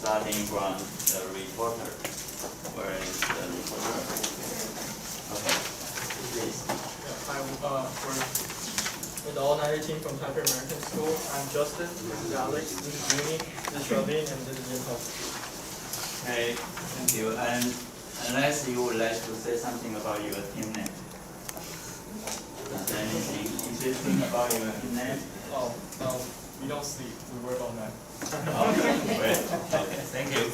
starting from the reporter. Where is the reporter? Okay, please. Hi, we're the all-nighter team from Typt American School. I'm Justin, this is Alex, this is Uni, this is Charlene, and this is Jim. Okay, thank you. And unless you would like to say something about your team name. Is there anything interesting about your team name? Oh, we don't sleep, we work all night. Okay, great. Okay, thank you.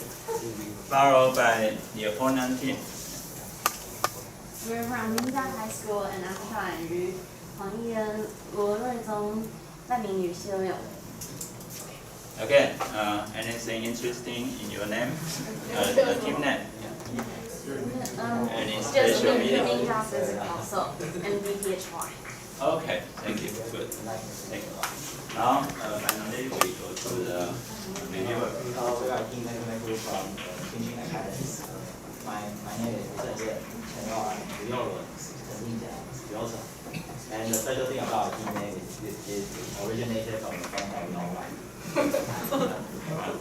Followed by the opponent team. We're from Minda High School and I'm 邵婉瑜、黄艺人、罗瑞宗、赖明宇、谢悠悠。 Again, anything interesting in your name? The team name? Any Just special meaning? Minda Physical, so MDPHY. Okay, thank you. Good. Thank you. Now, finally, we go to the reviewer. We are team member from Teaching Academies. My name is and the special thing about our team name is originated from the song that we all like.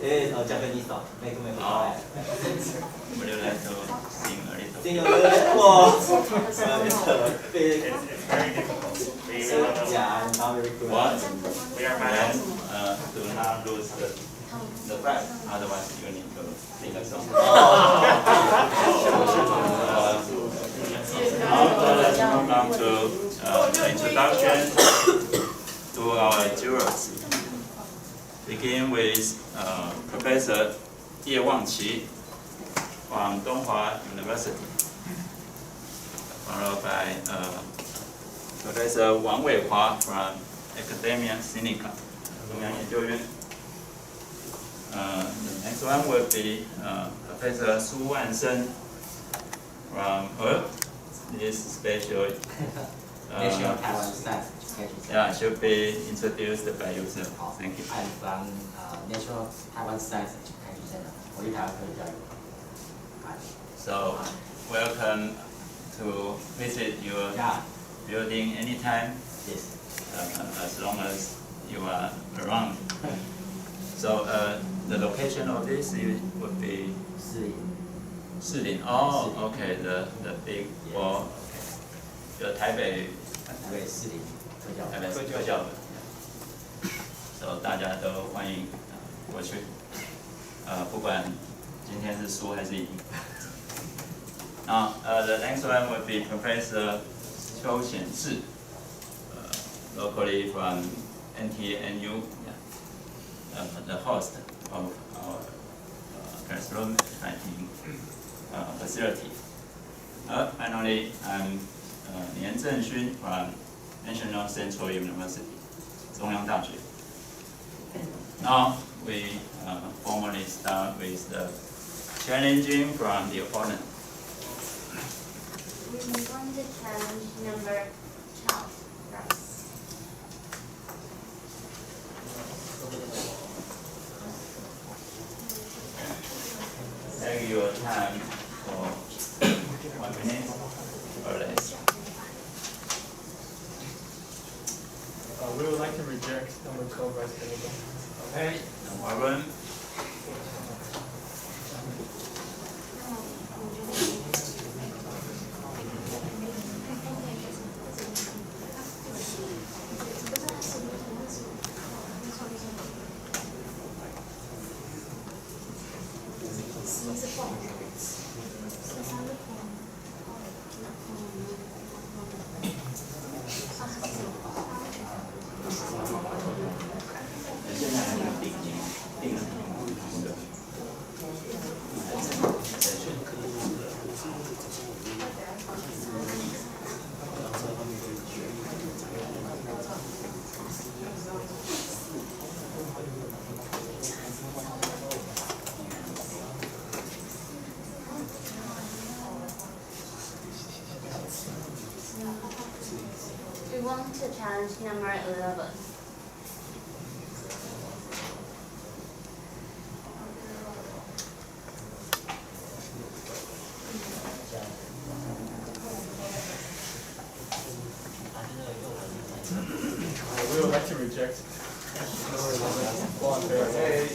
It is a Japanese song. Make Would you like to sing a little? Sing a little. Whoa. It's very difficult. Yeah, I'm not very good. What? We are Then, bad. do not lose the fact. Otherwise, you need to sing a song. Now, let's move on to the introduction to our jurors. Begin with Professor Ye Wangqi from Donghua University, followed by Professor Wang Weihua from Academia Sinica, 中央研究院. The next one will be Professor Su Wansheng from this special. National Taiwan Science Education. Yeah, should be introduced by yourself. Thank you. I'm from National Taiwan Science Education Center. 国立台湾科学教育。 So, welcome to visit your building anytime, Yes. as long as you are around. So, the location of this would be 士林. Oh, okay, the big wall. Okay. 台北士林科教的. So 大家都欢迎过去，不管今天是输还是赢。Now, the next one would be Professor Qiu Xianzhi, locally from NTNU, the host of our classroom typing facility. Finally, I'm Nian Zhenxun from National Central University, 中央大学. Now we formally start with the challenging from the opponent. We're going to challenge number 12, Rice. Take your time for 1 minute or less. We would like to reject number 12, Rice Vinegar. Okay, no problem. We want to challenge number 11. We would like to reject number 11. Okay,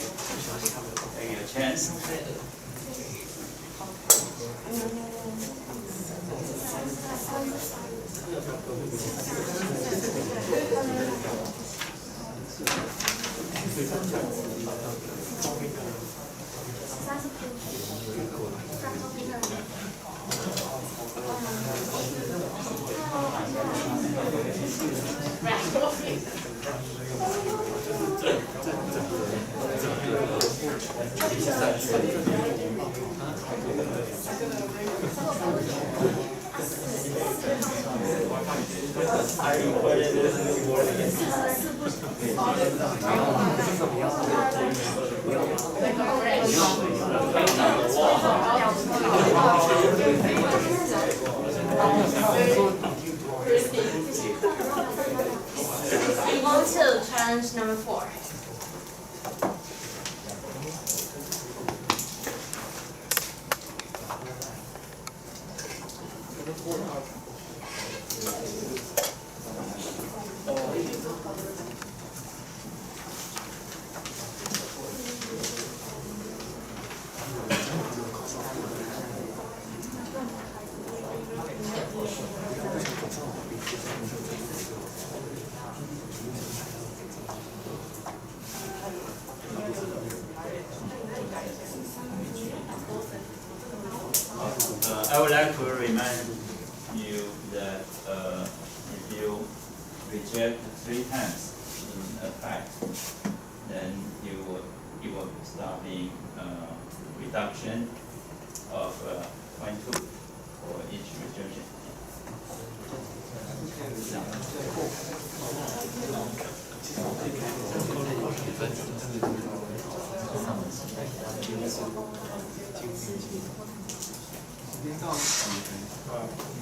take your chance. tense. Move on to challenge number 4. I would like to remind you that if you reject 3 times in a fact, then you will start being reduction of 0.2 for each rejection.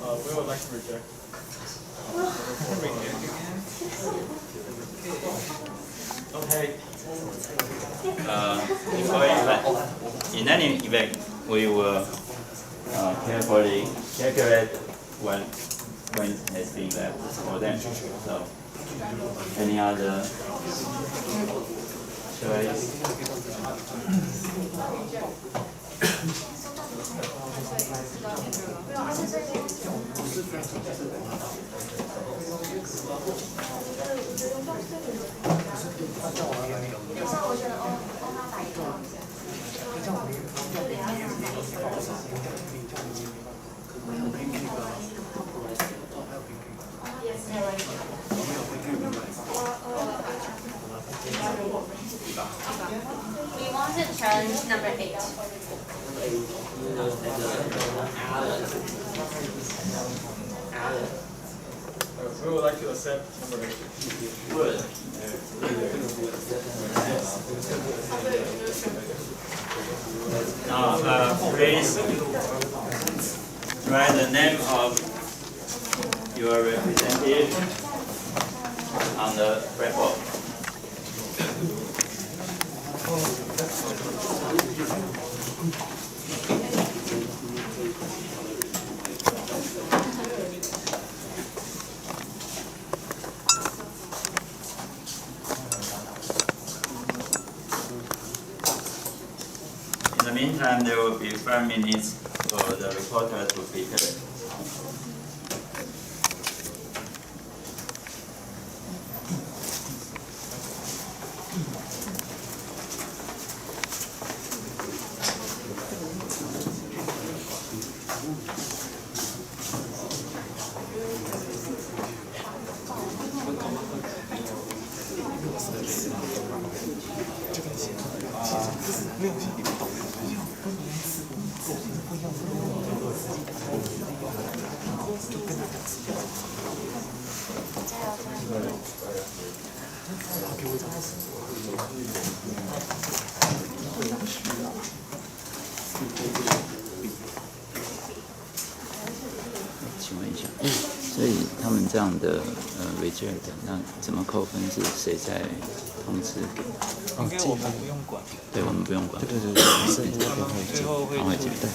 We would like to reject. Okay. In any event, we will carefully calculate what point has been left for them. So, any other choice? We want to challenge number 8. We would like to accept number 8. Good. Now, please write the name of your representative on the blackboard. In the meantime, there will be 5 minutes for the reporter to prepare.请问一下，所以他们这样的reject，那怎么扣分？是谁在通知？应该我们不用管。对，我们不用管。对，是他们最后会他会解。对。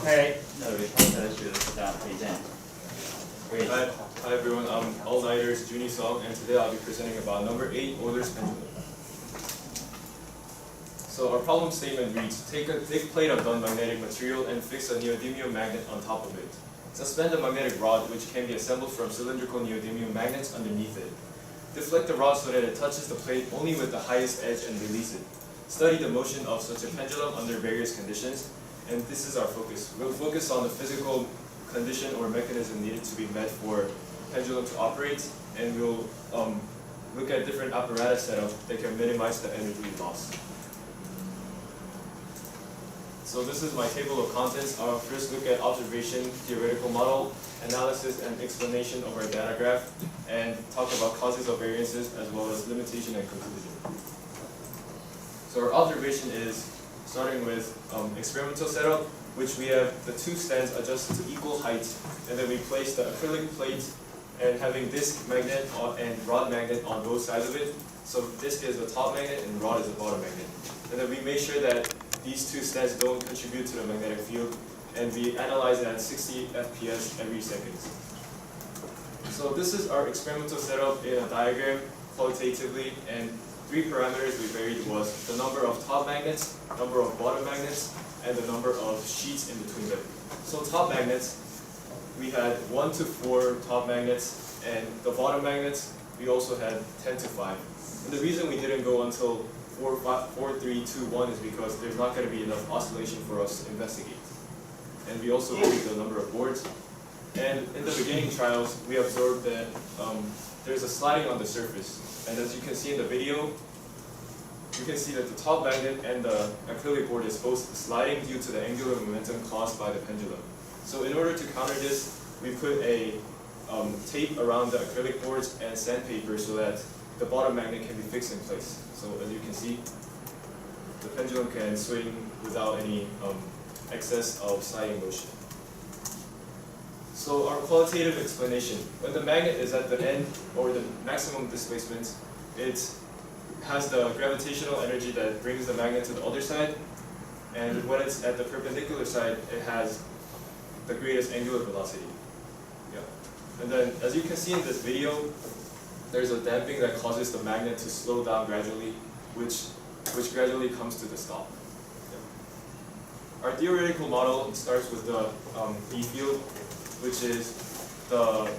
Okay, the reporter should start present. Great. Hi everyone, I'm All-Nighters Juni Song, and today I'll be presenting about number 8 Euler's pendulum. So our problem statement reads, take a thick plate of non-magnetic material and fix a neodymium magnet on top of it. Suspend a magnetic rod which can be assembled from cylindrical neodymium magnets underneath it. Deflect the rod so that it touches the plate only with the highest edge and release it. Study the motion of such a pendulum under various conditions, and this is our focus. We'll focus on the physical condition or mechanism needed to be met for pendulum to operate, and we'll look at different apparatus setup that can minimize the energy loss. So this is my table of contents. I'll first look at observation, theoretical model, analysis and explanation of our data graph, and talk about causes of variances as well as limitation and conclusion. So our observation is starting with experimental setup, which we have the two stands adjusted to equal height, and then we place the acrylic plate and having disc magnet and rod magnet on both sides of it. So disc is the top magnet and rod is the bottom magnet. And then we make sure that these two stands don't contribute to the magnetic field, and we analyze it at 60 FPS every second. So this is our experimental setup in a diagram qualitatively, and three parameters we varied was the number of top magnets, number of bottom magnets, and the number of sheets in between them. So top magnets, we had 1 to 4 top magnets, and the bottom magnets, we also had 10 to 5. And the reason we didn't go until 4, 3, 2, 1 is because there's not going to be enough oscillation for us to investigate. And we also varied the number of boards. And in the beginning trials, we observed that there's a sliding on the surface. And as you can see in the video, you can see that the top magnet and the acrylic board is both sliding due to the angular momentum caused by the pendulum. So in order to counter this, we put a tape around the acrylic boards and sandpaper so that the bottom magnet can be fixed in place. So as you can see, the pendulum can swing without any excess of sliding motion. So our qualitative explanation, when the magnet is at the end or the maximum displacement, it has the gravitational energy that brings the magnet to the other side, and when it's at the perpendicular side, it has the greatest angular velocity. Yeah. And then as you can see in this video, there's a damping that causes the magnet to slow down gradually, which gradually comes to the stop. Yeah. Our theoretical model starts with the B field, which is the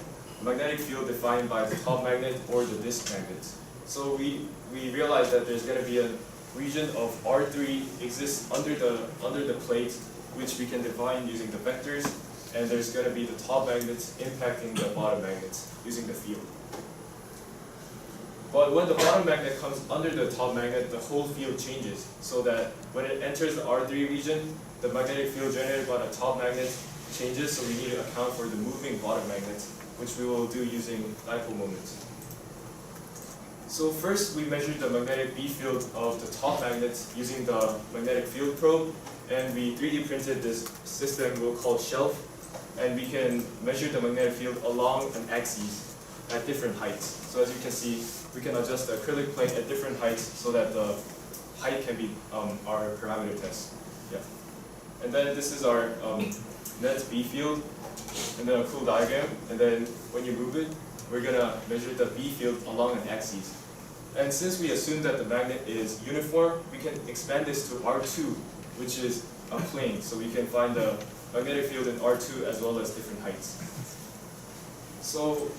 magnetic field defined by the top magnet or the disc magnet. So we realize that there's going to be a region of R3 exists under the plate, which we can define using the vectors, and there's going to be the top magnets impacting the bottom magnets using the field. But when the bottom magnet comes under the top magnet, the whole field changes, so that when it enters the R3 region, the magnetic field generated by the top magnet changes, so we need to account for the moving bottom magnet, which we will do using dipole moments. So first we measured the magnetic B field of the top magnet using the magnetic field probe, and we 3D printed this system we'll call shelf, and we can measure the magnetic field along an axis at different heights. So as you can see, we can adjust the acrylic plate at different heights so that the height can be our parameter test. Yeah. And then this is our net B field, and then a cool diagram, and then when you move it, we're going to measure the B field along an axis. And since we assume that the magnet is uniform, we can expand this to R2, which is a plane, so we can find the magnetic field in R2 as well as different heights. So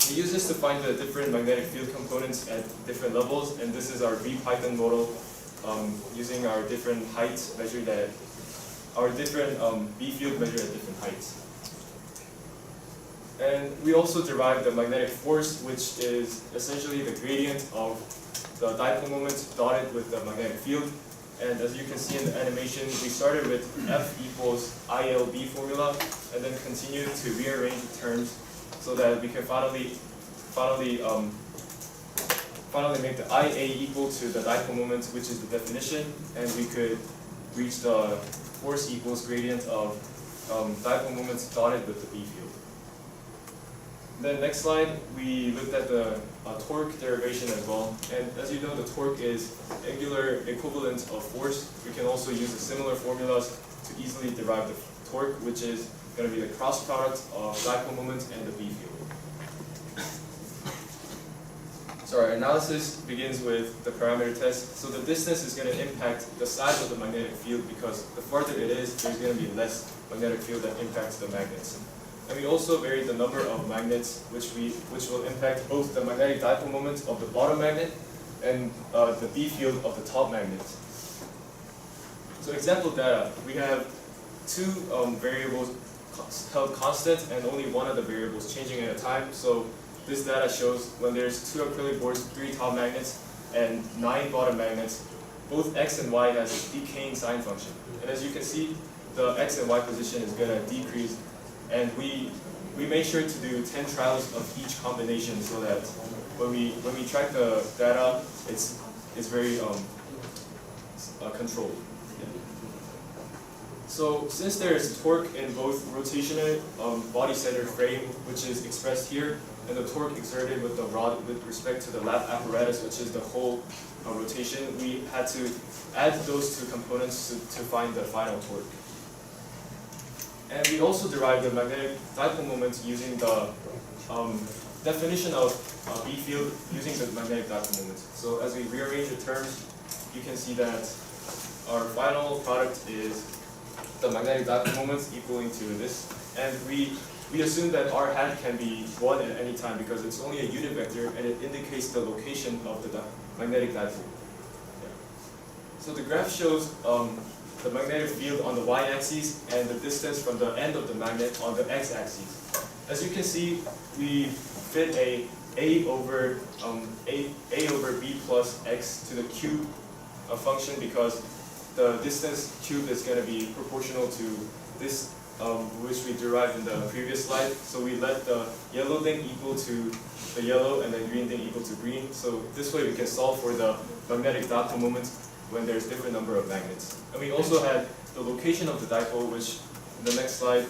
we use this to find the different magnetic field components at different levels, and this is our VPython model using our different heights measured at our different B field measured at different heights. And we also derived the magnetic force, which is essentially the gradient of the dipole moment dotted with the magnetic field. And as you can see in the animation, we started with F equals ILB formula, and then continued to rearrange the terms so that we can finally make the IA equal to the dipole moment, which is the definition, and we could reach the force equals gradient of dipole moments dotted with the B field. Then next slide, we looked at the torque derivation as well. And as you know, the torque is angular equivalent of force. We can also use the similar formulas to easily derive the torque, which is going to be the cross product of dipole moment and the B field. So our analysis begins with the parameter test. So the distance is going to impact the size of the magnetic field, because the farther it is, there's going to be less magnetic field that impacts the magnets. And we also varied the number of magnets, which will impact both the magnetic dipole moment of the bottom magnet and the B field of the top magnet. So example data, we have two variables held constant and only one of the variables changing at a time. So this data shows when there's 2 acrylic boards, 3 top magnets, and 9 bottom magnets, both x and y has a decaying sign function. And as you can see, the x and y position is going to decrease. And we make sure to do 10 trials of each combination so that when we track the data, it's very controlled. Yeah. So since there is torque in both rotational body-centered frame, which is expressed here, and the torque exerted with the rod with respect to the lap apparatus, which is the whole rotation, we had to add those two components to find the final torque. And we also derived the magnetic dipole moment using the definition of B field using the magnetic dipole moment. So as we rearrange the terms, you can see that our final product is the magnetic dipole moment equaling to this. And we assume that r hat can be 1 at any time because it's only a unit vector and it indicates the location of the magnetic dipole. Yeah. So the graph shows the magnetic field on the y-axis and the distance from the end of the magnet on the x-axis. As you can see, we fit a over b plus x to the cube function because the distance cubed is going to be proportional to this, which we derived in the previous slide. So we let the yellow thing equal to the yellow and the green thing equal to green. So this way we can solve for the magnetic dipole moment when there's different number of magnets. And we also had the location of the dipole, which in the next slide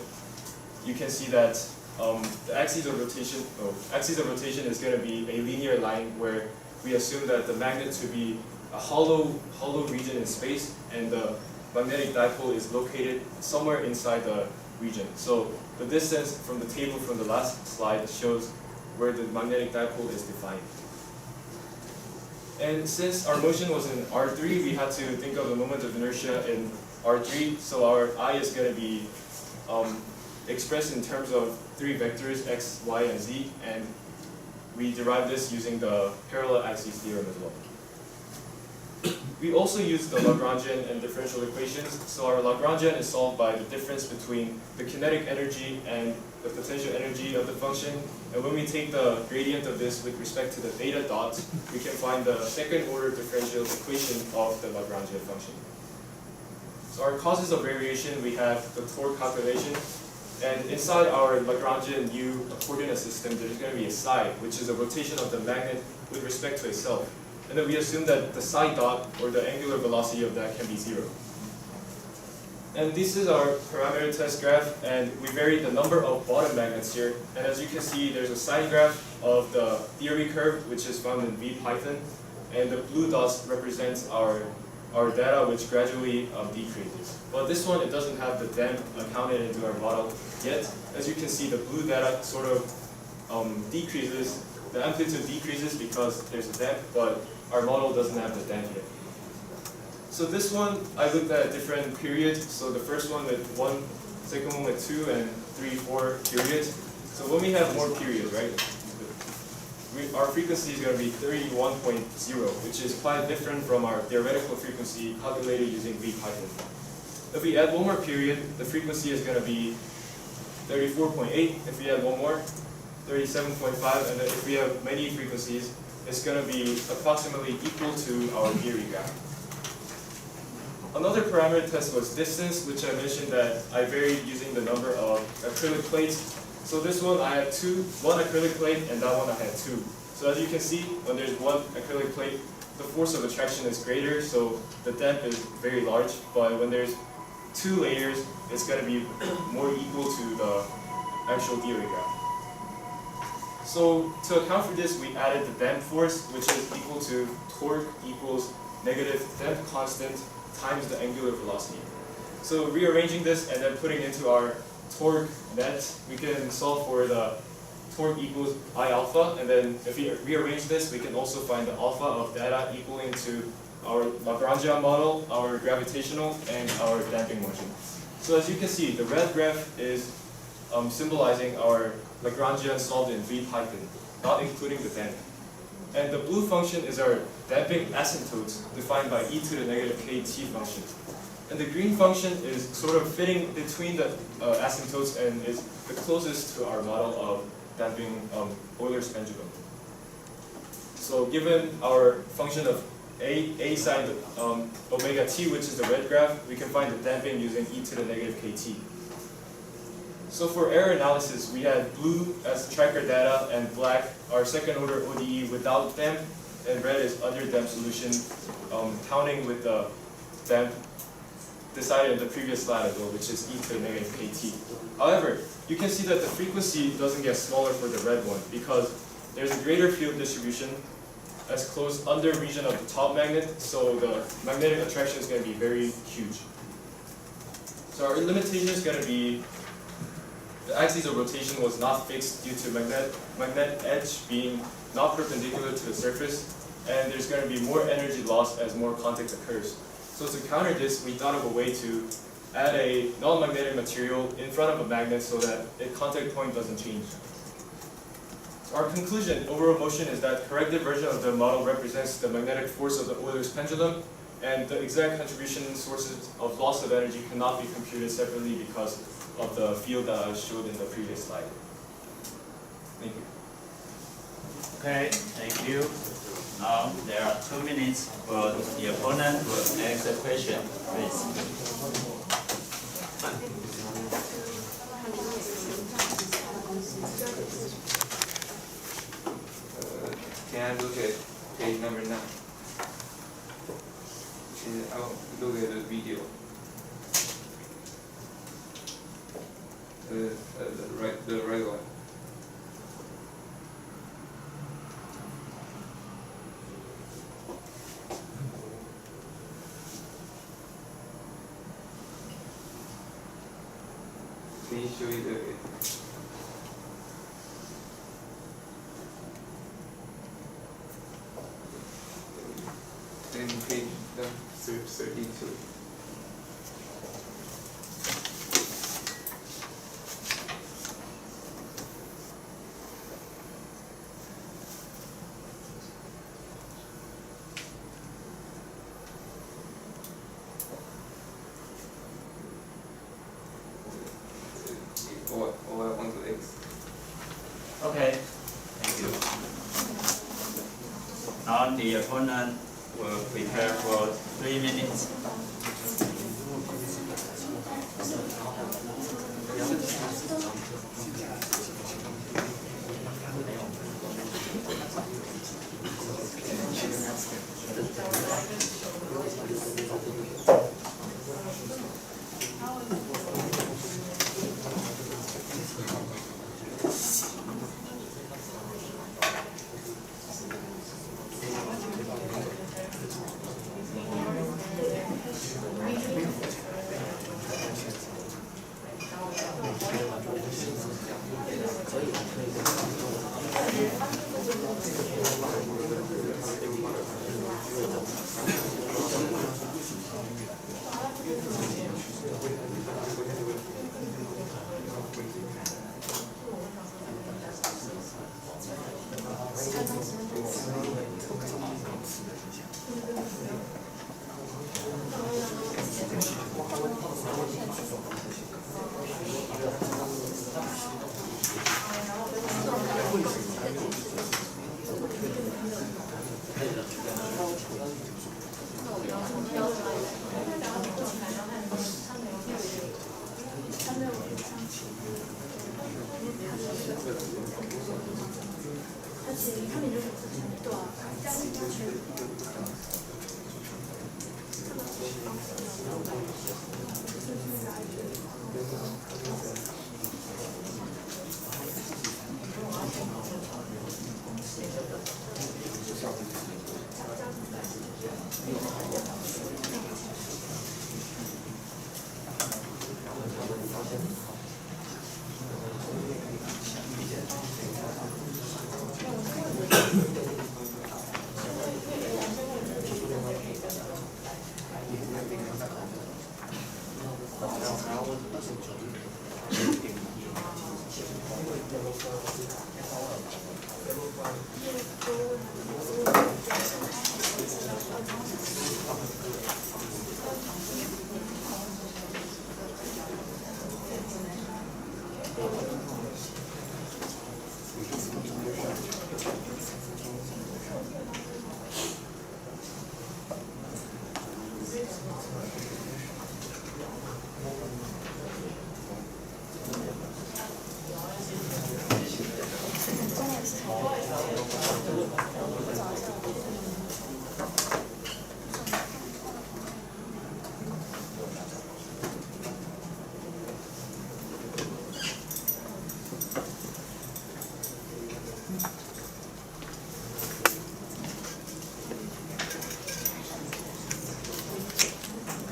you can see that the axis of rotation is going to be a linear line where we assume that the magnet to be a hollow region in space and the magnetic dipole is located somewhere inside the region. So the distance from the table from the last slide shows where the magnetic dipole is defined. And since our motion was in R3, we had to think of the moment of inertia in R3. So our I is going to be expressed in terms of 3 vectors, x, y, and z. And we derived this using the parallel axis theorem as well. We also used the Lagrangian and differential equations. So our Lagrangian is solved by the difference between the kinetic energy and the potential energy of the function. And when we take the gradient of this with respect to the theta dot, we can find the second order differential equation of the Lagrangian function. So our causes of variation, we have the torque calculation. And inside our Lagrangian U coordinate system, there's going to be a psi, which is a rotation of the magnet with respect to itself. And then we assume that the psi dot, or the angular velocity of that, can be 0. And this is our parameter test graph, and we varied the number of bottom magnets here. And as you can see, there's a sine graph of the theory curve, which is found in VPython. And the blue dots represents our data, which gradually decreases. But this one, it doesn't have the damp counted into our model yet. As you can see, the blue data sort of decreases. The amplitude decreases because there's a damp, but our model doesn't have the damp yet. So this one, I looked at a different period. So the first one with 1, second one with 2, and 3, 4 periods. So when we have more periods, right, our frequency is going to be 31.0, which is quite different from our theoretical frequency calculated using VPython. If we add one more period, the frequency is going to be 34.8. If we add one more, 37.5. And then if we have many frequencies, it's going to be approximately equal to our theory graph. Another parameter test was distance, which I mentioned that I varied using the number of acrylic plates. So this one I had one acrylic plate, and that one I had 2. So as you can see, when there's one acrylic plate, the force of attraction is greater, so the depth is very large. But when there's 2 layers, it's going to be more equal to the actual theory graph. So to account for this, we added the damp force, which is equal to torque equals negative damp constant times the angular velocity. So rearranging this and then putting into our torque net, we can solve for the torque equals I alpha, and then if we rearrange this, we can also find the alpha of data equaling to our Lagrangian model, our gravitational, and our damping motion. So as you can see, the red graph is symbolizing our Lagrangian solved in V-Python, not including the damping. And the blue function is our damping asymptotes, defined by e to the negative kt function. And the green function is sort of fitting between the asymptotes and is the closest to our model of damping Euler's pendulum. So given our function of a sine omega t, which is the red graph, we can find the damping using e to the negative kt. So for error analysis, we had blue as tracker data and black our second order ODE without damp, and red is under damp solution, counting with the damp decided in the previous slide as well, which is e to the negative kt. However, you can see that the frequency doesn't get smaller for the red one because there's a greater field distribution as close under region of the top magnet, so the magnetic attraction is going to be very huge. So our limitation is going to be the axis of rotation was not fixed due to magnet edge being not perpendicular to the surface, and there's going to be more energy loss as more contact occurs. So to counter this, we thought of a way to add a non-magnetic material in front of a magnet so that its contact point doesn't change. So our conclusion, overall motion, is that corrected version of the model represents the magnetic force of the Euler's pendulum, and the exact contribution sources of loss of energy cannot be computed separately because of the field that I showed in the previous slide. Thank you. Okay, thank you. Now there are 2 minutes for the opponent to ask a question, please. Can I look at page number 9? And I'll look at the video. The right one. Can you show me the? Then page 32. Okay, thank you. Now the opponent will prepare for 3 minutes.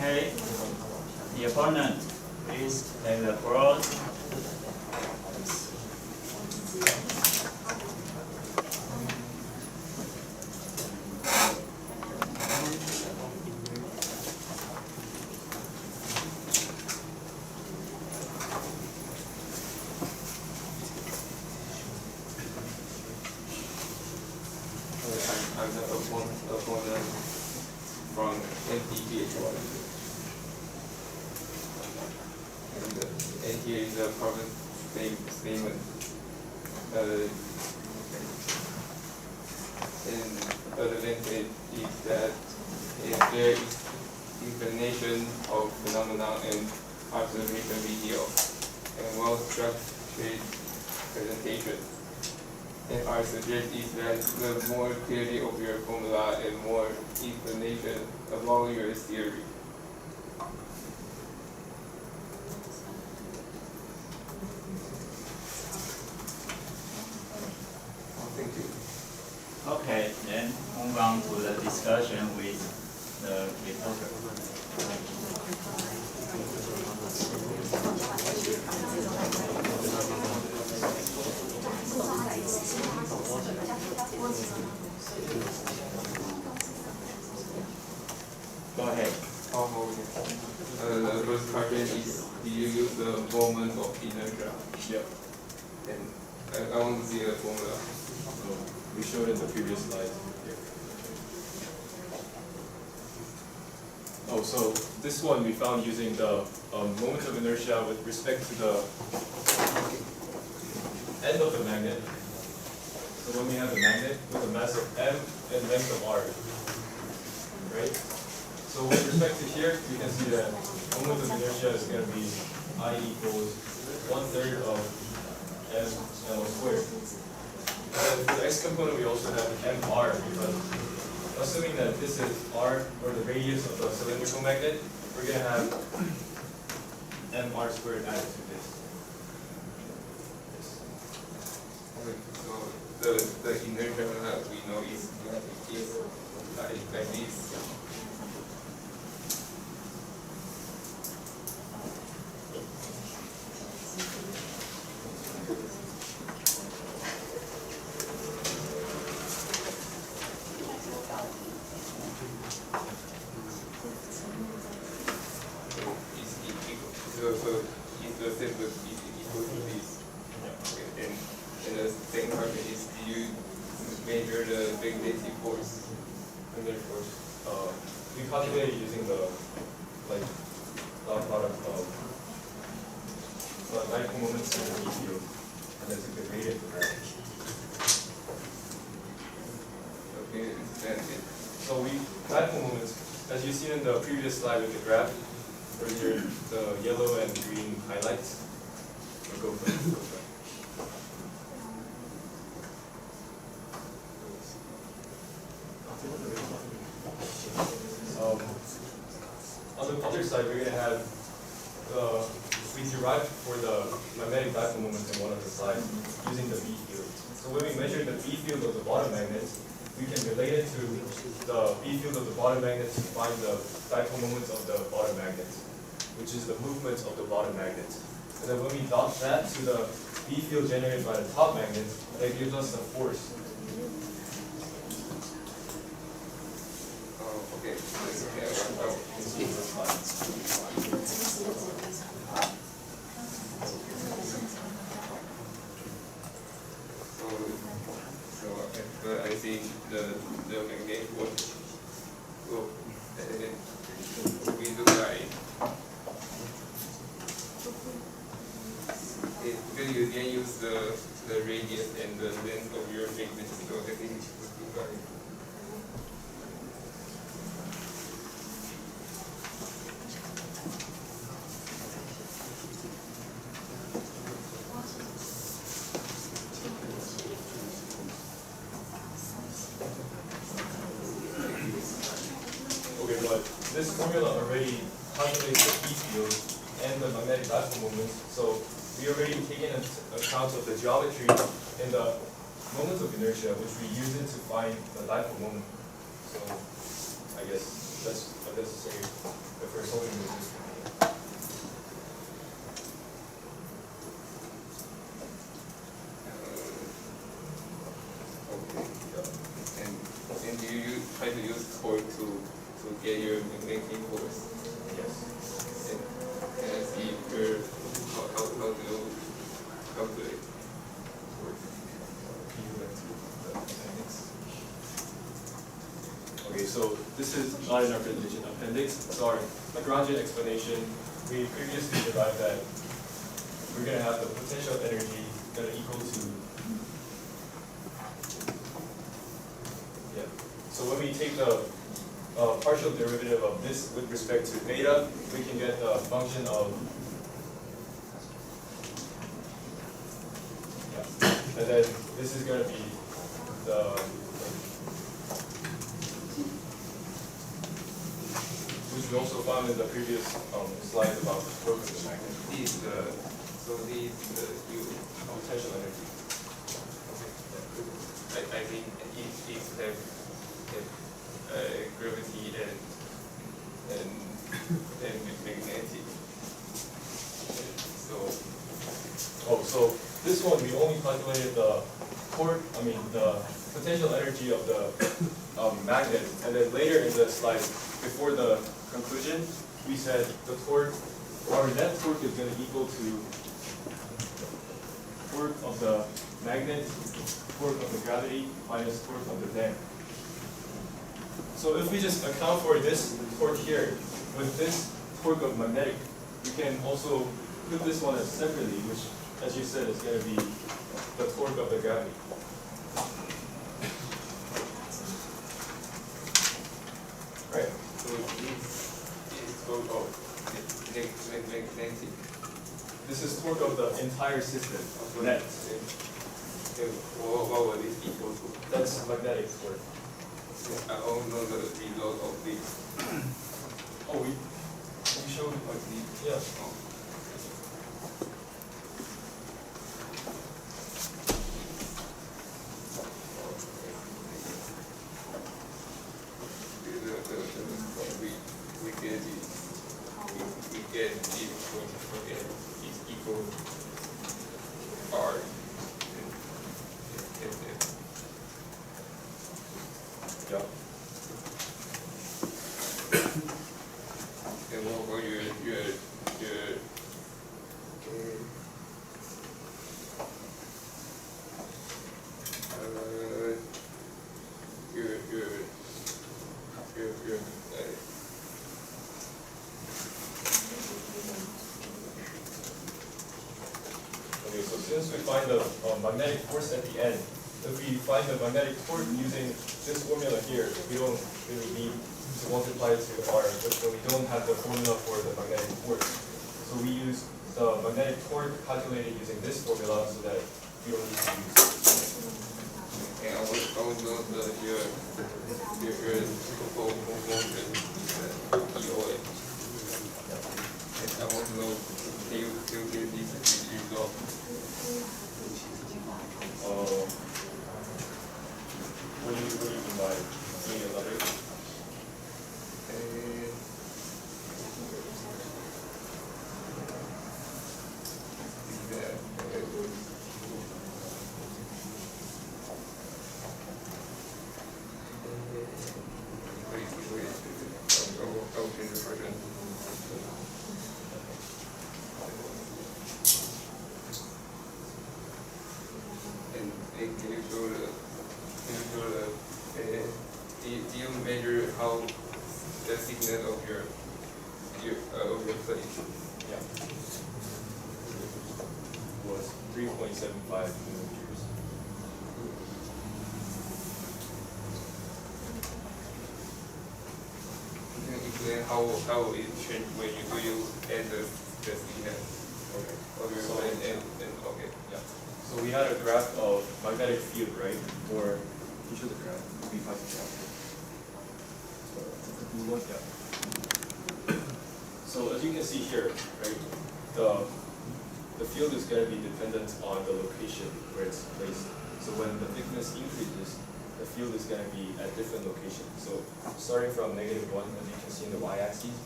Okay, the opponent, please take the floor. I'm the opponent from NTPH1. And NTA is a problem statement. And other advantage is that there is explanation of phenomena and observation video and well-structured presentation. And our suggestion is that the more clarity of your formula and more explanation along your theory. Thank you. Okay, then move on to the discussion with the reporter. Go ahead. The first question is, do you use the moment of inertia? Yeah. And I want to see the formula. So we showed in the previous slide. Here. Oh, so this one we found using the moment of inertia with respect to the end of the magnet. So when we have a magnet with a mass of m and length of r, right? So with respect to here, we can see that moment of inertia is going to be I equals 1/3 of m L squared. And for the x component, we also have mr, because assuming that this is r, or the radius of the cylindrical magnet, we're going to have mr squared added to this. Okay, so the inertia that we know is like this. So it's the same with equal to this. Okay, and the second question is, do you measure the magnetic force? Magnetic force. We calculated using the dot product of dipole moments and the field, and then took the gradient for that. Okay, that's it. So dipole moments, as you see in the previous slide with the graph, earlier, the yellow and green highlights. Go for it. magnetic dipole moments in one of the slides using the B field. So when we measure the B field of the bottom magnet, we can relate it to the B field of the bottom magnet to find the dipole moments of the bottom magnet, which is the movement of the bottom magnet. And then when we dot that to the B field generated by the top magnet, that gives us the force. Oh, okay. But I think the magnetic force will look like because you can use the radius and the length of your magnet, so I think it would look like. Okay, but this formula already calculates the B field and the magnetic dipole moments, so we already taken into account of the geometry and the moments of inertia, which we use it to find the dipole moment. So I guess that's unnecessary if we're solving this. Okay. And do you try to use torque to get your magnetic force? Yes. And see how to calculate torque. Okay, so this is not in our presentation appendix. So our Lagrangian explanation, we previously derived that we're going to have the potential energy going to equal to, yeah. So when we take the partial derivative of this with respect to beta, we can get the function of, yeah. And then this is going to be the, which we also found in the previous slide about torque of the magnet. These Potential energy. I think each have gravity and magnetic. So this one we only calculated the torque, the potential energy of the magnet, and then later in the slide, before the conclusion, we said the torque, our net torque is going to equal to torque of the magnet, torque of the gravity, minus torque of the dam. So if we just account for this torque here, with this torque of magnetic, we can also put this one as separately, which, as you said, is going to be the torque of the gravity. Right. So this torque of magnetic. This is torque of the entire system, net. What would this equal to? That's magnetic torque. I don't know the result of this. Oh, we showed What the yeah. we get this is equal R. Yeah. And what your Okay, so since we find the magnetic force at the end, if we find the magnetic torque using this formula here, we don't really need to multiply it to R, but we don't have the formula for the magnetic force. So we use the magnetic torque calculated using this formula so that we don't need to use it. and I would know your total motion EOA. And I want to know, can you get this well. What do you mean by doing another? I'll change the version. And can you show the do you measure how the thickness of your plate? Yeah. Was 3.75 millimeters. Can you explain how it change when you add the thickness? Okay. Okay. So- And okay. Yeah. So we had a graph of magnetic field, right? Or you show the graph. We have the graph. So you look at. So as you can see here, right, the field is going to be dependent on the location where it's placed. So when the thickness increases, the field is going to be at different locations. So starting from -1, as you can see in the y-axis,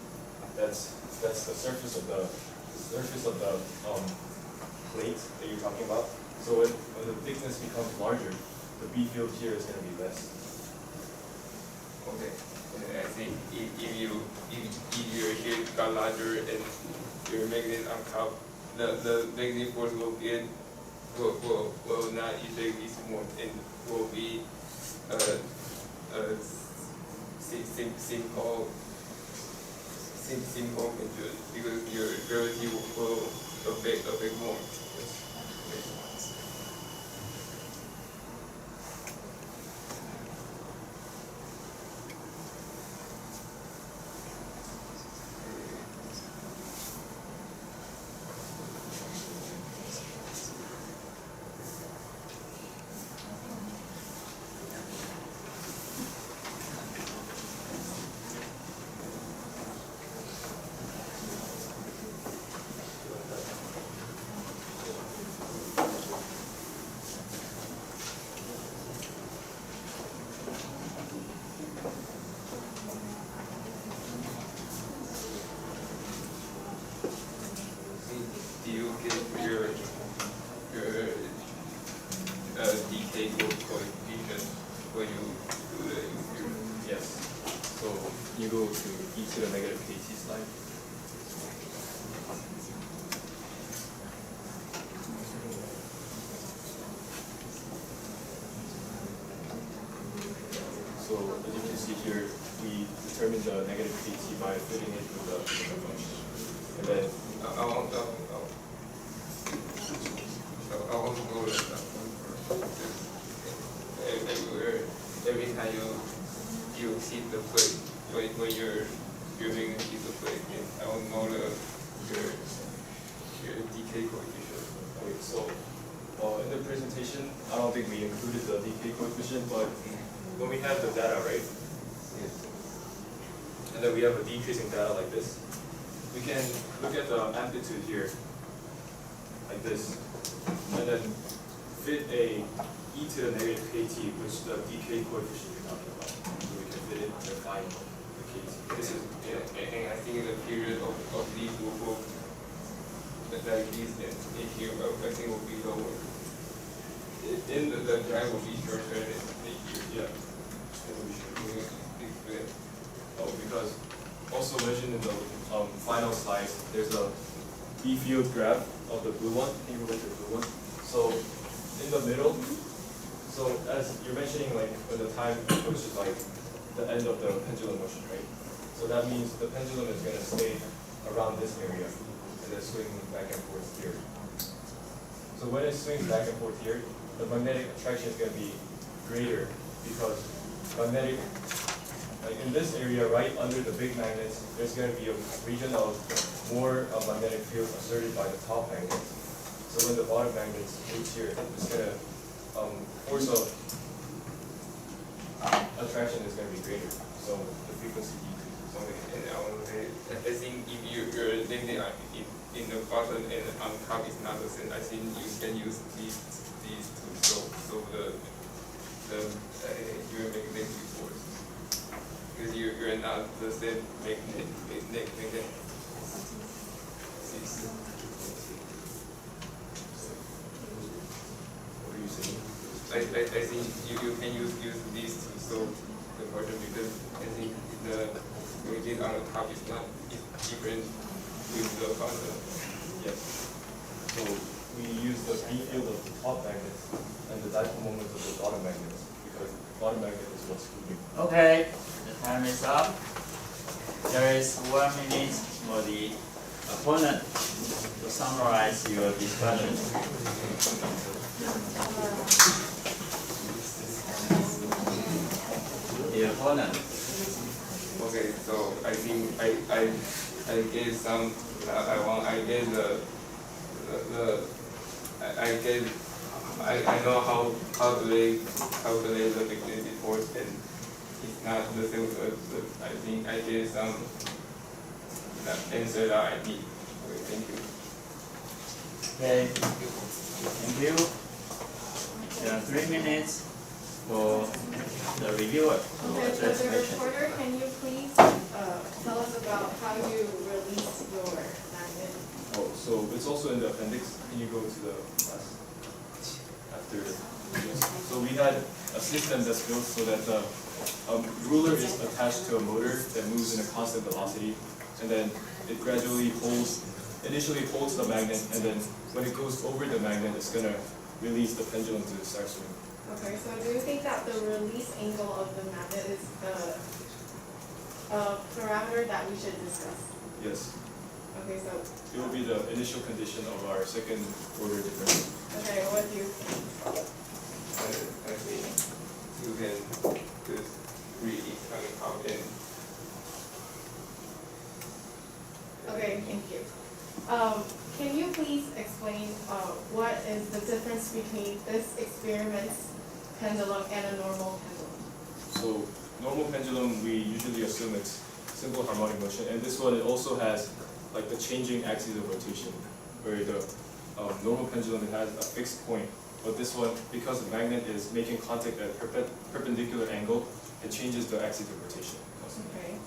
that's the surface of the plate that you're talking about. So when the thickness becomes larger, the B field here is going to be less. Okay. And I think if your shape got larger and your magnet on top, the magnet force will not effect this more and will be simple because your gravity will affect more. Do you get your decay coefficient when you do the experiment? Yes. So you go to e to the negative kt slide. So as you can see here, we determine the negative kt by fitting it with the function. And then I want to go to that one. Every time you hit the plate, when you're making hit the plate, and I want to know your decay coefficient. okay, so in the presentation, I don't think we included the decay coefficient, but when we have the data, right? Yes. And then we have a decreasing data like this. We can look at the amplitude here, like this, and then fit a e to the negative kt, which the decay coefficient you're talking about. So we can fit it and find the kt. This is and I think the period of these will go like this, and here I think will be lower. In the drive will be shorter than here. Yeah. Oh, because also mentioned in the final slides, there's a B field graph of the blue one. Can you relate the blue one? So in the middle, so as you're mentioning, like when the time approaches like the end of the pendulum motion, right? So that means the pendulum is going to stay around this area and then swing back and forth here. So when it swings back and forth here, the magnetic attraction is going to be greater because magnetic, like in this area right under the big magnets, there's going to be a region of more magnetic field asserted by the top magnets. So when the bottom magnets reach here, it's going to force of attraction is going to be greater. So the frequency decreases. So Okay, and I think if your length in the bottom and on top is not the same, I think you can use these to solve your magnetic force. Because you're not the same magnet. What are you saying? I think you can use these to solve the problem because I think the magnet on the top is not different with the bottom. Yes. So we use the B field of the top magnets and the dipole moments of the bottom magnets because the bottom magnet is what's moving. Okay, the time is up. There is 1 minute for the opponent to summarize your discussion. The opponent. Okay, so I think I get some I know how to calculate the magnetic force and it's not the same but I think I get some answer that I need. Okay, thank you. Okay, thank you. There are 3 minutes for the reviewer to Okay, so address the question. reporter, can you please tell us about how you release your magnet? Oh, so it's also in the appendix. Can you go to the last after? Yes. So we had a system that's built so that the ruler is attached to a motor that moves in a constant velocity, and then it gradually initially holds the magnet, and then when it goes over the magnet, it's gonna release the pendulum to start swinging. Okay, so do you think that the release angle of the magnet is a parameter that we should discuss? Yes. Okay, so, It will be the initial condition of our second order differential. okay, what do you think? I think you can just read it coming out and Okay, thank you. Can you please explain what is the difference between this experiment's pendulum and a normal pendulum? So normal pendulum, we usually assume it's simple harmonic motion, and this one it also has like the changing axis of rotation, where the normal pendulum it has a fixed point, but this one, because the magnet is making contact at perpendicular angle, it changes the axis of rotation. Okay.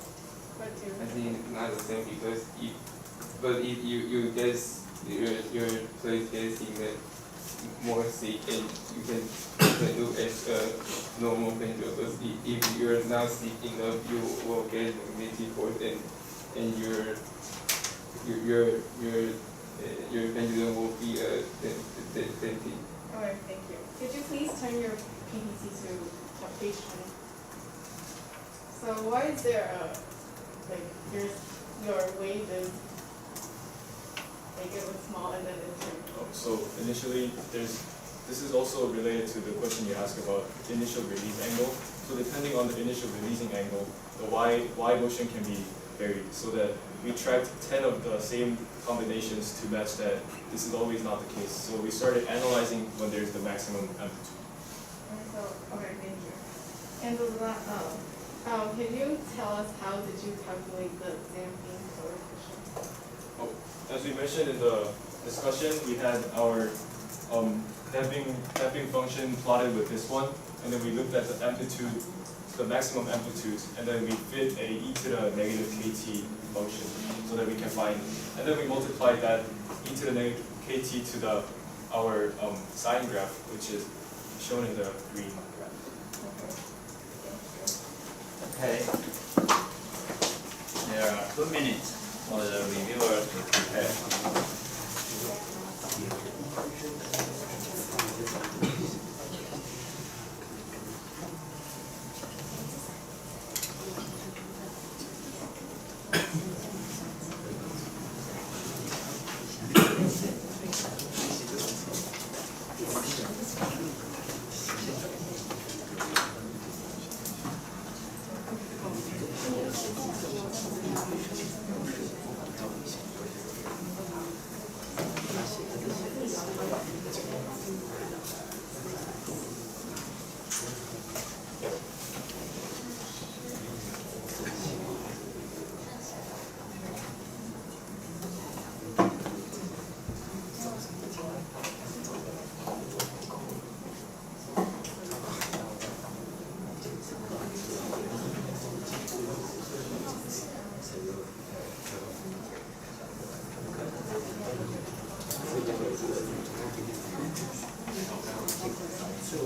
What do you I think it's not the same because if you guess your place gets in the more sick and you can do as a normal pendulum. But if you're not sick enough, you will get magnetic force and your pendulum will be denting. Okay, thank you. Could you please turn your PPT to page 20? So why is there your wave is it was small and then it turned? So initially, this is also related to the question you asked about initial release angle. So depending on the initial releasing angle, the Y motion can be varied, so that we tracked 10 of the same combinations to match that. This is always not the case. So we started analyzing when there's the maximum amplitude. Okay, thank you. And can you tell us how did you calculate the damping coefficient? As we mentioned in the discussion, we had our damping function plotted with this one, and then we looked at the amplitude, the maximum amplitude, and then we fit a e to the negative kt function so that we can find, and then we multiplied that e to the negative kt to our sine graph, which is shown in the green graph. Okay. There are 2 minutes for the reviewer to prepare. Time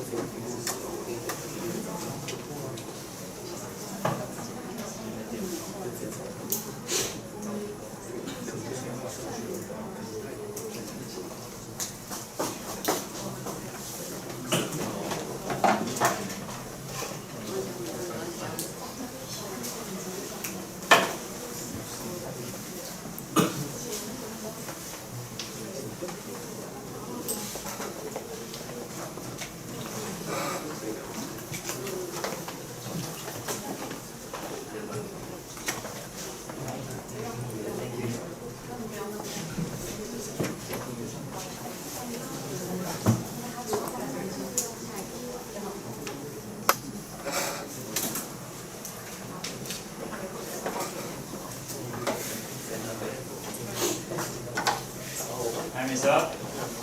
is up.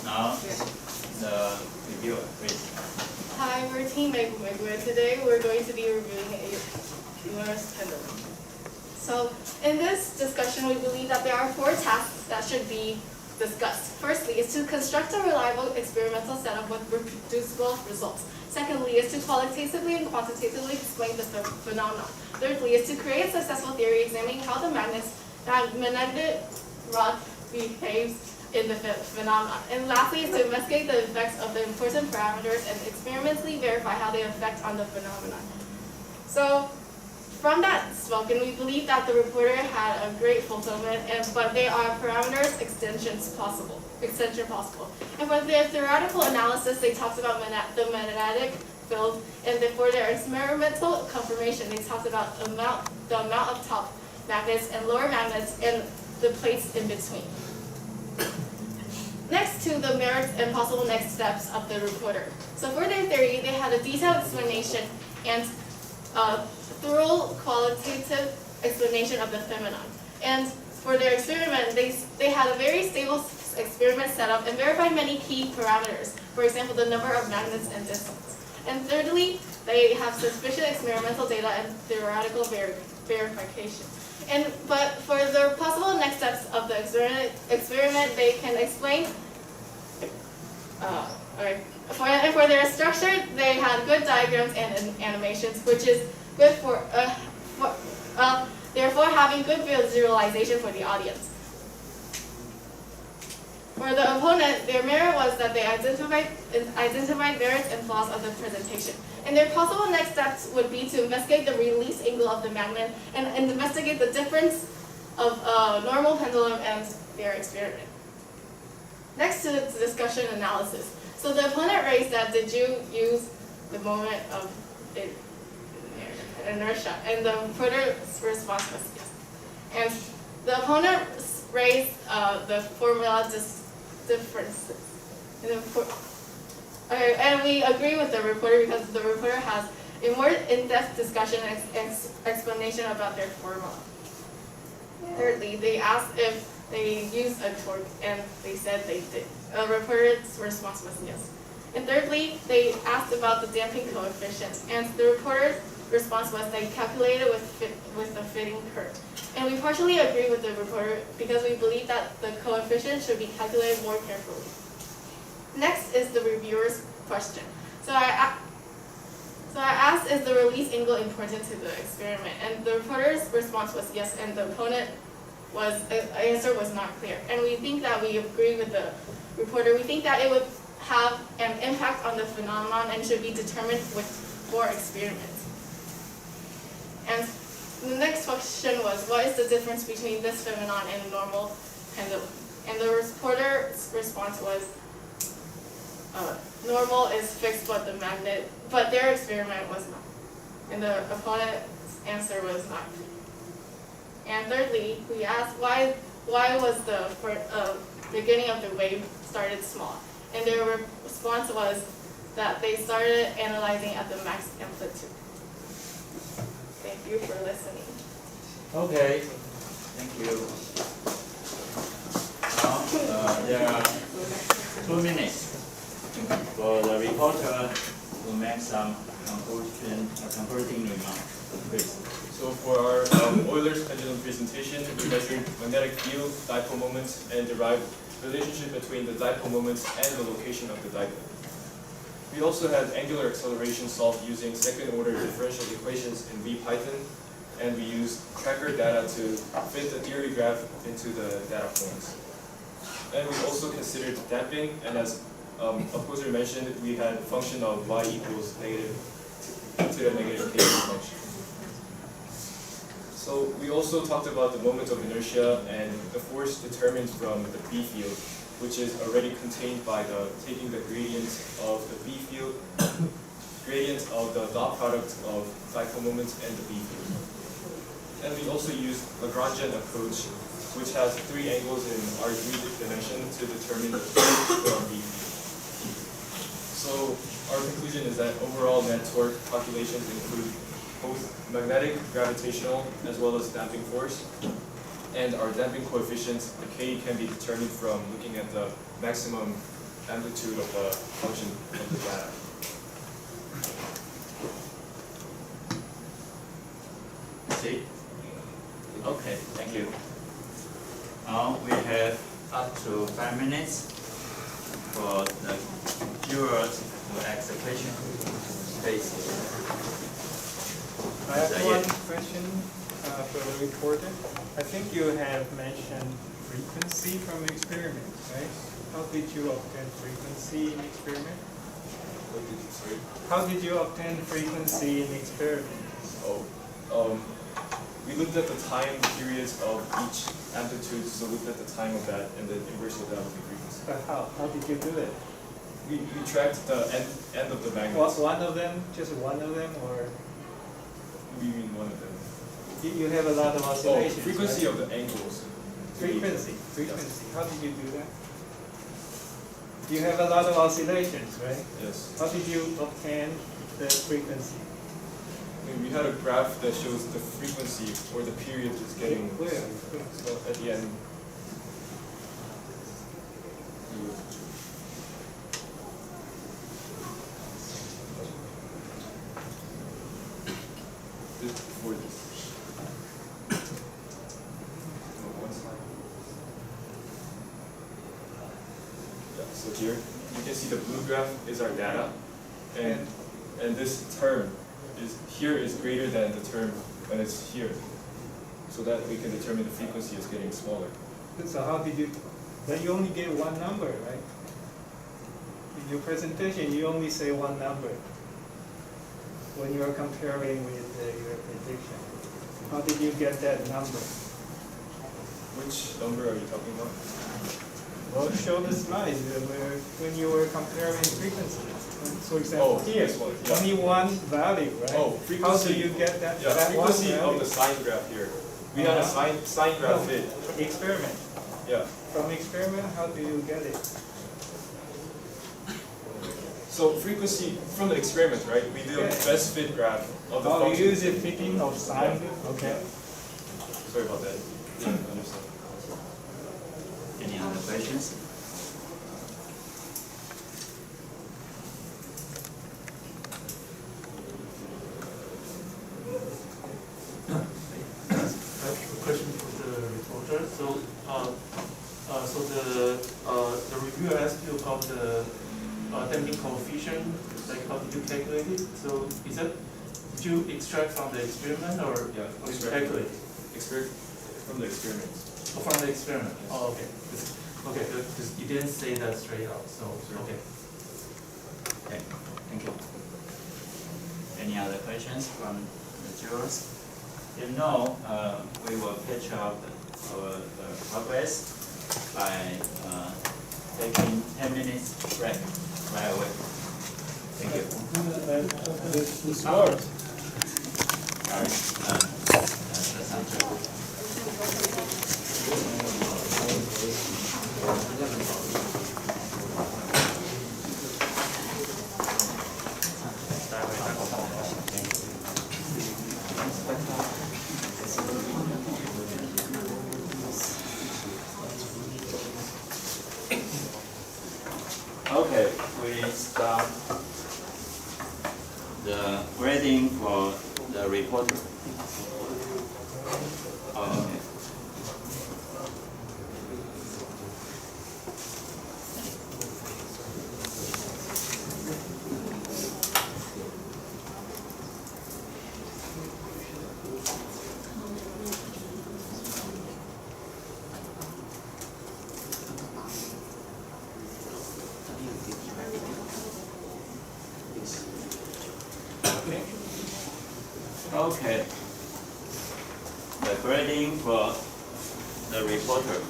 Now, the reviewer, please. Hi, we're Team Megway. Today we're going to be reviewing a humorous pendulum. So, in this discussion, we believe that there are 4 tasks that should be discussed. Firstly is to construct a reliable experimental setup with reproducible results. Secondly is to qualitatively and quantitatively explain the phenomenon. Thirdly is to create a successful theory examining how the magnetic rod behaves in the phenomenon. And lastly is to investigate the effects of the important parameters and experimentally verify how they affect on the phenomenon. So, from that spoken, we believe that the reporter had a great fulfillment, but there are parameters extension possible. And for their theoretical analysis, they talked about the magnetic field, and for their experimental confirmation, they talked about the amount of top magnets and lower magnets and the plates in between. Next to the merits and possible next steps of the reporter. So for their theory, they had a detailed explanation and thorough qualitative explanation of the phenomenon. And for their experiment, they had a very stable experiment setup and verified many key parameters. For example, the number of magnets and distance. And thirdly, they have sufficient experimental data and theoretical verification. But for the possible next steps of the experiment, they can explain. For their structure, they had good diagrams and animations, which is good for therefore having good visualization for the audience. For the opponent, their merit was that they identified merits and flaws of the presentation. And their possible next steps would be to investigate the release angle of the magnet and investigate the difference of normal pendulum and their experiment. Next to the discussion analysis. So the opponent raised that did you use the moment of inertia? And the reporter's response was yes. And the opponent raised the formula differences. And we agree with the reporter because the reporter has a more in-depth discussion and explanation about their formula. Thirdly, they asked if they used a torque, and they said they did. The reporter's response was yes. And thirdly, they asked about the damping coefficient, and the reporter's response was they calculated with the fitting curve. And we partially agree with the reporter because we believe that the coefficient should be calculated more carefully. Next is the reviewer's question. So I asked, is the release angle important to the experiment? And the reporter's response was yes, and the opponent answer was not clear. And we think that we agree with the reporter. We think that it would have an impact on the phenomenon and should be determined with more experiments. And the next question was, what is the difference between this phenomenon and a normal pendulum? And the reporter's response was, normal is fixed, but their experiment was not. And the opponent's answer was not. And thirdly, we asked why was the beginning of the wave started small? And their response was that they started analyzing at the max amplitude. Thank you for listening. Okay, thank you. Now, there are 2 minutes for the reporter to make some concluding remarks. Please. So for our Euler's pendulum presentation, we measured magnetic field, dipole moments, and derived the relationship between the dipole moments and the location of the dipole. We also had angular acceleration solved using second-order differential equations in VPython, and we used tracker data to fit the theory graph into the data points. And we also considered damping, and as Opposer mentioned, we had function of y equals negative to the negative k function. So we also talked about the moment of inertia and the force determined from the B field, which is already contained by taking the gradient of the B field, gradient of the dot product of dipole moment and the B field. And we also used Lagrangian approach, which has 3 angles in R3 dimension to determine the torque for B field. So our conclusion is that overall net torque calculations include both magnetic, gravitational, as well as damping force. And our damping coefficient, the K, can be determined from looking at the maximum amplitude of the function of the data. See? Okay, thank you. Now we have up to 5 minutes for the viewers to ask the question. Please. I have one question for the reporter. I think you have mentioned frequency from experiment, right? How did you obtain frequency in experiment? What did you say? How did you obtain frequency in experiment? We looked at the time periods of each amplitude, so looked at the time of that, and the inverse of that would be frequency. But how? How did you do that? We tracked the end of the magnet. One of them? Just one of them, or What do you mean one of them? you have a lot of oscillations? Frequency right? of the angles. Frequency. How did you do that? You have a lot of oscillations, right? Yes. How did you obtain the frequency? We had a graph that shows the frequency or the period is getting. Where? So at the end. This before this. One slide. Yeah, so here you can see the blue graph is our data, and this term is greater than the term when it's here, so that we can determine the frequency is getting smaller. So how did you, but you only get one number, right? In your presentation, you only say one number when you are comparing with your prediction. How did you get that number? Which number are you talking about? Well, show the slides where when you were comparing frequencies. For example, here, this one, yeah. only one value, right? Oh, frequency. How do you get that? Yeah, that frequency one of the sine graph here. We had a sine graph fit. Experiment. Yeah. From experiment, how do you get it? So frequency from the experiment, right? We do a best fit graph of the function. You use a fitting of sine. Yeah. Okay. Sorry about that. Didn't understand. Any other questions? Question for the reporter. So, the reviewer asked you about the damping coefficient. Like, how did you calculate it? So, did you extract from the experiment or you calculate? From the experiment. Oh, from the experiment. Yes. Oh, okay. Okay, because you didn't say that straight out. So, okay. Okay, thank you. Any other questions from the viewers? If no, we will catch up our progress by taking 10 minutes break right away. Thank you. This works. Okay, we start the grading for the reporter. Okay. Okay. The grading for the reporter.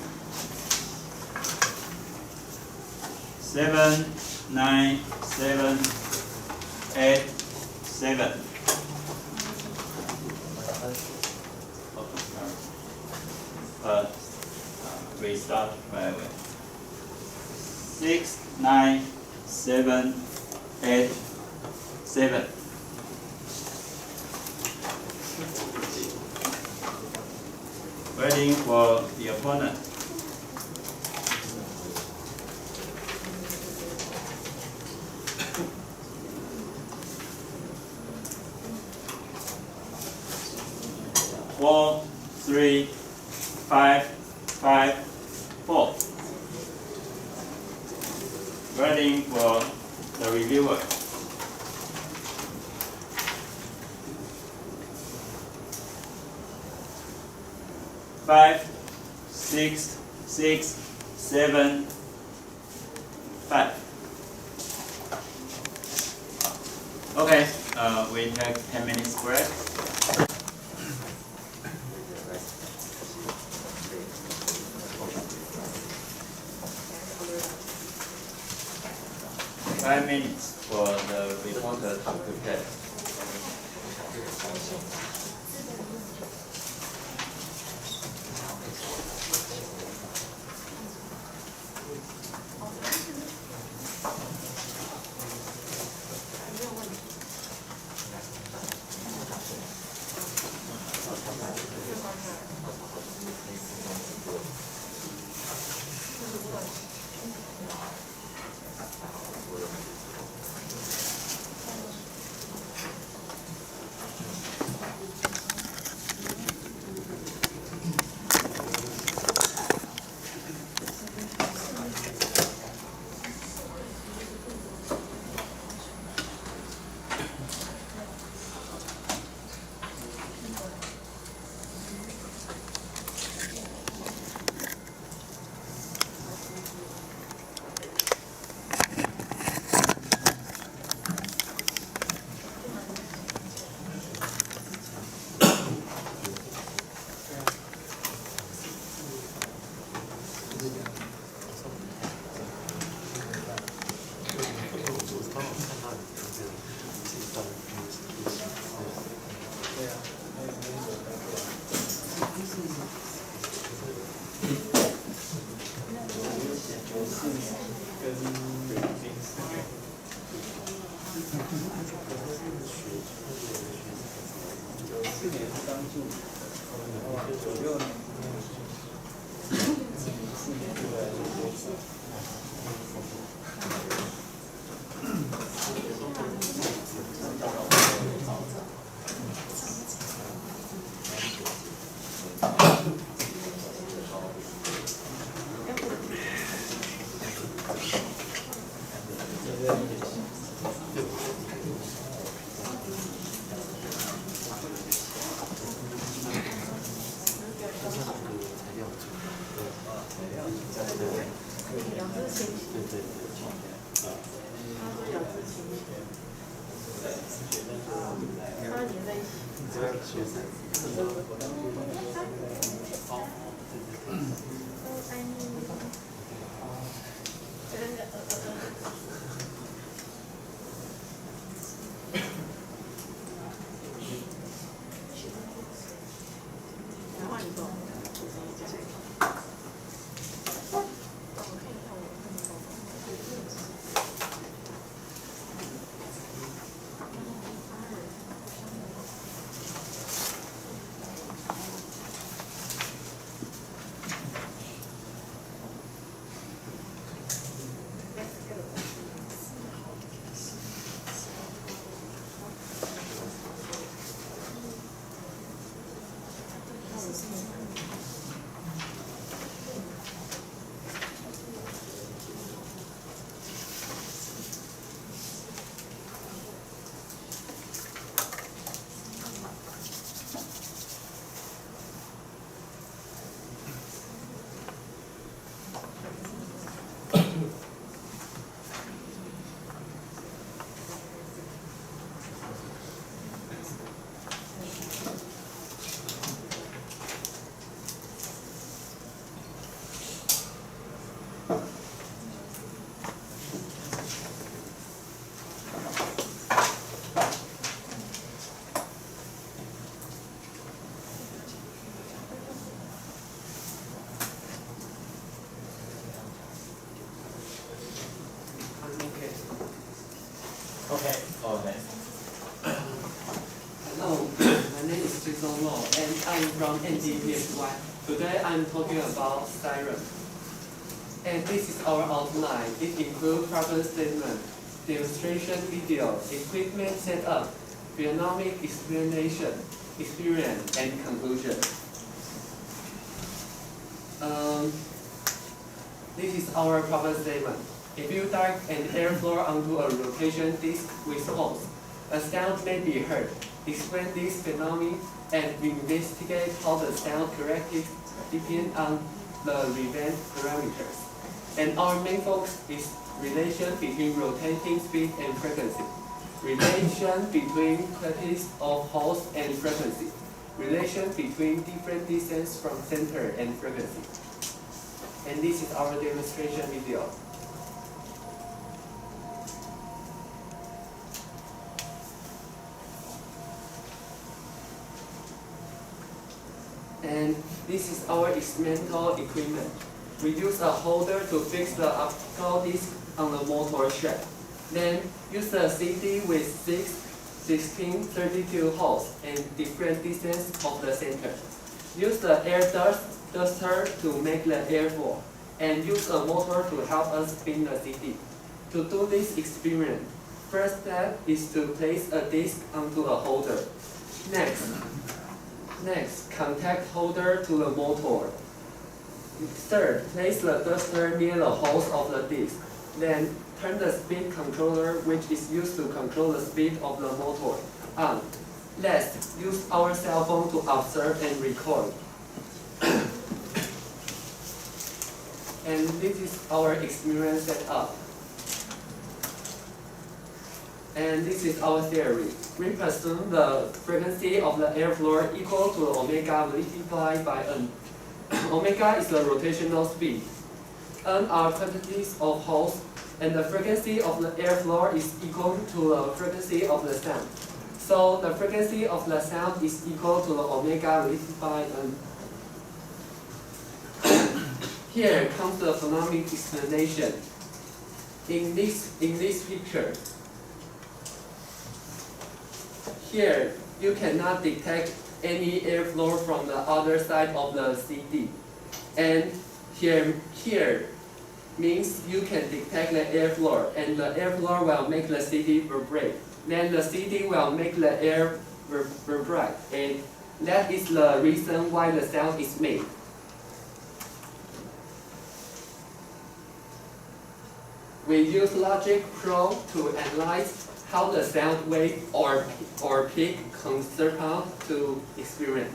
7, 9, 7, 8, 7. Restart right away. 6, 9, 7, 8, 7. Waiting for the opponent. Four, 3, 5, 5, 4. Waiting for the reviewer. Five, 6, 6, 7, 5. Okay, we take 10 minutes break. Five minutes for the reporter to prepare. Okay. Okay. Hello, my name is Jason Law, and I'm from PF3. Today I'm talking about Siren. And this is our outline. It includes problem statement, demonstration video, equipment setup, phenometric explanation, experience, and conclusion. This is our problem statement. If you direct an airflow onto a rotation disk with holes, a sound may be heard. Explain this phenomenon and investigate how the sound characteristics depend on the relevant parameters. And our main focus is relation between rotating speed and frequency, relation between quantities of holes and frequency, relation between different distance from center and frequency. And this is our demonstration video. And this is our experimental equipment. We use a holder to fix the optical disc on the motor shaft. Then use a CD with 16, 32 holes and different distance of the center. Use the air duster to make the airflow, and use a motor to help us spin the CD. To do this experiment, first step is to place a disc onto a holder. Next, contact holder to the motor. Third, place the duster near the holes of the disc. Then, turn the speed controller, which is used to control the speed of the motor, on. Last, use our cell phone to observe and record. And this is our experiment setup. And this is our theory. We presume the frequency of the airflow equal to omega multiplied by n. Omega is the rotational speed. N are quantities of holes, and the frequency of the airflow is equal to the frequency of the sound. So the frequency of the sound is equal to the omega multiplied by n. Here comes the phenometric explanation. In this picture, here you cannot detect any airflow from the other side of the CD, and here means you can detect the airflow, and the airflow will make the CD vibrate. Then the CD will make the air vibrate, and that is the reason why the sound is made. We use logic probe to analyze how the sound wave or peak corresponds to experience.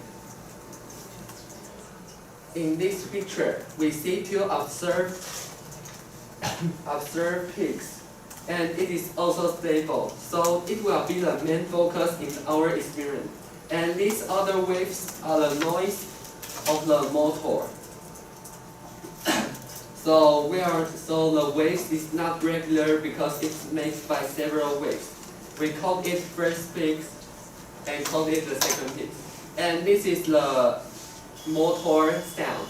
In this picture, we see two observed peaks, and it is also stable, so it will be the main focus in our experiment. And these other waves are the noise of the motor. So the waves is not regular because it's made by several waves. We call it first peak and call it the second peak. And this is the motor sound.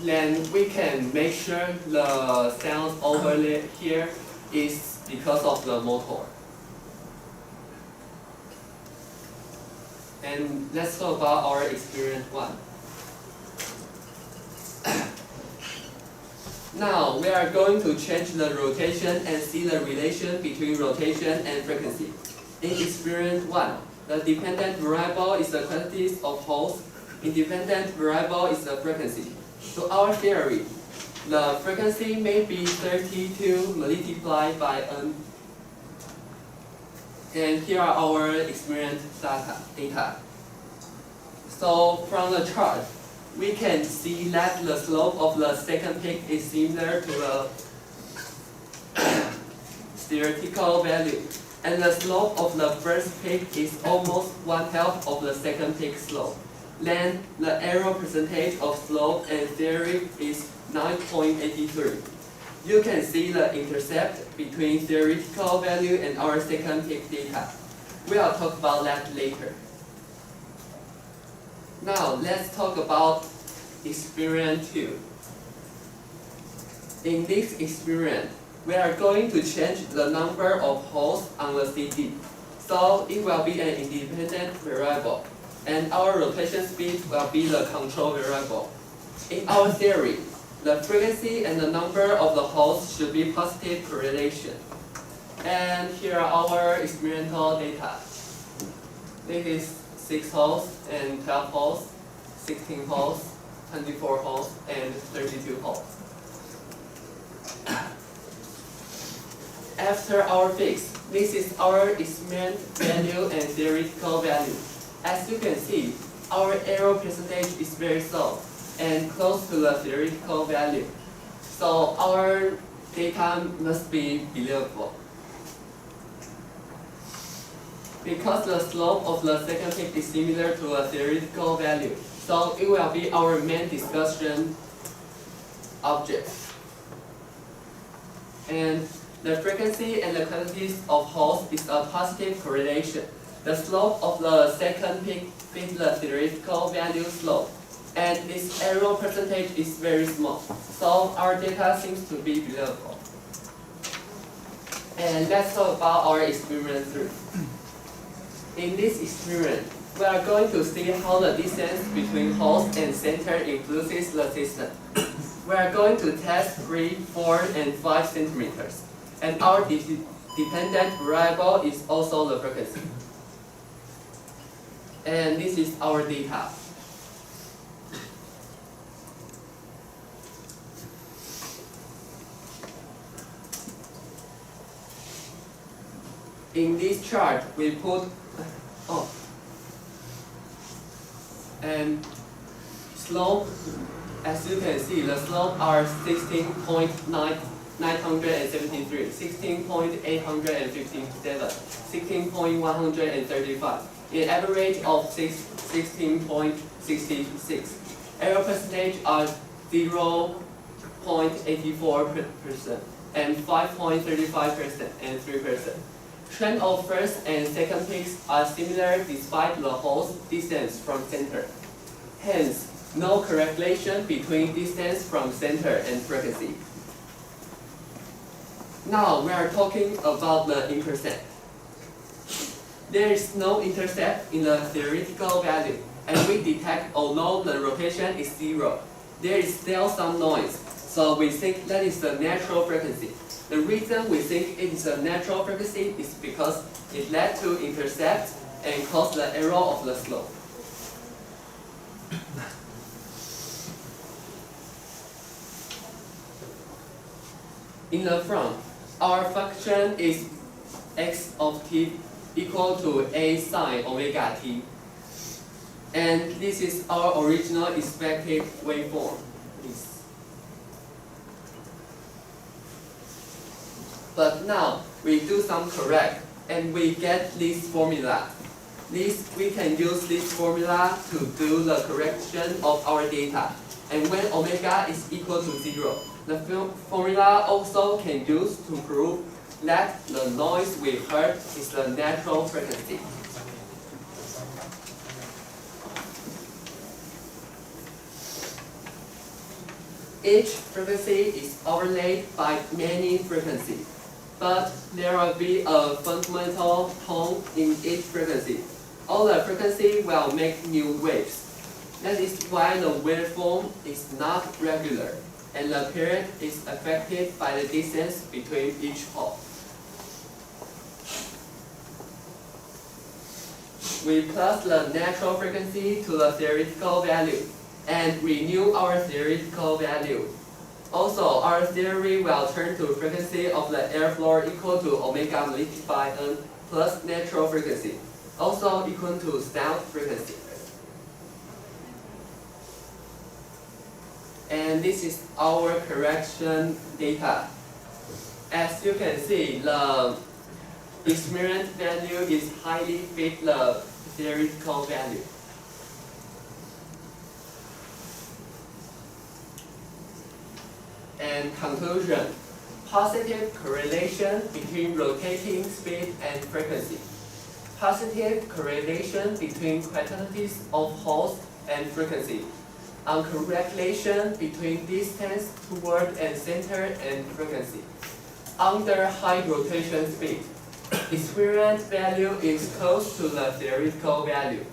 Then we can make sure the sound over here is because of the motor. And let's talk about our experiment 1. Now we are going to change the rotation and see the relation between rotation and frequency. In experiment 1, the dependent variable is the quantities of holes. Independent variable is the frequency. So our theory, the frequency may be 32 multiplied by n. And here are our experiment data. So from the chart, we can see that the slope of the second peak is similar to the theoretical value, and the slope of the first peak is almost 1/2 of the second peak slope. Then the error percentage of slope and theory is 9.83. You can see the intercept between theoretical value and our second peak data. We'll talk about that later. Now let's talk about experiment 2. In this experiment, we are going to change the number of holes on the CD. So it will be an independent variable, and our rotation speed will be the control variable. In our theory, the frequency and the number of the holes should be positive correlation. And here are our experimental data. This is 6 holes and 12 holes, 16 holes, 24 holes, and 32 holes. After our fix, this is our experiment value and theoretical value. As you can see, our error percentage is very low and close to the theoretical value. So our data must be believable. Because the slope of the second peak is similar to a theoretical value, so it will be our main discussion object. And the frequency and the quantities of holes is a positive correlation. The slope of the second peak fits the theoretical value slope, and this error percentage is very small. So our data seems to be believable. And let's talk about our experiment 3. In this experiment, we are going to see how the distance between holes and center influences the system. We are going to test 3, 4, and 5 centimeters. And our dependent variable is also the frequency. And this is our data. In this chart, we put and slope, as you can see, the slope are 16.973, 16.857, 16.135, an average of 16.66. Error percentage are 0.84% and 5.35% and 3%. Trend of first and second peaks are similar despite the hole's distance from center. Hence, no correlation between distance from center and frequency. Now we are talking about the intercept. There is no intercept in the theoretical value, and we detect although the rotation is 0, there is still some noise, so we think that is the natural frequency. The reason we think it is a natural frequency is because it led to intercept and caused the error of the slope. In the front, our function is x of t equal to a sine omega t. And this is our original expected waveform. But now we do some correct and we get this formula. We can use this formula to do the correction of our data. And when omega is equal to 0, the formula also can use to prove that the noise we heard is the natural frequency. Each frequency is overlaid by many frequencies, but there will be a fundamental tone in each frequency. All the frequencies will make new waves. That is why the waveform is not regular, and the period is affected by the distance between each hole. We plug the natural frequency to the theoretical value and renew our theoretical value. Also, our theory will turn to frequency of the airflow equal to omega multiplied n plus natural frequency, also equal to sound frequency. And this is our correction data. As you can see, the experiment value is highly fit the theoretical value. And conclusion, positive correlation between rotating speed and frequency. Positive correlation between quantities of holes and frequency. Uncorrelation between distance toward and center and frequency. under high rotation speed, experience value is close to the theoretical value.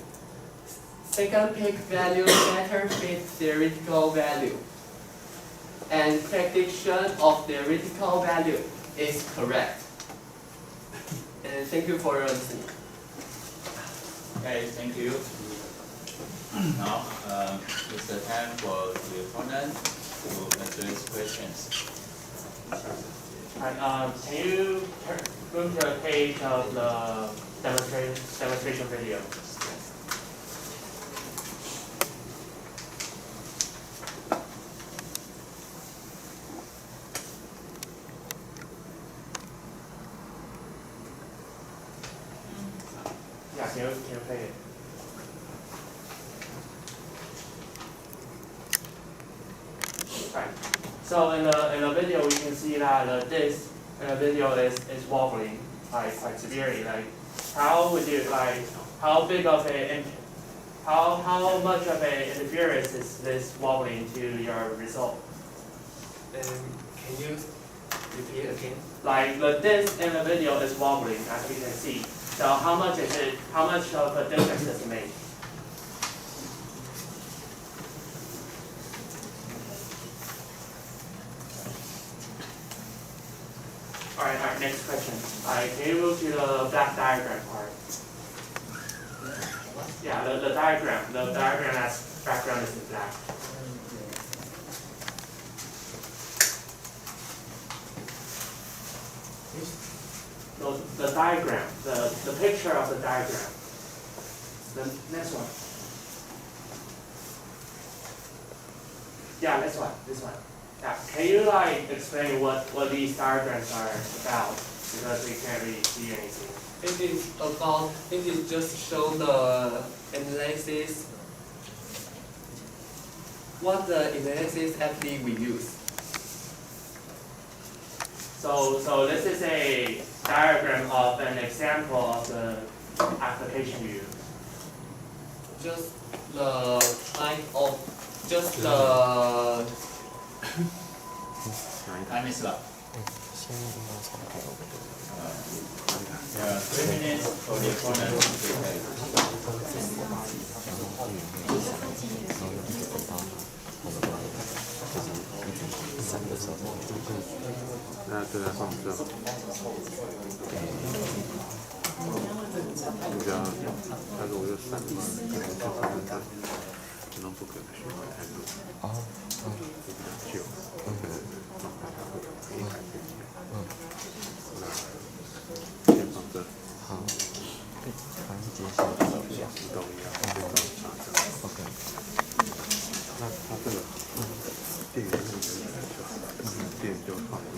Second peak value better fit theoretical value. And prediction of theoretical value is correct. And thank you for your listening. Okay, thank you. Now, it's the time for the opponent to address questions. Alright, can you go to the page of the demonstration video? Yeah, can you play it? Right. So in the video, we can see that the disc in the video is wobbling quite severely. Like, how would you how big of how much of a interference is this wobbling to your result? Can you repeat again? Like the disc in the video is wobbling, as you can see. So how much is it? How much of a difference does it make? Alright, next question. Can you move to the black diagram part? Yeah, the diagram. The diagram as background is in black. No, the diagram, the picture of the diagram. The next one. Yeah, this one. Yeah, can you explain what these diagrams are about? Because we can't really see anything. It is just show the analysis, what the analysis actually we use. So this is a diagram of an example of the application you use. Just the kind of, just the Time is up. 3 minutes for the opponent to那对他放这，你这样，他如果就散的话，可能就可能在，可能不可能循环太多。会比较久，可以改变一下。那先放这。好。反正接下来移动一样，就到查证。OK。那它这个电源是不是电就放那边？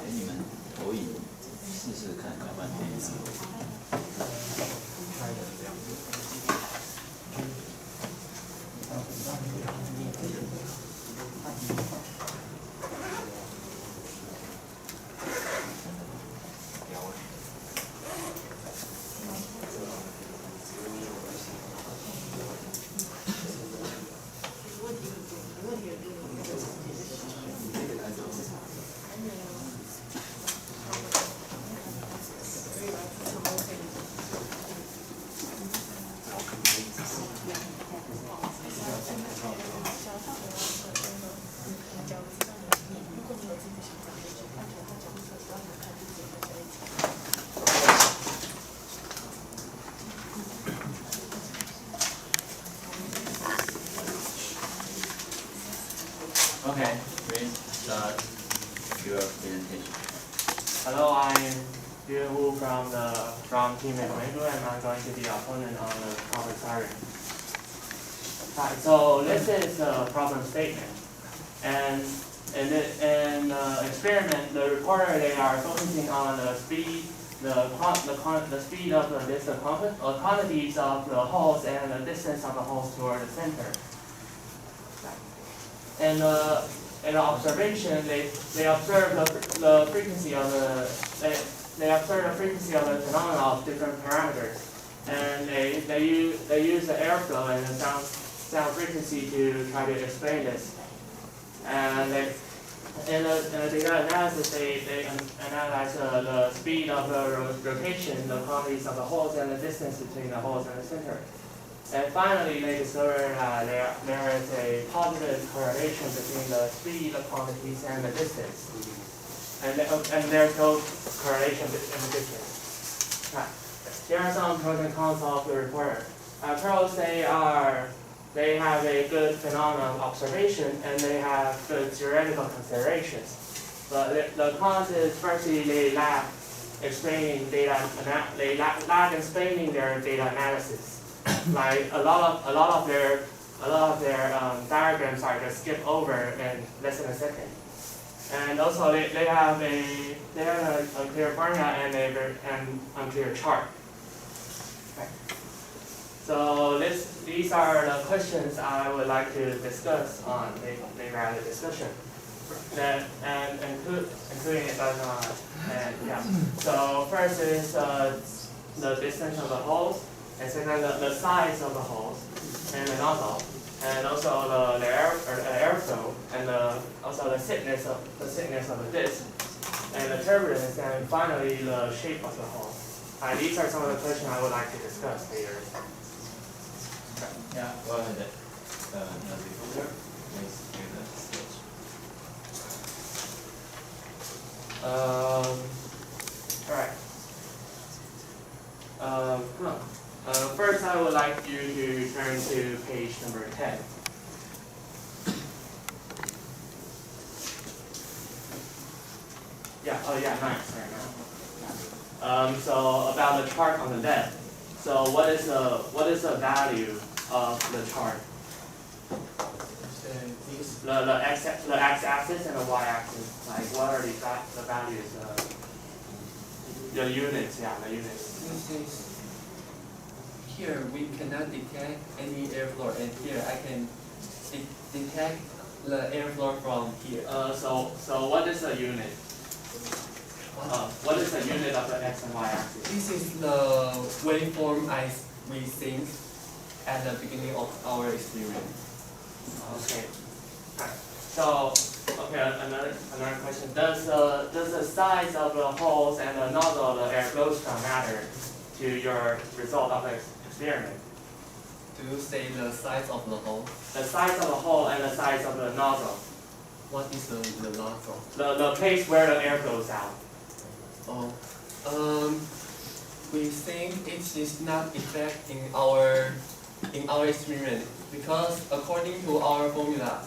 你们投影试试看，看半天。Okay, please start your presentation. Hello, I'm Yue Wu from Team Economical, and I'm going to be the opponent on the topic siren. Right, so this is a problem statement, and in the experiment, the reporter, they are focusing on the speed, the speed of the quantities of the holes and the distance of the holes toward the center. And in the observation, they observe the frequency of they observe the frequency of the phenomena of different parameters, and they use the airflow and the sound frequency to try to explain this. And in the data analysis, they analyze the speed of the rotation, the quantities of the holes, and the distance between the holes and the center. And finally, they discovered there is a positive correlation between the speed, the quantities, and the distance. And there's no correlation in the distance. Right. Here are some pros and cons of the report. Pros, they have a good phenomenon observation, and they have good theoretical considerations. But the cons is, firstly, they lack explaining their data analysis. Like a lot of their diagrams are just skipped over in less than a second. And also they have an unclear formula and an unclear chart. Okay. So these are the questions I would like to discuss on the rally discussion. And including it and yeah. So first is the distance of the holes. And second, the size of the holes and the nozzle, and also the airflow, and also the thickness of the disc, and the turbulence, and finally the shape of the hole. These are some of the questions I would like to discuss later. Yeah, go ahead. Please give the sketch. All right. First, I would like you to turn to page number 10. Yeah, 9, sorry, 9. So about the chart on the left. So what is the value of the chart? The x-axis and the y-axis. Like what are the values? The units, yeah, the units. Here we cannot detect any airflow, and here I can detect the airflow from here. So what is the unit? What is the unit of the x and y axis? This is the waveform we think at the beginning of our experiment. Okay. Right. So another question. Does the size of the holes and the nozzle of the air flow string matter to your result of the experiment? Do you say the size of the hole? The size of the hole and the size of the nozzle. What is the nozzle? The place where the air flows out. We think it is not effect in our experiment because according to our formula,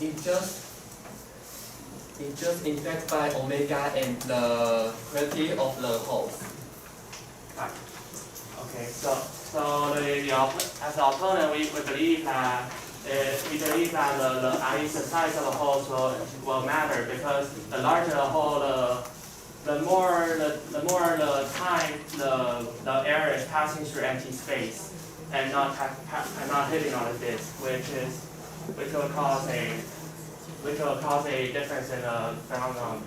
it just impacts by omega and the quality of the holes. Right. Okay. So as the opponent, we believe that. At least the size of the holes will matter because the larger the hole, the more the time the air is passing through empty space and not hitting on the disc, which will cause a difference in the phenomenon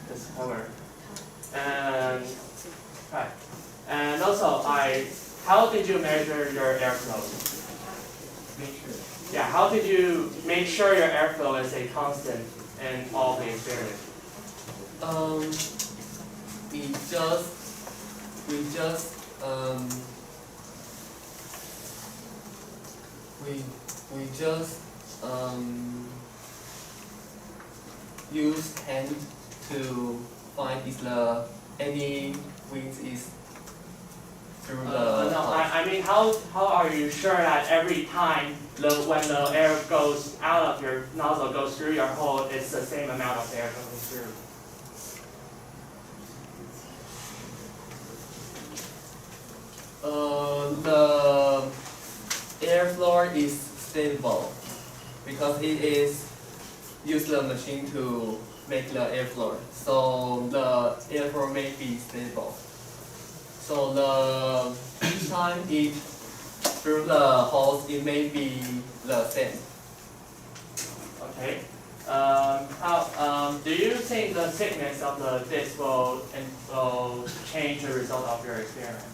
discovered. And right. And also, how did you measure your airflow? Yeah, how did you make sure your airflow is a constant in all the experiments? We just use hand to find if any width is through the No, hole. I mean, how are you sure that every time when the air goes out of your nozzle, goes through your hole, it's the same amount of air coming through? The airflow is stable because it is use the machine to make the airflow. So the airflow may be stable. So each time it through the holes, it may be the same. Okay. Do you think the thickness of the disc will change the result of your experiment?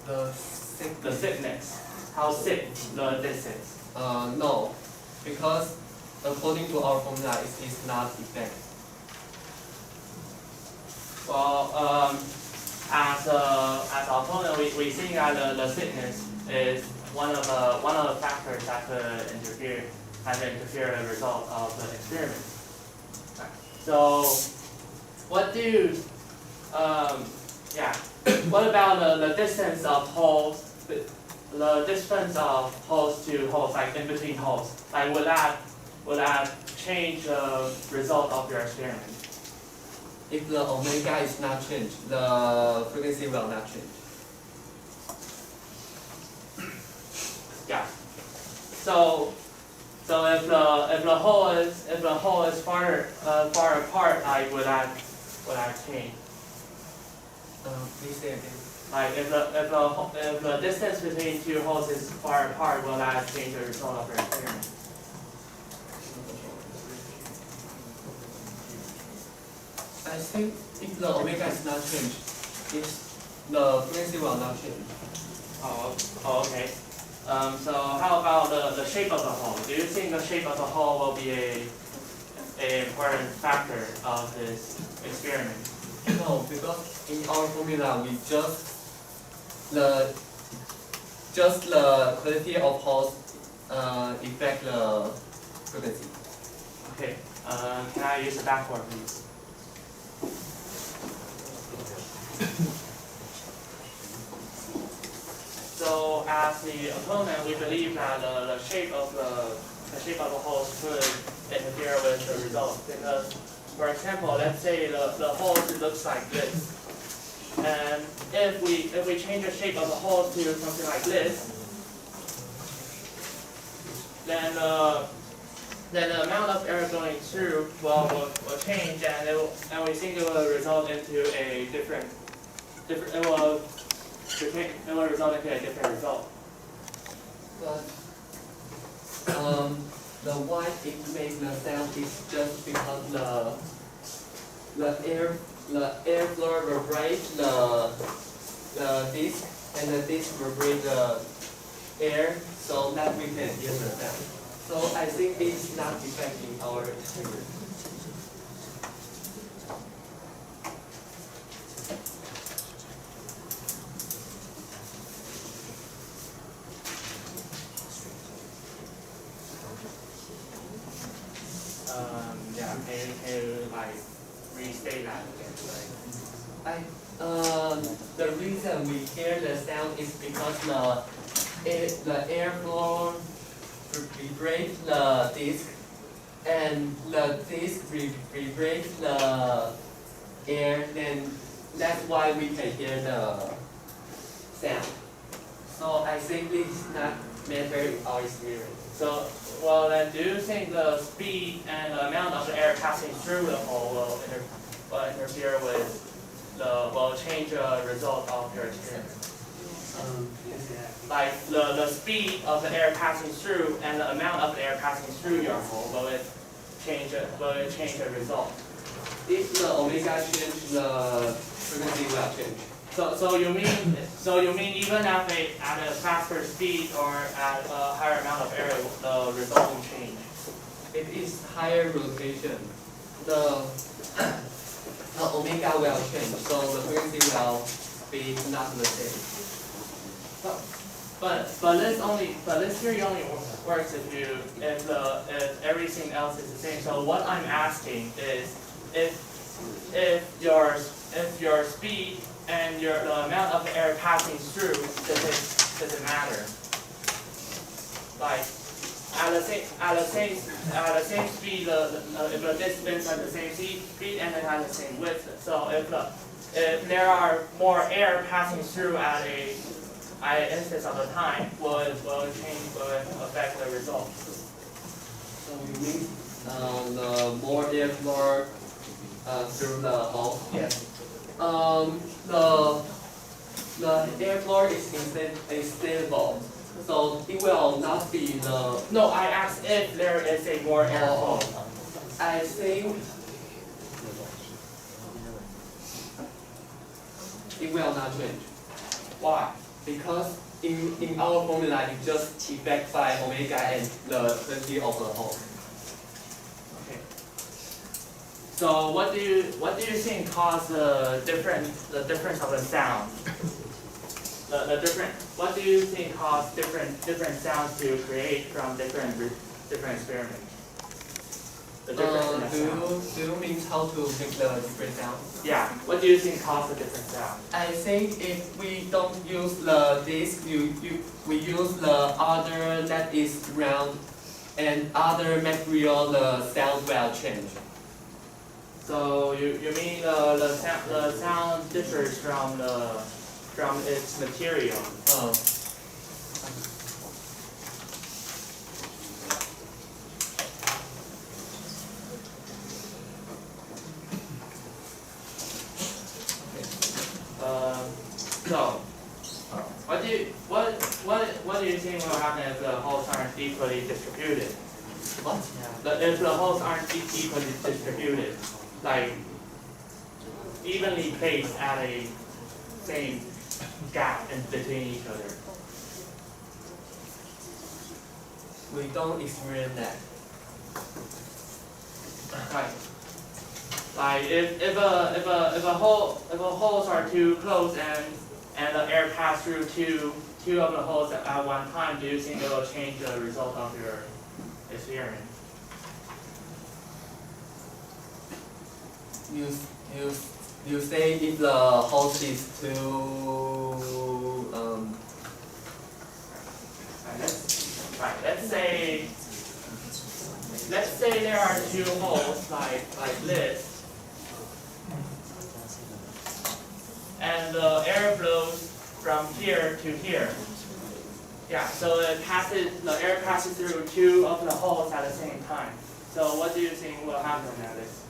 The thickness, how thick the disc is? No, because according to our formula, it is not effective. Well, as our opponent, we think that the thickness is one of the factors that could interfere in the result of the experiment. So, what about the distance of holes? The distance of holes to holes, like in between holes, like would that change the result of your experiment? If the omega is not changed, the frequency will not change. Yeah. So if the hole is far apart, like would that change? Please say again. Like if the distance between two holes is far apart, will that change the result of your experiment? I think if the omega is not changed, the frequency will not change. Oh, okay. So how about the shape of the hole? Do you think the shape of the hole will be an important factor of this experiment? No, because in our formula we just the quality of holes affect the frequency. Okay. Can I use the backboard, please? So as the opponent, we believe that the shape of the holes could interfere with the result because, for example, let's say the holes looks like this, and if we change the shape of the holes to something like this, then the amount of air going through will change, and we think it will result into a different it will result into a different result. But the why it makes the sound is just because the airflow will break the disc, and the disc will break the air, so that we can hear the sound. So I think it's not affecting our experiment. Yeah, can you like restate that again? The reason we hear the sound is because the airflow vibrates the disc, and the disc vibrates the air, then that's why we can hear the sound. So I think this is not matter in our experience. So, well then, do you think the speed and the amount of the air passing through the hole will interfere with will change the result of your experiment? Like the speed of the air passing through and the amount of the air passing through your hole, will it change the result? If the omega change, the frequency will change. So you mean even at a faster speed or at a higher amount of air, the result will change? If it's higher rotation, the omega will change, so the frequency will be not the same. But this theory only works if everything else is the same. So what I'm asking is if your speed the amount of air passing through doesn't matter. Like at the same speed, if the distance at the same speed and it has the same width. So if there are more air passing through at an instance of the time, will affect the result. So you mean the more airflow through the hole? Yes. The airflow is unstable, so it will not be the. No, I asked if there is a more airflow. I think it will not change. Why? Because in our formula, you just divide by omega and the density of the hole. Okay. So what do you think caused the difference of the sound? What do you think caused different sounds to create from different experiments? The difference in the sound. Do you mean how to make the different sound? Yeah. What do you think caused the different sound? I think if we don't use the disc, we use the other that is round and other material, the sound will change. So you mean the sound differs from its material? So what do you think will happen if the holes aren't equally distributed? What? If the holes aren't equally distributed, like evenly placed at a same gap in between each other. We don't experience that. Right. Like if holes are too close and the air pass through two of the holes at one time, do you think it will change the result of your experiment? You say if the hole is too let's say there are two holes like this, and the air flows from here to here. Yeah, so the air passes through two of the holes at the same time. So what do you think will happen at this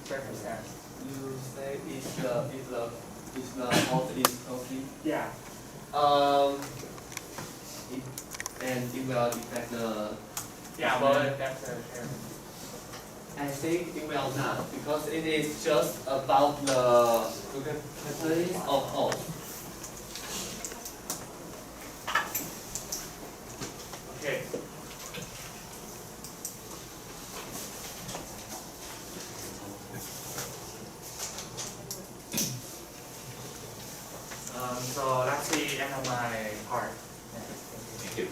circumstance? You say if the hole is healthy. Yeah. And it will affect the. Yeah, well, that's a I think it will not, because it is just about the properties of hole. Okay. So that's the end of my part. Thank you.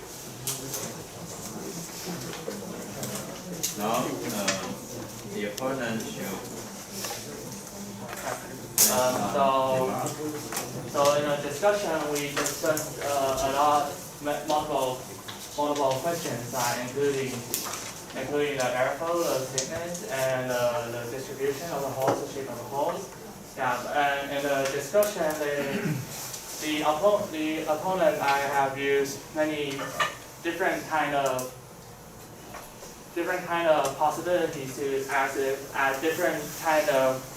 Now, the opponent should. So in the discussion, we discussed a lot, multiple questions, including the airflow, the thickness, and the distribution of the holes, the shape of the holes. Yeah, and in the discussion, the opponent I have used many different kind of possibilities to ask if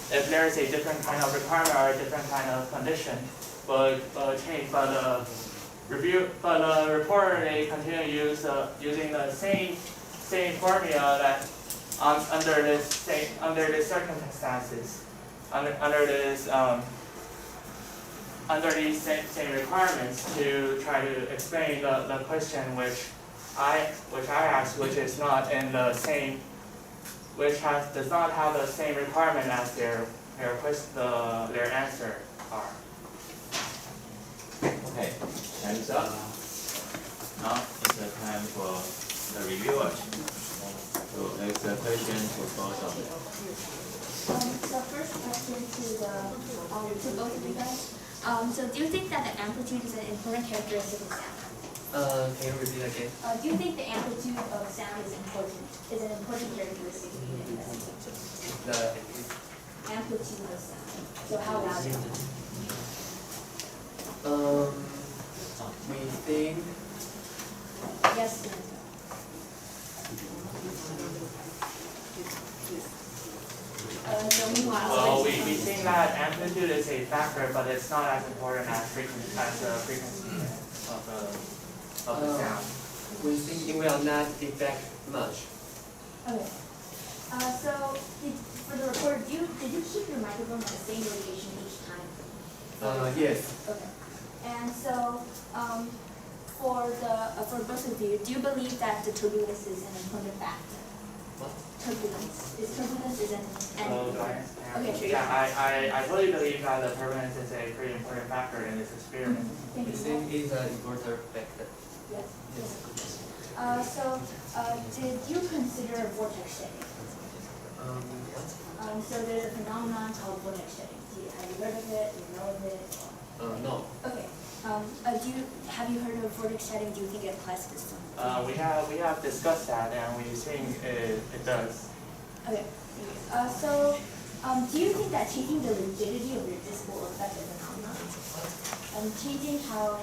if there is a different kind of requirement or a different kind of condition will change. But the reporter, they continue using the same formula that under these circumstances, under these same requirements to try to explain the question which I asked, which is not in the same, does not have the same requirement as their answer are. Okay, time's up. Now it's the time for the reviewer to ask a question to both of them. The first question to the to both of you guys. So do you think that the amplitude is an important characteristic of sound? Can you repeat again? Do you think the amplitude of sound is an important characteristic of unit testing? The Amplitude of sound. So how loud is it? we think Yes or no? So meanwhile, Well, we think that amplitude is a factor, but it's not as important as the frequency of the sound. we think it will not affect much. Okay. So for the recorder, did you keep your microphone at the same location each time? Yes. Okay. And so for both of you, do you believe that the turbulence is an important factor? What? Turbulence is an So do I answer? Okay, sure. Yeah, I totally believe that the turbulence is a pretty important factor in this experiment. Thank We you. think it's an important factor. Yes. So did you consider vortex shedding? What? So there's a phenomenon called vortex shedding. Have you heard of it? Do you know of it? No. Okay. Have you heard of vortex shedding? Do you think it applies to this one? We have discussed that, and we think it does. Okay. So do you think that changing the rigidity of your disc will affect the phenomenon? Changing how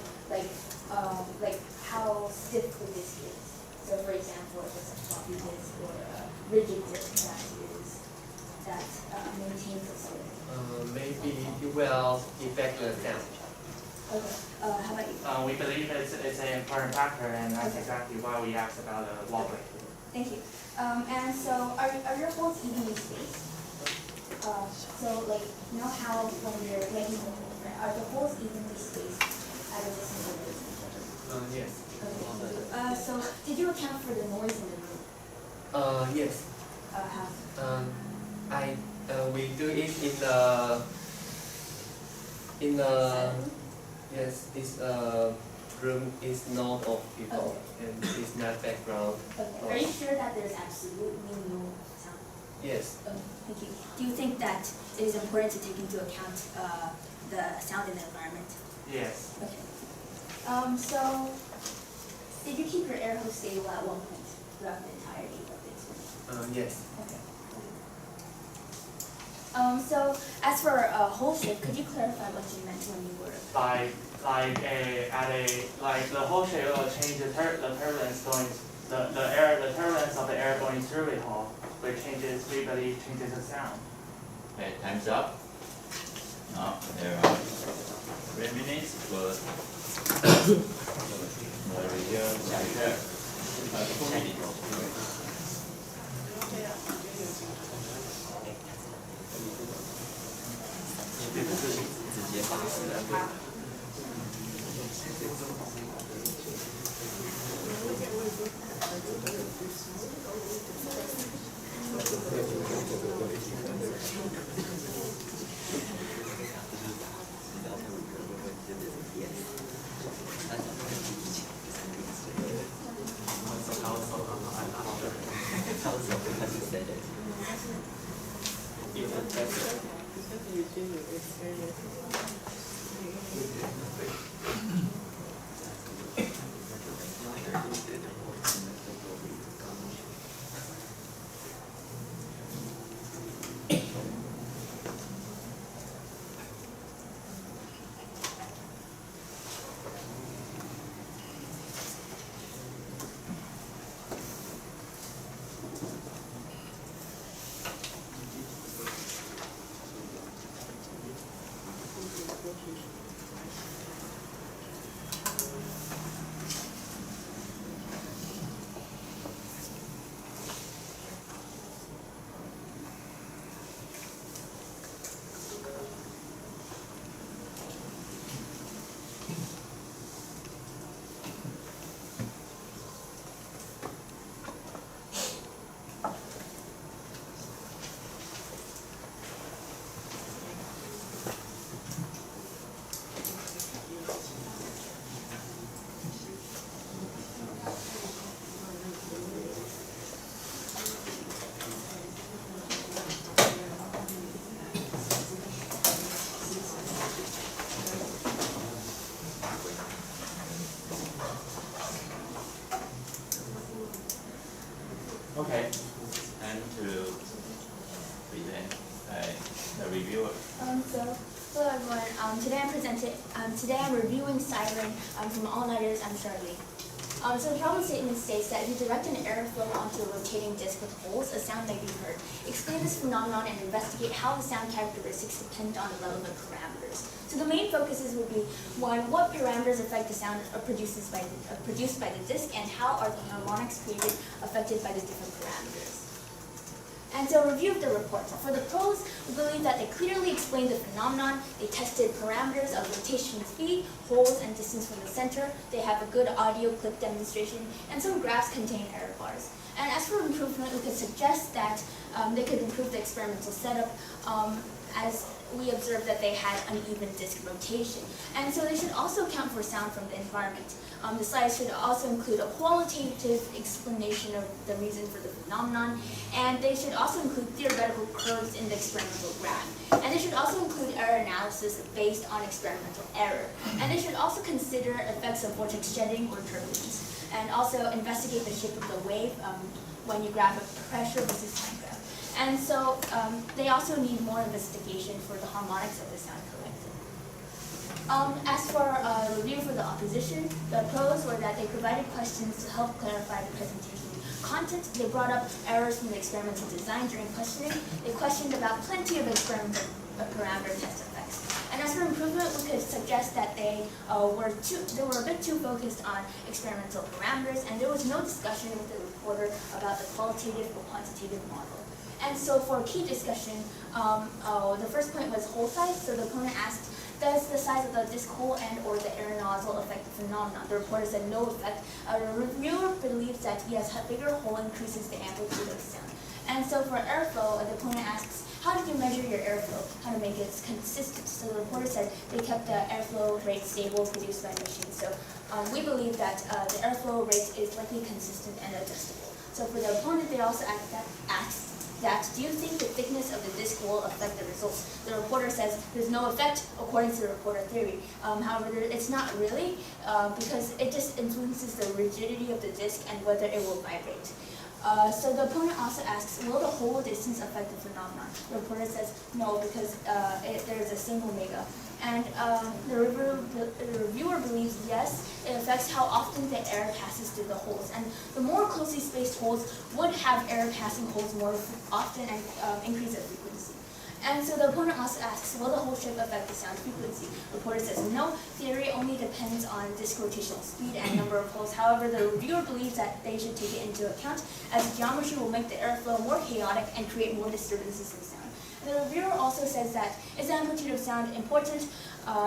how stiff the disc is. So for example, if it's a floppy disc or a rigid disc that maintains the solidity. Maybe it will affect the sound. Okay. How about you? We believe it's an important factor, and that's exactly why we asked about the wobbling. Thank you. And so are your holes evenly spaced? So like you know how when you're making the holes, right? Are the holes evenly spaced at a distance of each other? Yes. Okay. So did you account for the noise in the room? Yes. How? We do it in the yes, this room is not of people and it's not background. Okay. Are you sure that there's absolutely no sound? Yes. Okay, thank you. Do you think that it is important to take into account the sound in the environment? Yes. Okay. So did you keep your air hose stable at one point throughout the entirety of the experiment? Yes. Okay. So as for hole shape, could you clarify what you meant when you were? The whole shape will change the turbulence going the turbulence of the air going through a hole, which we believe changes the sound. Okay, time's up. Now there are 3 minutes for the review chapter. 2 minutes. everyone. Today I'm reviewing Siren from All Nighters. I'm Charlie. So the problem statement states that if you direct an airflow onto a rotating disc with holes, a sound may be heard. Explain this phenomenon and investigate how the sound characteristics depend on the relevant parameters. So the main focuses would be, one, what parameters affect the sound produced by the disc, and how are the harmonics created affected by the different parameters. And so review of the report. For the pros, we believe that they clearly explained the phenomenon, they tested parameters of rotation speed, holes, and distance from the center, they have a good audio clip demonstration, and some graphs contain error bars. And as for improvement, we could suggest that they could improve the experimental setup as we observed that they had uneven disc rotation. And so they should also account for sound from the environment. The slides should also include a qualitative explanation of the reason for the phenomenon, and they should also include theoretical curves in the experimental graph. And they should also include error analysis based on experimental error. And they should also consider effects of vortex shedding or turbulence, and also investigate the shape of the wave when you graph a pressure versus time graph. And so they also need more investigation for the harmonics of the sound collected. As for review for the opposition, the pros were that they provided questions to help clarify the presentation content. They brought up errors from the experimental design during questioning. They questioned about plenty of experimental parameter test effects. And as for improvement, we could suggest that they were a bit too focused on experimental parameters, and there was no discussion with the reporter about the qualitative or quantitative model. And so for key discussion, the first point was hole size. So the opponent asked, does the size of the disc hole and or the air nozzle affect the phenomenon? The reporter said no effect. The reviewer believes that yes, a bigger hole increases the amplitude of sound. And so for airflow, the opponent asks, how did you measure your airflow? How to make it consistent? So the reporter said they kept the airflow rate stable produced by machines. So we believe that the airflow rate is likely consistent and adjustable. So for the opponent, they also asked that, do you think the thickness of the disc will affect the results? The reporter says there's no effect according to the reporter theory. However, it's not really because it just influences the rigidity of the disc and whether it will vibrate. So the opponent also asks, will the hole distance affect the phenomenon? The reporter says no, because there is a single omega. And the reviewer believes yes, it affects how often the air passes through the holes. And the more closely spaced holes would have air passing holes more often and increase the frequency. And so the opponent also asks, will the hole shape affect the sound frequency? The reporter says no, theory only depends on disc rotational speed and number of holes. However, the reviewer believes that they should take it into account as the geometry will make the airflow more chaotic and create more disturbances in sound. And the reviewer also says that, is the amplitude of sound important?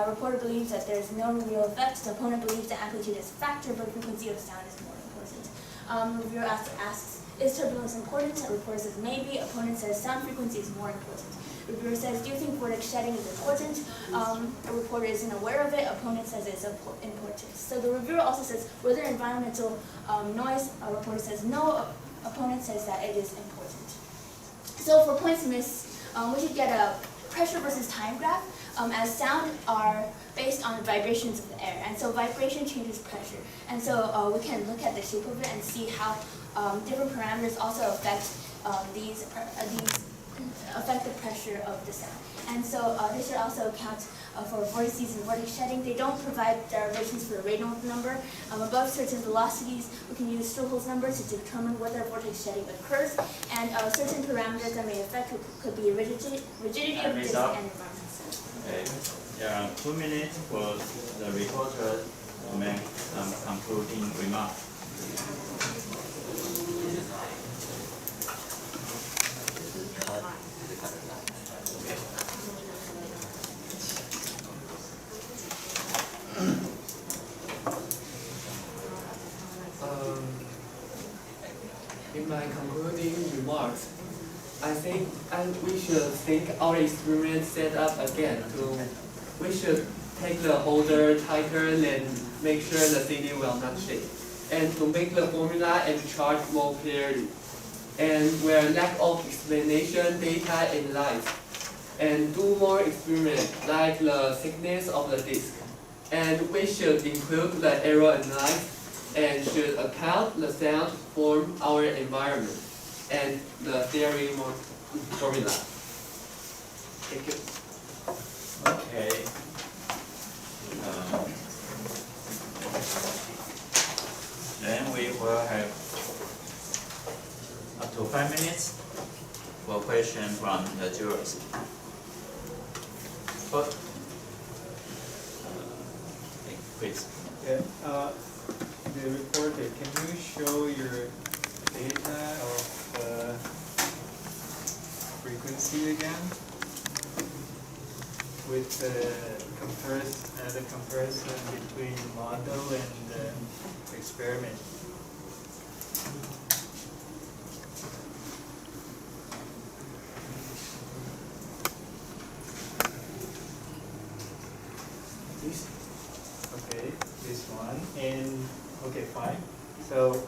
Reporter believes that there is no real effect. The opponent believes the amplitude is a factor, but frequency of sound is more important. Reviewer asks, is turbulence important? The reporter says maybe. Opponent says sound frequency is more important. Reviewer says, do you think vortex shedding is important? The reporter isn't aware of it. Opponent says it's important. So the reviewer also says, were there environmental noise? Reporter says no. Opponent says that it is important. So for points missed, we should get a pressure versus time graph, as sound are based on vibrations of the air. And so vibration changes pressure. And so we can look at the shape of it and see how different parameters also affect affect the pressure of the sound. And so they should also account for vortices and vortex shedding. They don't provide derivations for the Reynolds number. Above certain velocities, we can use Stokes' number to determine whether vortex shedding occurs. And certain parameters that may affect could be rigidity of disc and environmental sound. Okay, there are 2 minutes for the reporter to make some concluding remarks. In my concluding remarks, I think we should think our experiment set up again. We should take the holder tighter and make sure the CD will not shake, and to make the formula and chart more clearly. And where lack of explanation, data and light, and do more experiments like the thickness of the disc. And we should include the error analysis and should account the sound from our environment and the theory formula. Thank you. Okay. Then we will have up to 5 minutes for question from the jurors. Please. Yeah, the reporter, can you show your data of frequency again? With the comparison between model and experiment. Okay, this one, and okay, fine. So,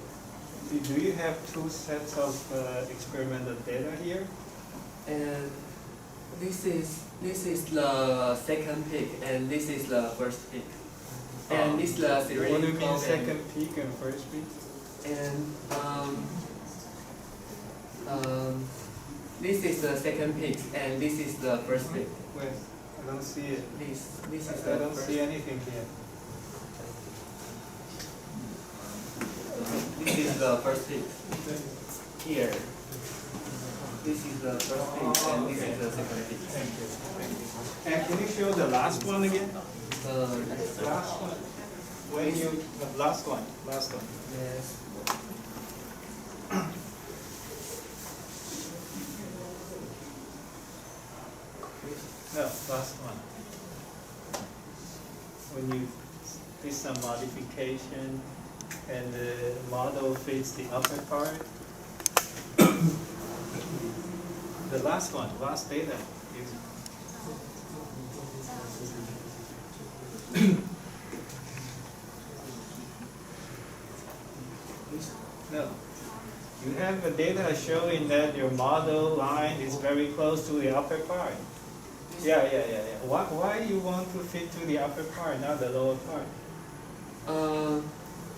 do you have two sets of experimental data here? And this is the second peak, and this is the first peak. And this is the theoretical. What do you mean second peak and first peak? And this is the second peak, and this is the first peak. Where? I don't see it. This is I don't see anything here. This is the first peak. Here. This is the first peak, and this is the second peak. Thank you. And can you show the last one again? Last one. When you last one. Yes. No, last one. When you did some modification and the model fits the upper part. The last one, last data. No. You have a data showing that your model line is very close to the upper part. Yeah. Why you want to fit to the upper part, not the lower part?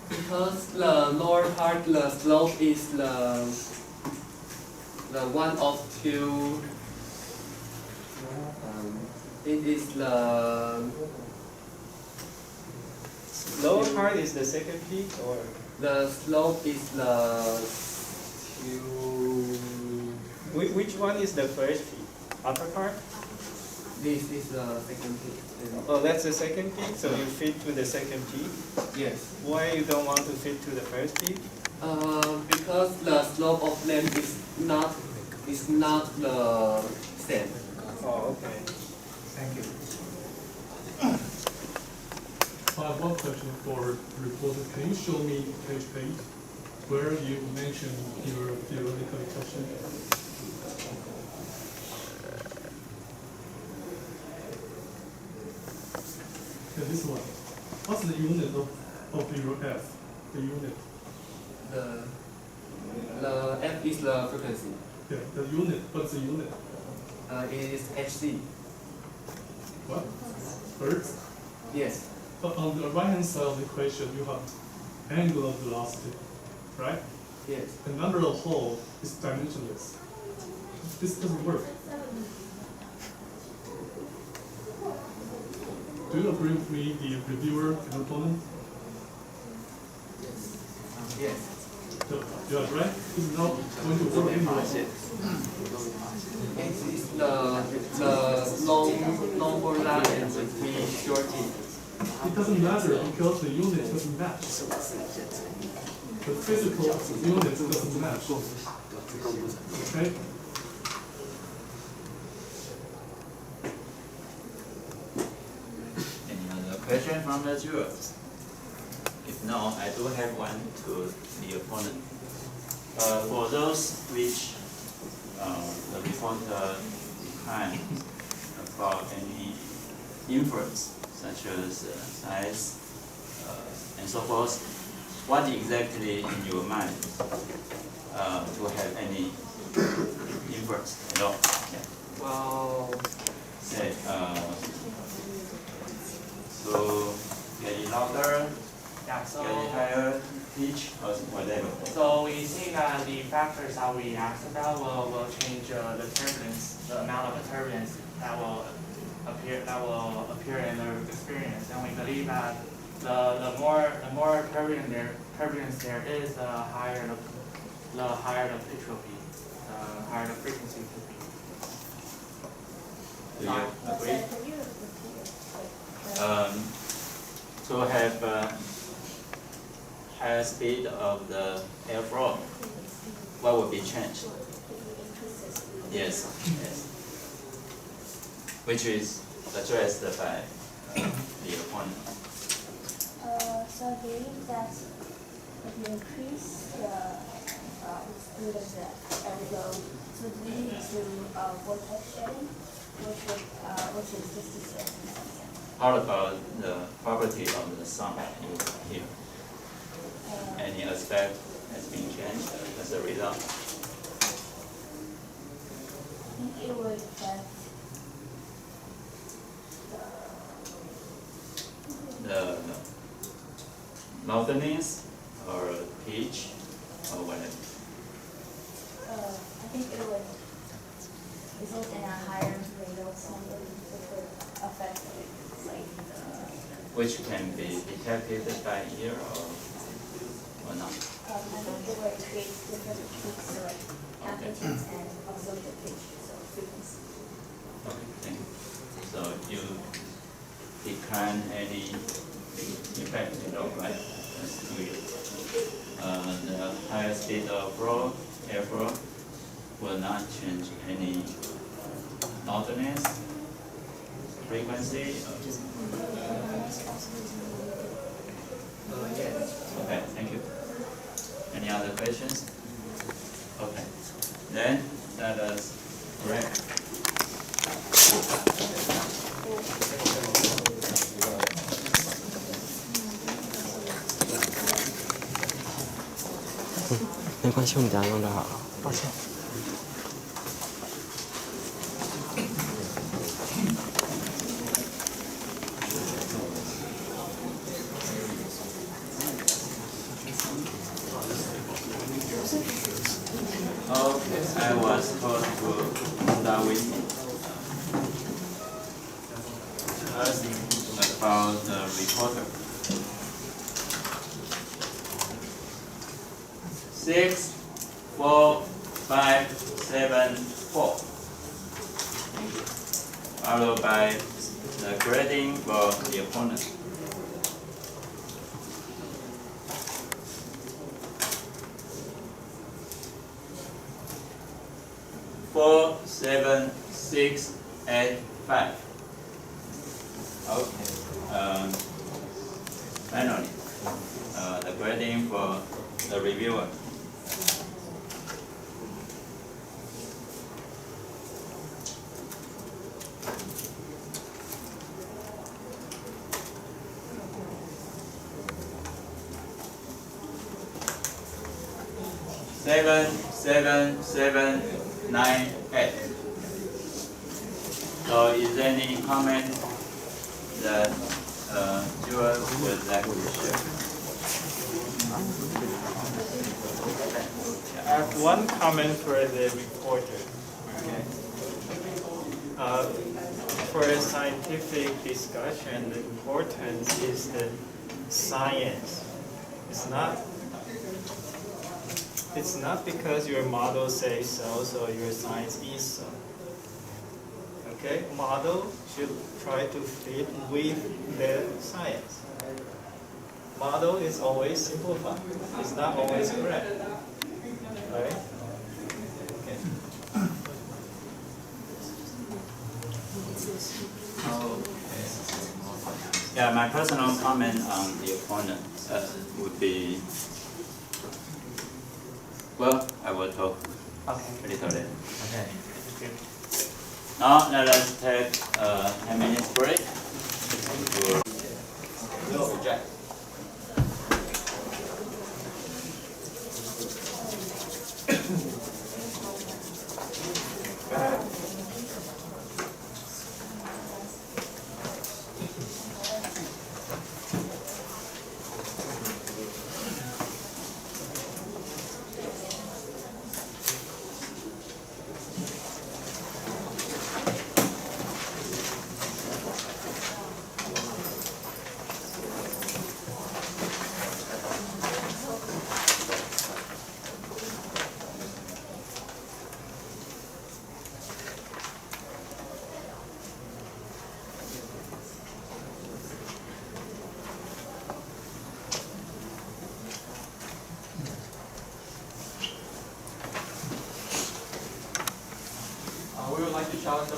Because the lower part, the slope is the one of two. It is the Lower part is the second peak, or the slope is the two. which one is the first peak? Upper part? This is the second peak. Oh, that's the second peak, so you fit to the second peak? Yes. Why you don't want to fit to the first peak? Because the slope of them is not the same. Oh, okay. Thank you. I have one question for the reporter. Can you show me page 8, where you mentioned your theoretical question? Yeah, this one. What's the unit of your F? The unit. The F is the frequency. Yeah, the unit. What's the unit? It is HC. What? Hertz? Yes. But on the right-hand side of the equation, you have angular velocity, right? Yes. The number of holes is dimensionless. This doesn't work. Do you agree with me, the reviewer and opponent? Yes. So, you are right? This is not going to work anymore. It is the long line and the short T. It doesn't matter because the unit doesn't match. The physical unit doesn't match. Okay? Any other question from the jurors? If no, I do have one to the opponent. For those which the reporter declined about any inference, such as size and so forth, what exactly in your mind to have any inference at all? Yeah. Well, Say, so getting louder, Yeah, so, getting higher pitch, or whatever. so we see that the factors that we asked about will change the turbulence, the amount of turbulence that will appear in their experience, and we believe that the more turbulence there is, the higher the pitch will be, the higher the frequency will be. Do you agree? Can you repeat To have higher speed of the airflow, what would be changed? Yes, yes. Which is addressed by the opponent. So I believe that if you increase the speed of the airflow, so it leads to vortex shedding, which is 57%. How about the property of the sound here? Any aspect has been changed as a result? I think it would affect The loudness or pitch or whatever. I think it would result in a higher rate of sound, which would affect like Which can be detected by ear or not? I think it would create different peaks, so like amplitudes and also the pitch, so frequency. Okay, thank you. So you decline any effect, right? That's weird. The higher speed of airflow will not change any loudness, frequency. Okay, thank you. Any other questions? Okay. Then let us correct.没关系，我们等下用就好了。抱歉。Okay, I was told to start with first about the recorder. 6, 4, 5, 7, 4. Followed by the grading for the opponent. Four, 7, 6, 8, 5. Okay. Finally, the grading for the reviewer. Seven, 7, 7, 9, 8. So is there any comment that you would like to share? I have one comment for the reporter. Okay. For a scientific discussion, the importance is the science. It's not because your model says so, so your science is so. Okay, model should try to fit with the science. Model is always simplified. It's not always correct. Right? Okay. Yeah, my personal comment on the opponent would be, well, I will talk a little later. Okay. Now let us take a 10 minutes break. No, reject.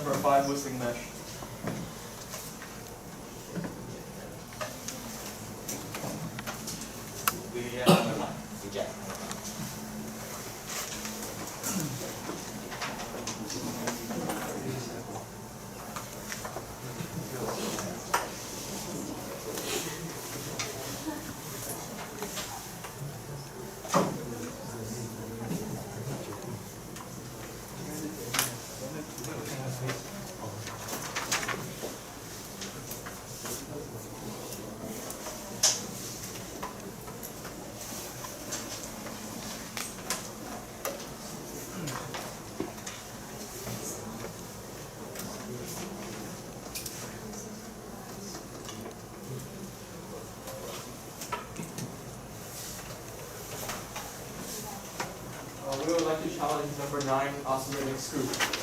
Number 5, whistling mesh. We would like to challenge number 9, oscillating scoop.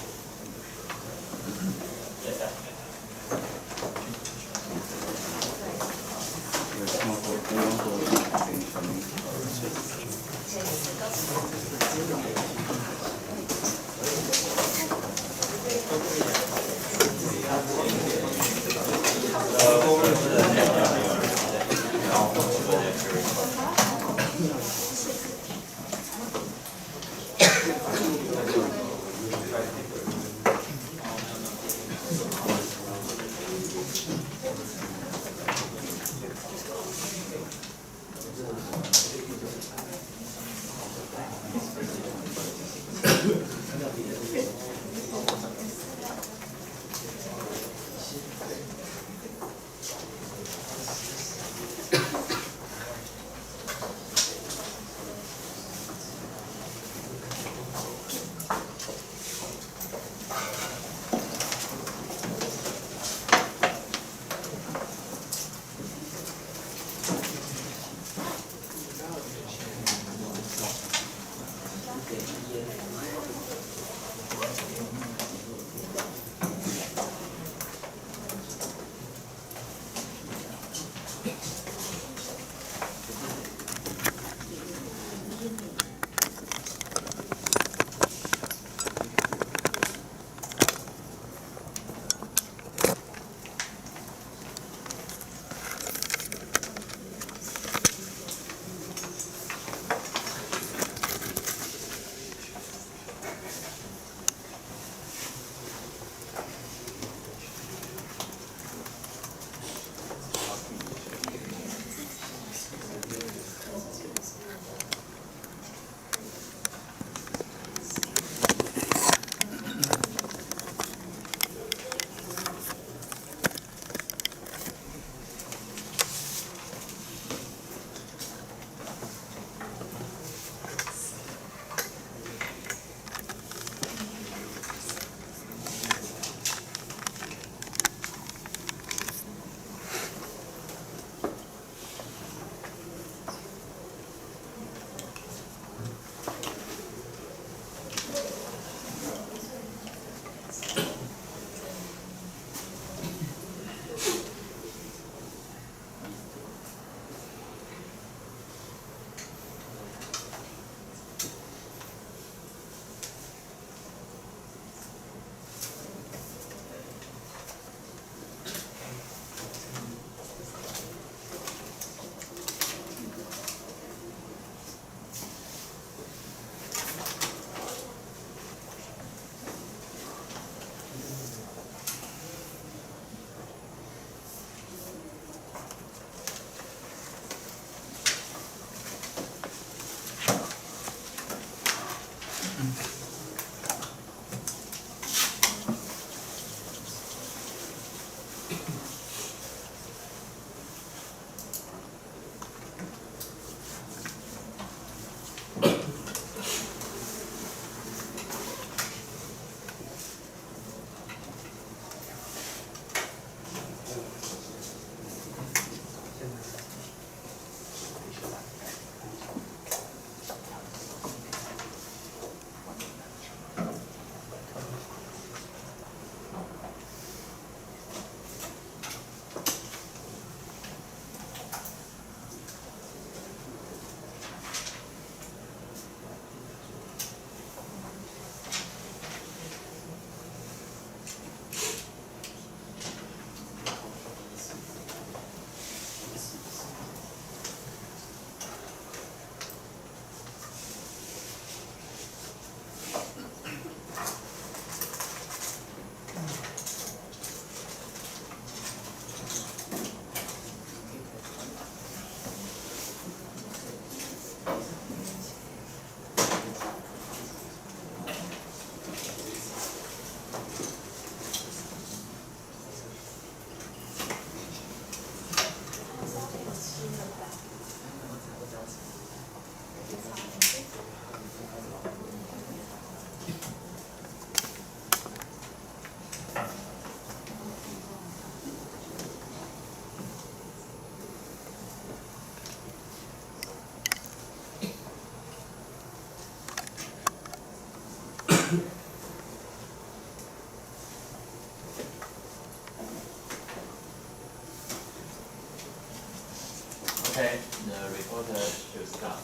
Okay, the reporter should start.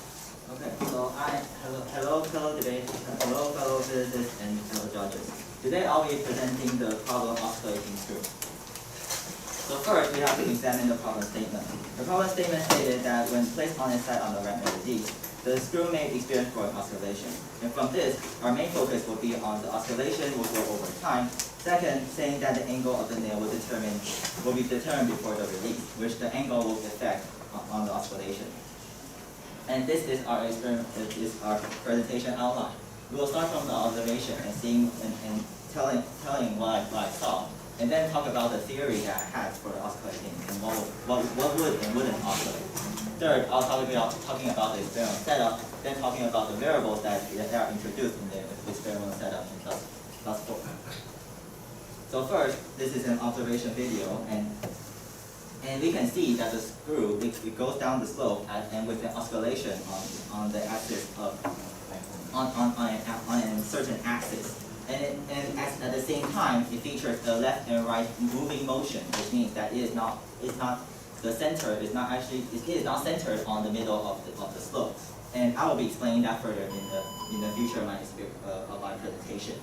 Okay, so hello fellow physicists and fellow judges. Today I'll be presenting the problem oscillating screw. So first we have to examine the problem statement. The problem statement stated that when placed on its side on the right melody, the screw may experience growing oscillation. And from this, our main focus will be on the oscillation will grow over time. Second, saying that the angle of the nail will be determined before the release, which the angle will affect on the oscillation. And this is our experiment. Is our presentation outline. We will start from the observation and seeing and telling what I saw, and then talk about the theory that I had for the oscillating and what would and wouldn't oscillate. Third, I'll talking about the experimental setup, then talking about the variables that are introduced in the experimental setup in class 4. So first, this is an observation video, and we can see that the screw, it goes down the slope and with an oscillation on the axis of, on a certain axis. And at the same time, it features the left and right moving motion, which means that it is not centered on the middle of the slope. And I will be explaining that further in the future of my presentation.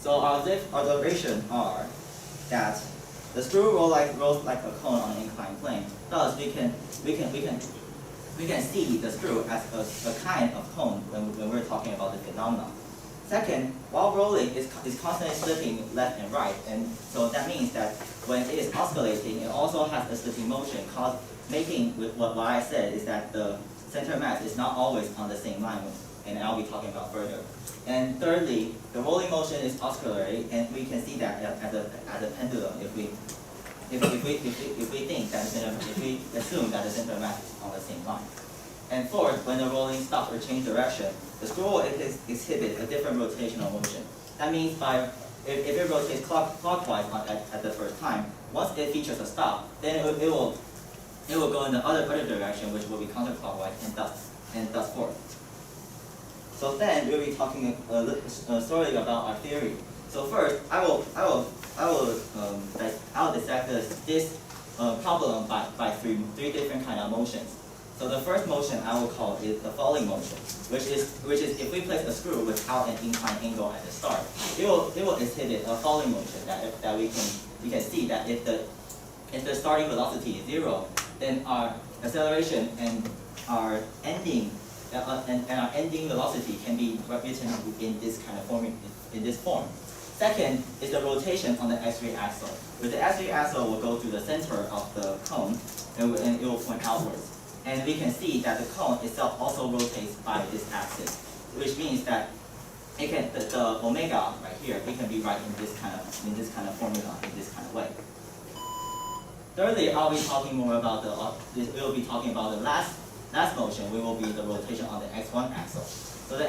So our observations are that the screw rolls like a cone on an inclined plane. Thus, we can see the screw as a kind of cone when we're talking about the phenomenon. Second, while rolling, it's constantly slipping left and right, and so that means that when it is oscillating, it also has a slipping motion, making with what I said is that the center mass is not always on the same line, and I'll be talking about further. And thirdly, the rolling motion is oscillatory, and we can see that as a pendulum if we think that if we assume that the center mass is on the same line. And fourth, when the rolling stops or changes direction, the screw will exhibit a different rotational motion. That means if it rotates clockwise at the first time, once it features a stop, then it will go in the other direction, which will be counterclockwise and thus forth. So then we'll be talking slowly about our theory. So first, I will dissect this problem by three different kind of motions. So the first motion I will call is the falling motion, which is if we place a screw without an inclined angle at the start, it will exhibit a falling motion that we can see that if the starting velocity is 0, then our acceleration and our ending velocity can be written in this kind of form, in this form. Second is the rotation on the X3 axle. With the X3 axle will go to the center of the cone and it will point outwards. And we can see that the cone itself also rotates by this axis, which means that the omega right here, it can be right in this kind of formula, in this kind of way. Thirdly, I'll be talking more about we'll be talking about the last motion, which will be the rotation on the X1 axle. So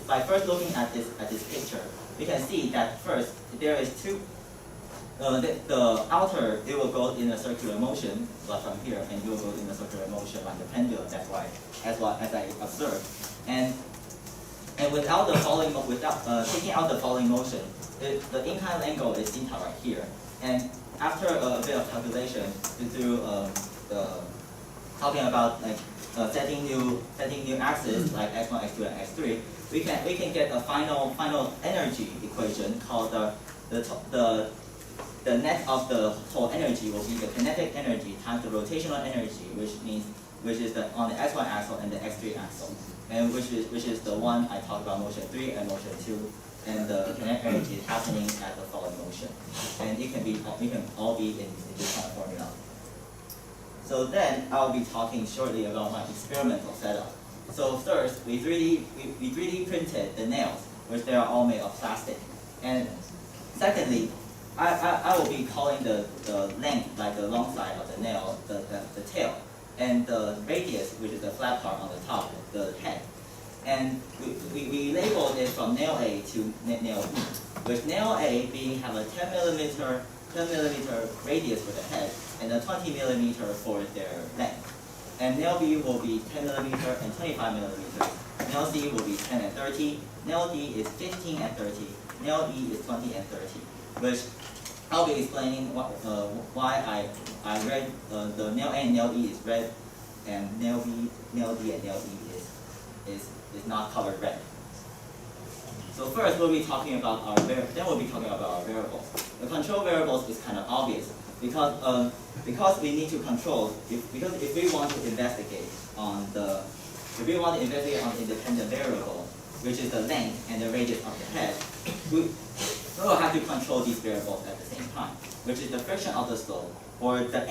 by first looking at this picture, we can see that first there is two. The outer, it will go in a circular motion, like from here, and it will go in a circular motion like the pendulum. That's why, as I observed, and without taking out the falling motion, the inclined angle is theta right here. And after a bit of calculation, through talking about setting new axes like x1, x2, and x3, we can get a final energy equation called the net of the whole energy will be the kinetic energy times the rotational energy, which is on the x1 axle and the x3 axle, and which is the one I talked about, motion 3 and motion 2, and the kinetic energy is happening at the falling motion, and it can all be in this kind of formula. So then I'll be talking shortly about my experimental setup. So first, we 3D printed the nails, which they are all made of plastic, and secondly, I will be calling the length, like the long side of the nail, the tail, and the radius, which is the flat part on the top, the head. And we labeled it from nail A to nail B, with nail A have a 10 millimeter radius for the head and a 20 millimeter for their length. And nail B will be 10 millimeter and 25 millimeters. Nail C will be 10 and 30. Nail D is 15 and 30. Nail E is 20 and 30. I'll be explaining why I read the nail A and nail E is red, and nail B, nail D, and nail E is not colored red. So first, we'll be talking about our variables. The control variables is kind of obvious because we need to control because if we want to investigate on the independent variable, which is the length and the radius of the head, we will have to control these variables at the same time, which is the friction of the slope, or the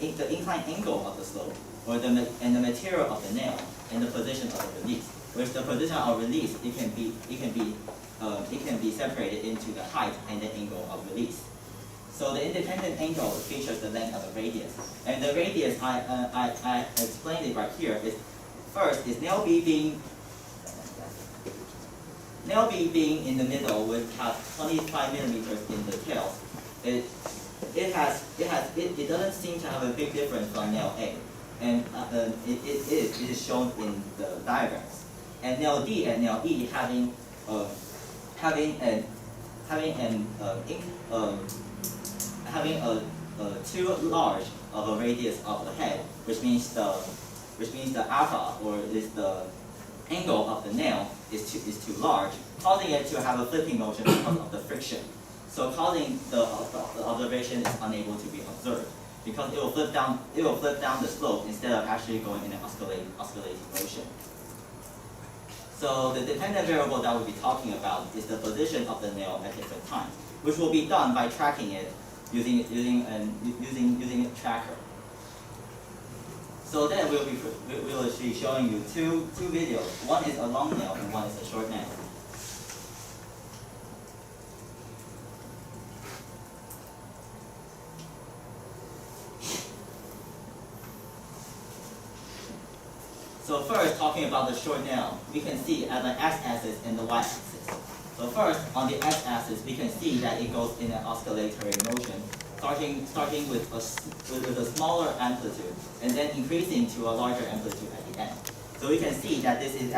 inclined angle of the slope, or the material of the nail, and the position of the release. Which the position of release it can be separated into the height and the angle of release. So the independent angle features the length of the radius, and the radius I explained it right here is first is nail B being in the middle with have 25 millimeters in the tail. It doesn't seem to have a big difference from nail A, and it is shown in the diagrams. And nail D and nail E having too large of a radius of the head, which means the alpha, or is the angle of the nail is too large, causing it to have a flipping motion because of the friction. So causing the observation is unable to be observed because it will flip down the slope instead of actually going in an oscillating motion. So the dependent variable that we'll be talking about is the position of the nail at different times, which will be done by tracking it using a tracker. So then we will be showing you two videos. One is a long nail and one is a short nail. So first, talking about the short nail, we can see at the x-axis and the y-axis. So first, on the x-axis, we can see that it goes in an oscillatory motion, starting with a smaller amplitude, and then increasing to a larger amplitude at the end. So we can see that this is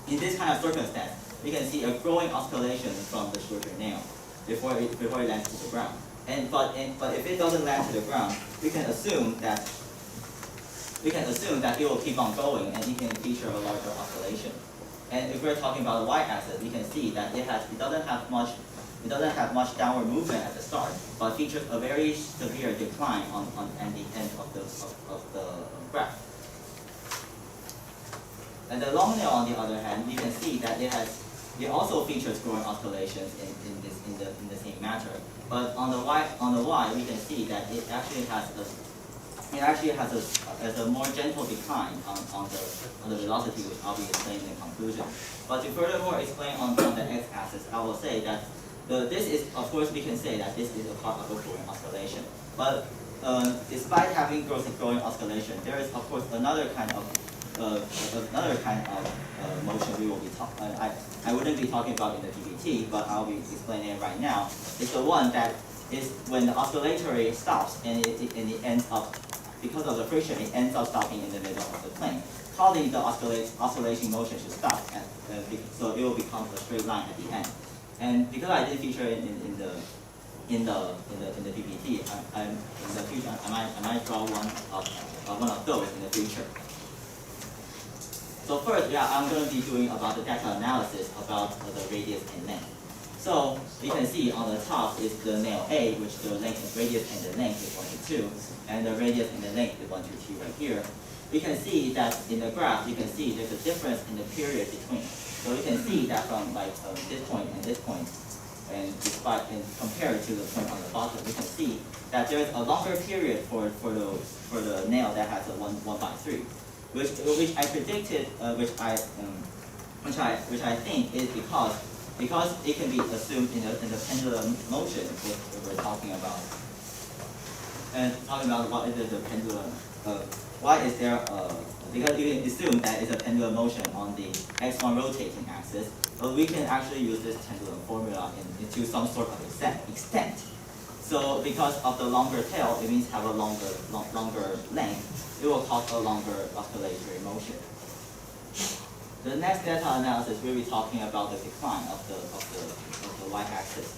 in this kind of circumstance, we can see a growing oscillation from the shorter nail before it lands to the ground. But if it doesn't land to the ground, we can assume that it will keep on going and it can feature a larger oscillation. And if we're talking about the y-axis, we can see that it doesn't have much downward movement at the start, but features a very severe decline at the end of the graph. And the long nail, on the other hand, we can see that it also features growing oscillations in the same matter. But on the y, we can see that it actually has a more gentle decline on the velocity, which I'll be explaining in conclusion. But to furthermore explain on the x-axis, I will say that this is, of course, we can say that this is a part of a growing oscillation. But despite having growing oscillation, there is, of course, another kind of motion we will be talking. I wouldn't be talking about in the PPT, but I'll be explaining it right now. It's the one that is when the oscillatory stops and it ends up, because of the friction, it ends up stopping in the middle of the plane, causing the oscillation motion to stop, so it will become a straight line at the end. And because I didn't feature it in the PPT, in the future I might draw one of those in the future. So first, I'm going to be doing about the data analysis about the radius and length. So you can see on the top is the nail A, which the radius and the length is 1 to 2, and the radius and the length is 1 to 2 right here. You can see that in the graph, you can see there's a difference in the period between. So you can see that from this point and this point, and compared to the point on the bottom, you can see that there's a longer period for the nail that has a 1/3, which I predicted, which I think is because it can be assumed in the pendulum motion if we're talking about. And talking about what is the pendulum, why is there because you can assume that it's a pendulum motion on the x1 rotating axis, but we can actually use this pendulum formula into some sort of extent. So because of the longer tail, it means have a longer length, it will cause a longer oscillatory motion. The next data analysis, we'll be talking about the decline of the y-axis.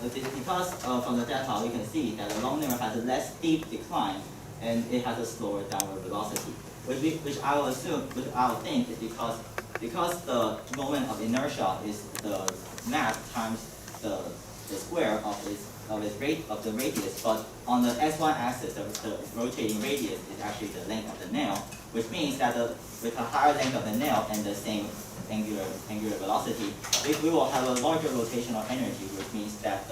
because from the data we can see that the long narrow has a less steep decline and it has a slower downward velocity, which I will think is because the moment of inertia is the mass times the square of the radius, but on the x1 axis the rotating radius is actually the length of the nail, which means that with a higher length of the nail and the same angular velocity, we will have a larger rotational energy, which means that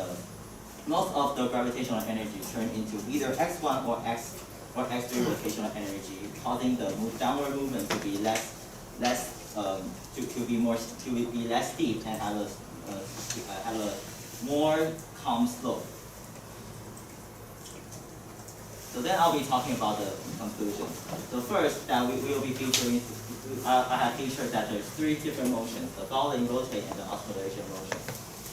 most of the gravitational energy turn into either x1 or x3 rotational energy, causing the downward movement to be less steep and have a more calm slope. So then I'll be talking about the conclusion. So first, that we will be featuring, I have featured that there's 3 different motions: the falling, rotate, and the oscillation motion.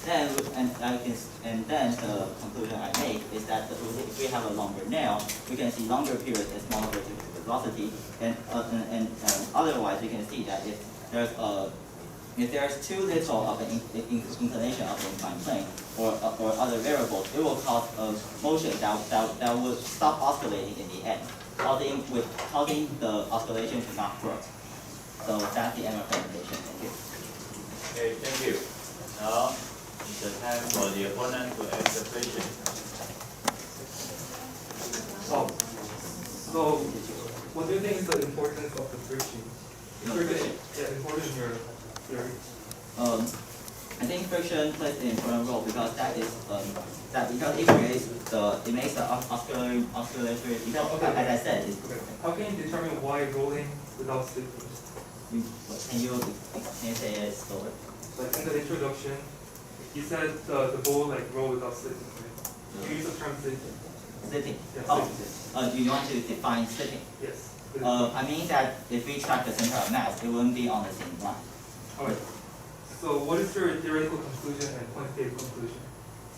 Then, and then the conclusion I make is that if we have a longer nail, we can see longer periods and smaller velocity, and otherwise we can see that if there's too little of an inclination of the inclined plane or other variables, it will cause a motion that will stop oscillating in the end, causing the oscillation to not grow. So that's the end of the presentation. Thank you. Okay, thank you. Now it's the time for the opponent to ask the question. So what do you think is the importance of the friction? Important in your theory. I think friction plays an important role because because it makes the oscillatory Okay. as I said. How can you determine why rolling without slipping? Can you say it slower? Like in the introduction, you said the ball like roll without slipping, right? You use the term slipping. Slipping. Yeah, Do you want to define slipping? Yes. I mean that if we track the center of mass, it wouldn't be on the same line. Alright. So what is your theoretical conclusion and quantitative conclusion?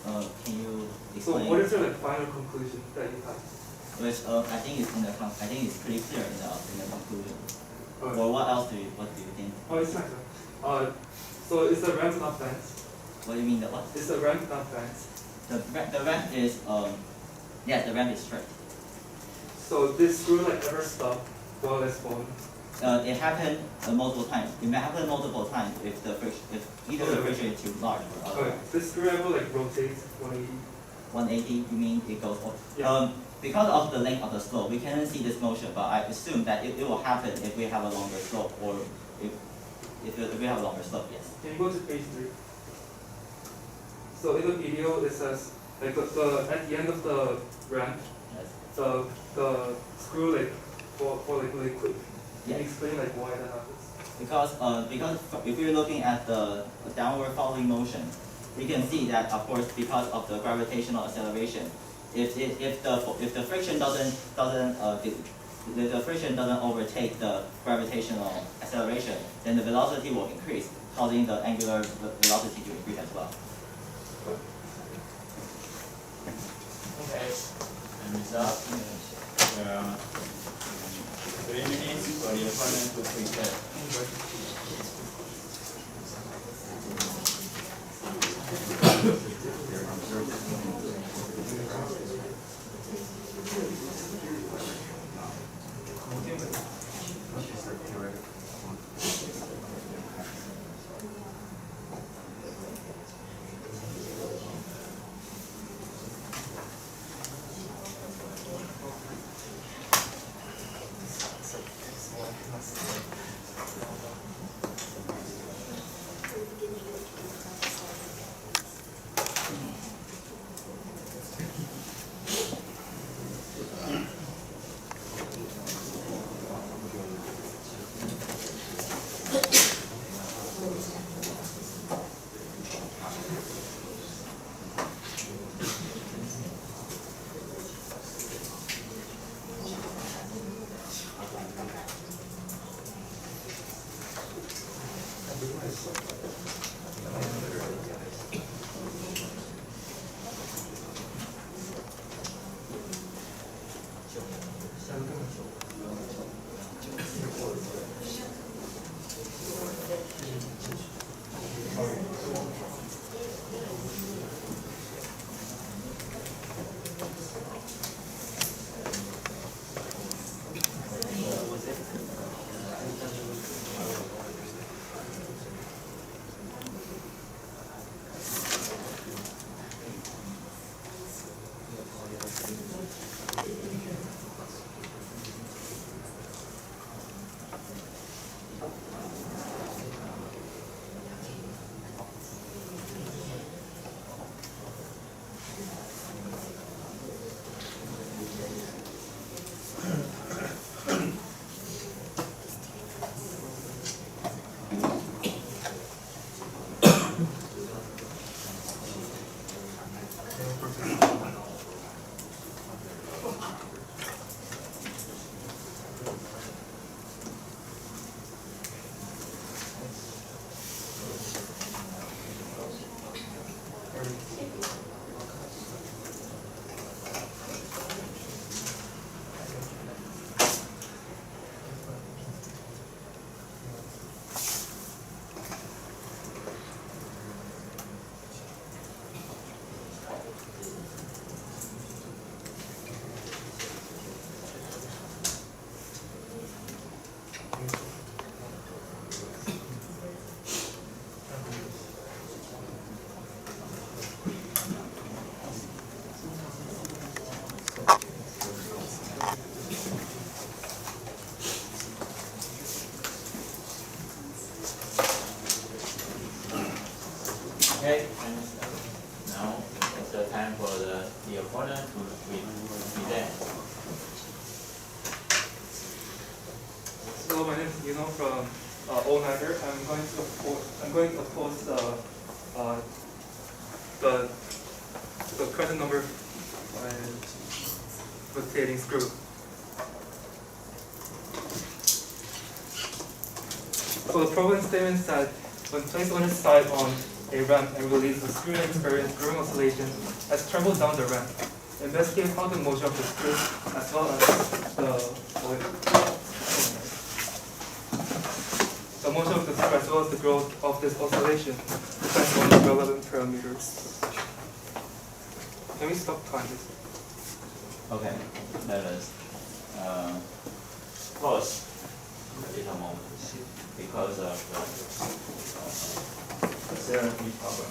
Can you So explain? what is your like final conclusion that you have? Which I think it's pretty clear in the conclusion. Okay. Or what do you think? Oh, it's not. So is the ramp not bent? What do you mean the what? Is the ramp not bent? The ramp is yes, the ramp is straight. So this screw like never stop while it's falling. It happened multiple times. It may happen multiple times if either the friction is too large or otherwise. Okay. This screw ever like rotates 180. 180, you mean it goes up? Yeah. Because of the length of the slope, we cannot see this motion, but I assume that it will happen if we have a longer slope, or if we have a longer slope, yes. Can you go to page 3? So in the video it says like at the end of the ramp, Yes. the screw like fall like really quick. Can you Yes. explain like why that happens? Because if we're looking at the downward falling motion, we can see that of course because of the gravitational acceleration, if the friction doesn't overtake the gravitational acceleration, then the velocity will increase, causing the angular velocity to increase as well. Okay, and result. 3 minutes for the opponent to present. with that. So my name is Yuno from O-Niger. I'm going to oppose the present number rotating screw. So the problem statement that when placed on its side on a ramp and released, the screw may experience growing oscillation as traveled down the ramp. Investigate how the motion of the screw as well as the motion of the screw as well as the growth of this oscillation depends on the relevant parameters. Can we stop time? Okay, let us pause a little moment because of the therapy problem.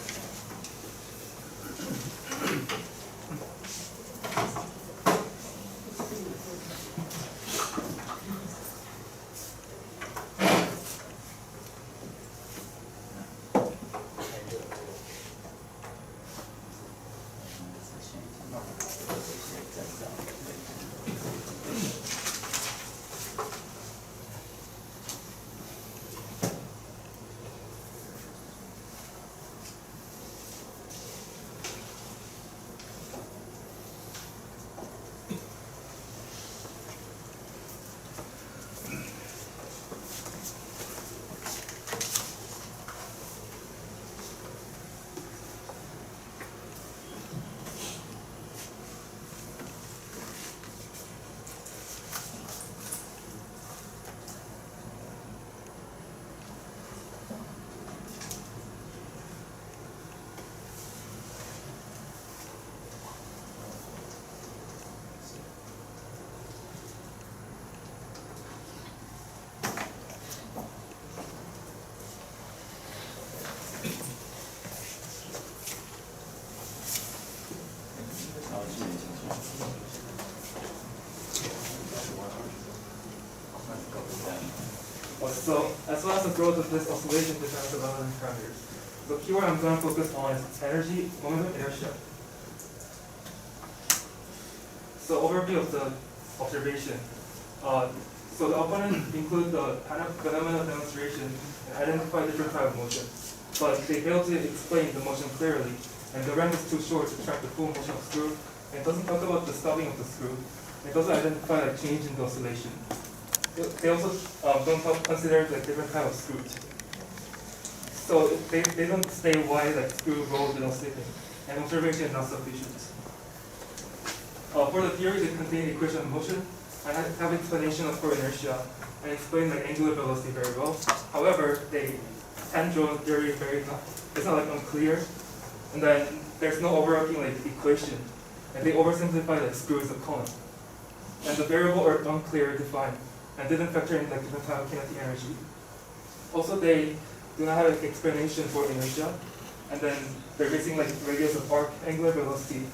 So, as well as the growth of this oscillation depends on relevant parameters. The keyword I'm going to focus on is energy, moment of inertia. So, overview of the observation. So the opponent include the phenomenal demonstration and identify different type of motion, but they fail to explain the motion clearly, and the ramp is too short to track the full motion of the screw, and it doesn't talk about the stopping of the screw, and it doesn't identify a change in the oscillation. They also don't consider like different type of screws. So they don't say why like screw rolls without slipping, and observation is not sufficient. For the theory, they contain equation of motion. I have explanation for inertia and explain like angular velocity very well. However, they can't draw theory it's not like unclear, and then there's no overarching like equation, and they oversimplify like screw as a cone, and the variable are unclear defined, and didn't factor in like different type of kinetic energy. Also, they do not have an explanation for inertia, and then they're basing like radius of arc, angular velocity,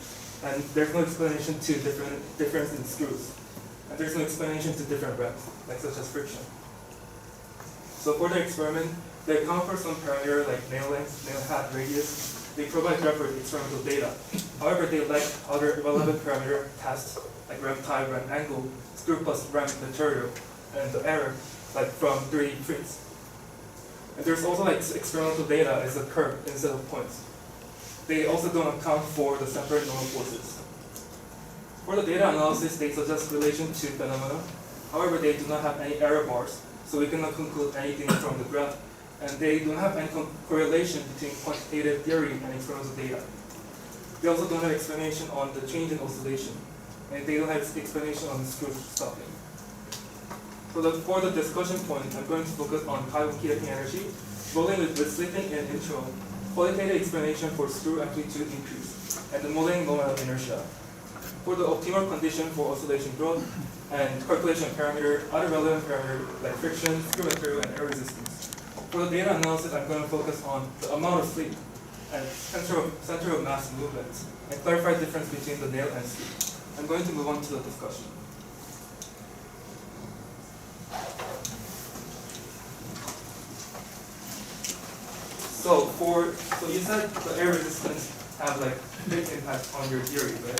and there's no explanation to difference in screws. And there's no explanation to different reps, like such as friction. So for the experiment, they account for some parameter like nail length, nail head radius. They provide rep with experimental data. However, they lack other relevant parameter tests like ramp type, ramp angle, screw plus ramp material, and the error like from 3D prints. And there's also like experimental data as a curve instead of points. They also don't account for the separate normal forces. For the data analysis, they suggest relation to phenomena. However, they do not have any error bars, so we cannot conclude anything from the graph. And they do not have any correlation between quantitative theory and experimental data. They also don't have explanation on the change in oscillation, and they don't have explanation on the screw stopping. So for the discussion point, I'm going to focus on kinetic energy, rolling with slipping and intro, qualitative explanation for screw amplitude increase, and the modeling moment of inertia. For the optimal condition for oscillation growth and calculation parameter, other relevant parameters like friction, screw material, and air resistance. For the data analysis, I'm going to focus on the amount of slip and center of mass movement, and clarify the difference between the nail and screw. I'm going to move on to the discussion. So you said the air resistance have like big impact on your theory, right?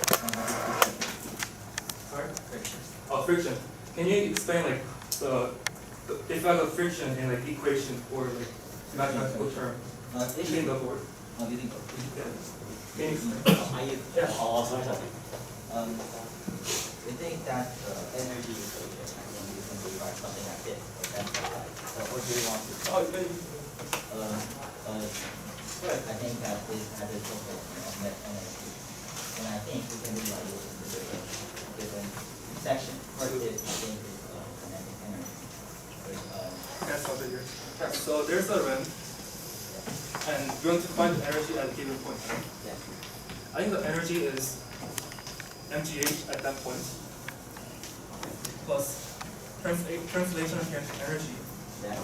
Sorry? Friction. Oh, friction. Can you explain like the effect of friction in like equation or like mathematical term? Using the board. Using the Yeah. Can you explain? We think that energy equation, I think you can derive something like this. What do you want to do? First, I think that this has a total of net energy. And I think we can derive it into different sections. First is, I think, is kinetic energy. That's over here. So there's a rim, and we're going to find the energy at a given point, right? Yeah. I think the energy is mgh at that point, plus translation of kinetic energy, the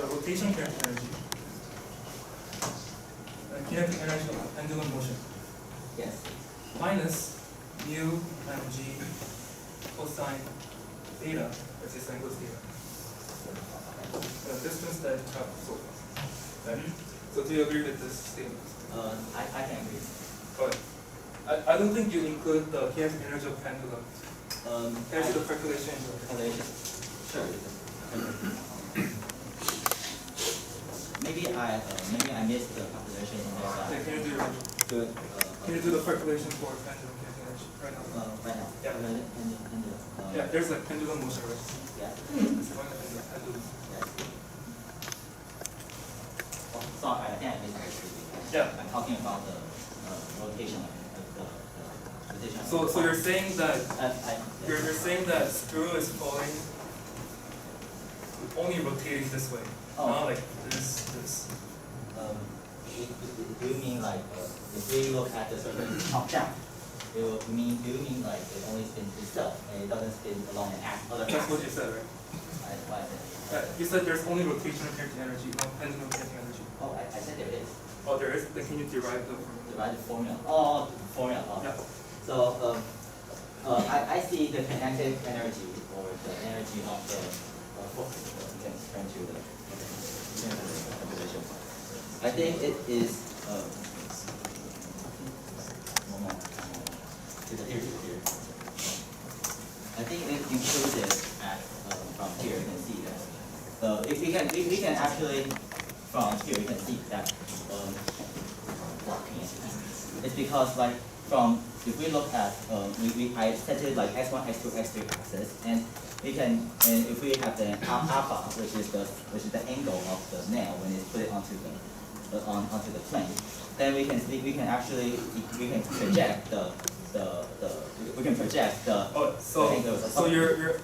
rotation kinetic energy, and kinetic energy of pendulum motion. Yes. Minus mu mg cosine theta, which is sine cos theta. The distance that you have so far. Right? So do you agree with this statement? I can agree. But I don't think you include the kinetic energy of pendulum. There's the calculation. Sure. Maybe I missed the calculation in there. Yeah, can you do your Good. Can you do the calculation for pendulum kinetic energy right now? Right now. Yeah. Yeah, there's like pendulum motion, right? Yeah. It's one of the pendulum. Sorry, I think I misunderstood. Yeah. I'm talking about the rotation of the rotation. So you're saying that you're saying that screw is falling only rotating this way, not like this. Do you mean like if we look at the certain top down? Do you mean like it only spins itself and it doesn't spin along an other axis? That's what you said, right? You said there's only rotational kinetic energy, not pendulum kinetic energy. Oh, I said there is. Oh, there is? Then can you derive the formula? Derive the formula. Oh, formula. Oh. Yeah. So I see the kinetic energy or the energy of the force. You can turn to the calculation. I think it is here. I think it included at from here. You can see that. If we can actually from here we can see that it's because like from if we look at I set it like x1, x2, x3 axis, and we can if we have the alpha, which is the angle of the nail when it's put it onto the plane, then we can actually project the angle. So your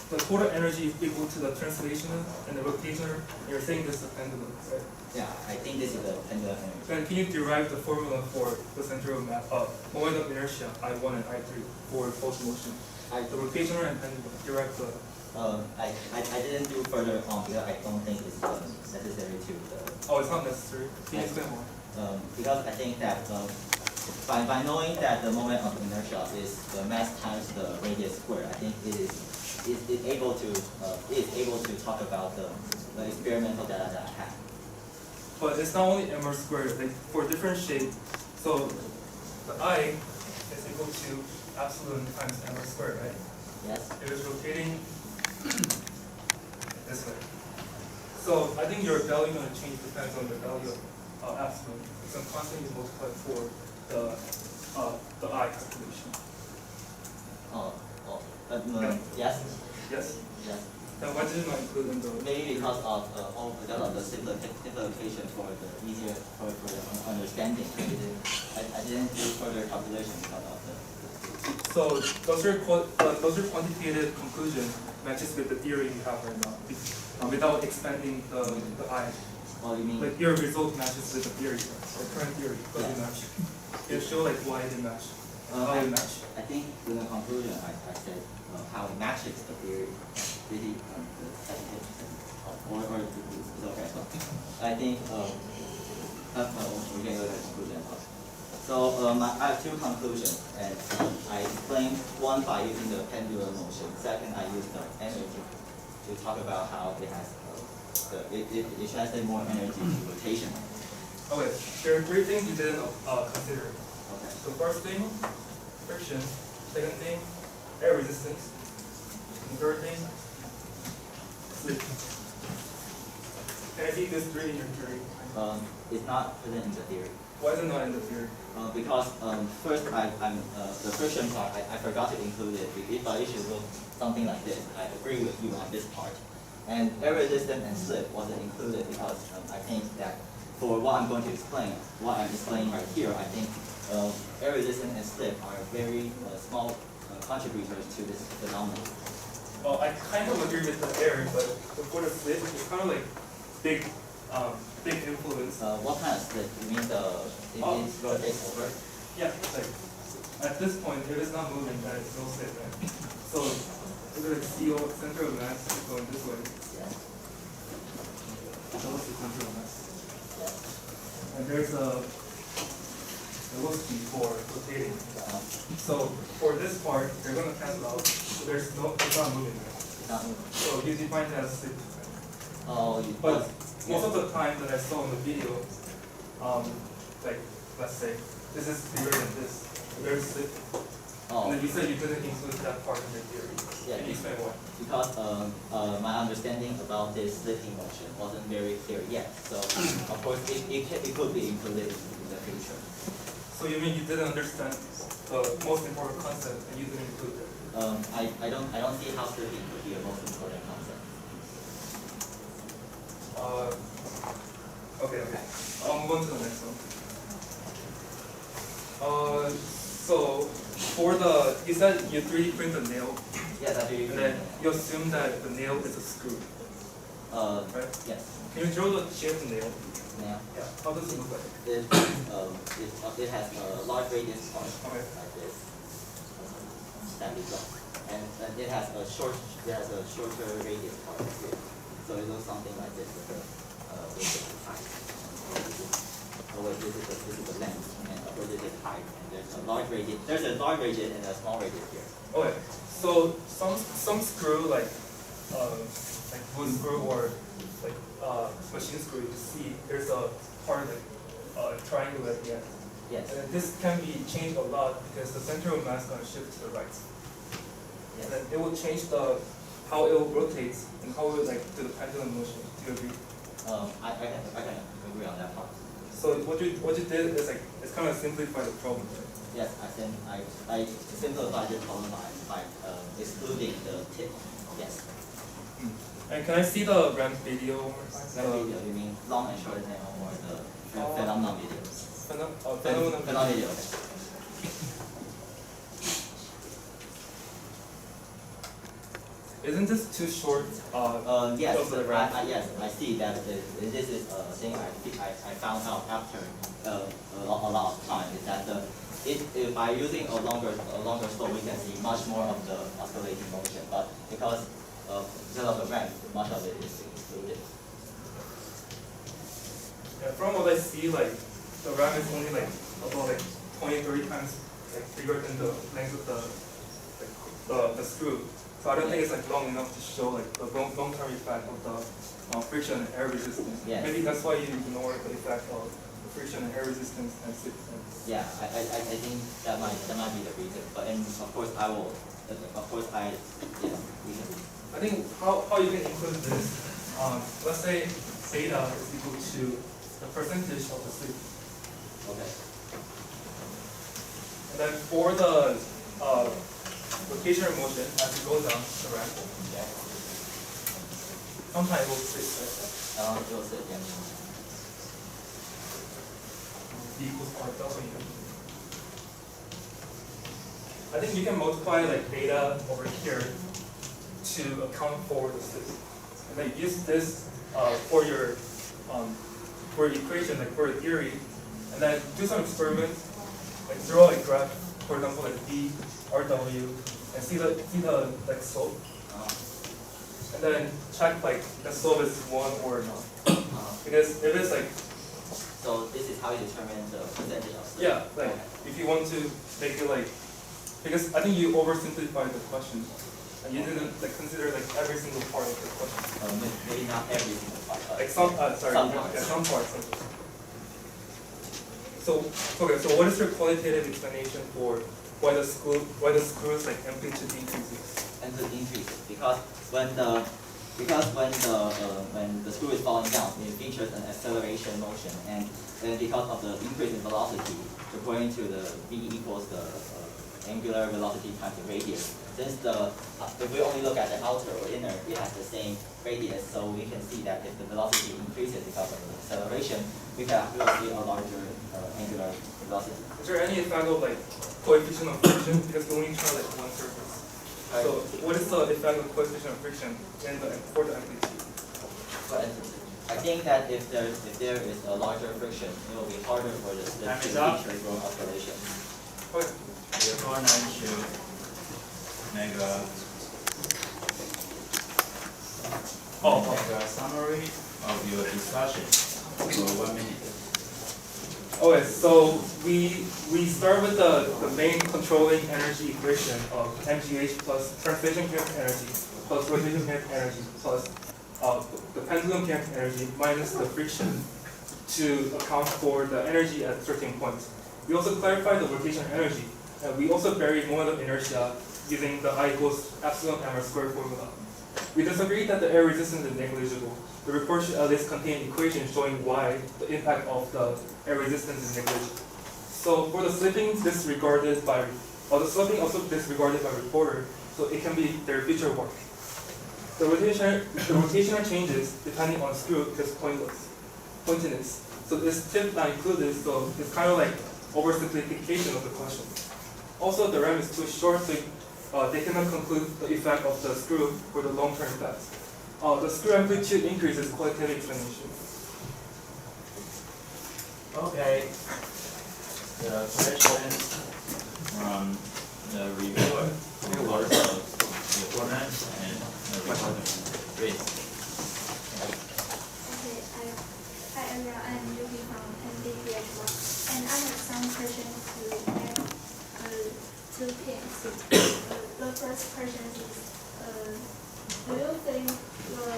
the total energy is equal to the translation and the rotation. You're saying this is a pendulum, right? Yeah, I think this is the pendulum energy. Then can you derive the formula for the center of moment of inertia I1 and I3 for both motion? The rotational and pendulum. Derive the. I didn't do further on because I don't think it's necessary to. Oh, it's not necessary. Can you explain more? Because I think that by knowing that the moment of inertia is the mass times the radius squared, I think it is able to talk about the experimental data that I have. But it's not only mr squared. Like for different shape, so the I is equal to epsilon times mr squared, right? Yes. It is rotating this way. So I think your value going to change depends on the value of epsilon. It's a constant you multiply for the I calculation. Yes. Yes. Yes. Then why did you not include in the? Maybe because of the simplification for the easier for the understanding. I didn't do further calculation because of the. So those are quantitative conclusion matches with the theory you have right now, without expanding the I. Oh, you mean? Like your result matches with the theory, or current theory, because you match. You show like why they match, how they match. I think in the conclusion I said how it matches the theory. Really, or it's okay. I think we can go to the conclusion. So I have two conclusions, and I explained one by using the pendulum motion. Second, I used the energy to talk about how it has it translates more energy to rotation. Okay, there are three things you didn't consider. Okay. So first thing, friction. Second thing, air resistance. And third thing, slip. Can I see this three in your theory? It's not present in the theory. Why is it not in the theory? Because first, the friction part, I forgot to include it. If I issue look something like this, I agree with you on this part. And air resistance and slip wasn't included because I think that for what I'm going to explain, what I'm explaining right here, I think air resistance and slip are very small contributors to this phenomenon. Well, I kind of agree with the air, but for the slip, it's kind of like big influence. What kind of slip? You mean it rotates over? Yeah, it's like at this point, if it's not moving, then it's no slip, right? So the CO center of mass is going this way. Yeah. So what's the center of mass? Yeah. And there's a velocity for rotating. So for this part, they're going to cancel out. So it's not moving. Right? It's not moving. So you define it as slip. But most of the time that I saw in the video, like let's say this is bigger than this, there's slip. And then you said you didn't include that part in the theory. Yeah. Can you explain why? Because my understanding about this slipping motion wasn't very clear yet. So of course it could be included in the future. So you mean you didn't understand the most important concept and you didn't include it? I don't see how slipping could be a most important concept. Okay. I'll move on to the next one. So for you said you 3D print a nail. Yes, I 3D print. And then you assume that the nail is a screw. Right? Yes. Can you draw the shape of the nail? Nail. Yeah. How does it look like? It has a large radius part like this. That we draw. And it has a shorter radius part here. So it looks something like this with the height. Oh wait, this is the length, and upper this is height. And there's a large radius and a small radius here. Okay. So some screw like wood screw or like machine screw, you see there's a part like triangle at the end. Yes. And this can be changed a lot because the center of mass is going to shift to the right. Yes. And then it will change how it rotates and how it will do the pendulum motion. Do you agree? I can agree on that part. So what you did is it's kind of simplify the problem. Right? Yes, I simplified the problem by excluding the tip. Yes. And can I see the ramp video? Ramp video, you mean long and short nail or the phenomenon video? Phenomenon video. Isn't this too short? Yes, yes, I see that this is a thing I found out after a lot of time is that by using a longer slope we can see much more of the oscillating motion, but because of the ramp, much of it is excluded. Yeah, from what I see, the ramp is only about 20-30 times bigger than the length of the screw. So I don't think it's long enough to show the long-term effect of the friction and air resistance. Yes. Maybe that's why you ignore the effect of the friction and air resistance and slip. Yeah, I think that might be the reason. But of course I think how you can include this. Let's say beta is equal to the percentage of the slip. Okay. And then for the rotational motion as it goes down the ramp. Yeah. Sometimes it will slip, right? It will slip, yeah. D equals R/W. I think you can multiply beta over here to account for the slip. And then use this for your equation, for your theory, and then do some experiments, draw a graph, for example, D, RW, and see the slope, and then check the slope is 1 or not. Because if it's so this is how you determine the percentage of slip. yeah, if you want to make it because I think you oversimplified the question, and you didn't consider every single part of the question. Maybe not every single part. Some parts. Some parts. Yeah, some parts. So what is your qualitative explanation for why the screws like amplitude increases? Amplitude increases because when the screw is falling down, it features an acceleration motion, and because of the increase in velocity, according to the v equals the angular velocity times the radius. Since if we only look at the outer or inner, it has the same radius, so we can see that if the velocity increases because of the acceleration, we will see a larger angular velocity. Is there any effect of like coefficient of friction because we only try like one surface? So what is the effect of coefficient of friction for the amplitude? I think that if there is a larger friction, it will be harder for the feature growth oscillation. Okay. We're going to make a summary of your discussion for 1 minute. Okay, so we start with the main controlling energy equation of mgh plus translation kinetic energy plus rotation kinetic energy plus the pendulum kinetic energy minus the friction to account for the energy at certain points. We also clarified the rotation energy, and we also varied moment of inertia using the I equals epsilon m squared formula. We disagree that the air resistance is negligible. The report should at least contain equations showing why the impact of the air resistance is negligible. So for the slipping disregarded by, the slipping also disregarded by reporter, so it can be their future work. The rotational changes depending on screw is pointiness. So this tip not included, so it's kind of like oversimplification of the question. Also, the RAM is too short, so they cannot conclude the effect of the screw for the long-term effect. The screw amplitude increase is qualitative explanation. Okay. The questions from the reviewer will also the opponents and the reporter. Please. Okay, hi everyone, I'm Yuki from MDPH1, and I have some questions to Typt. The first question is, do you think the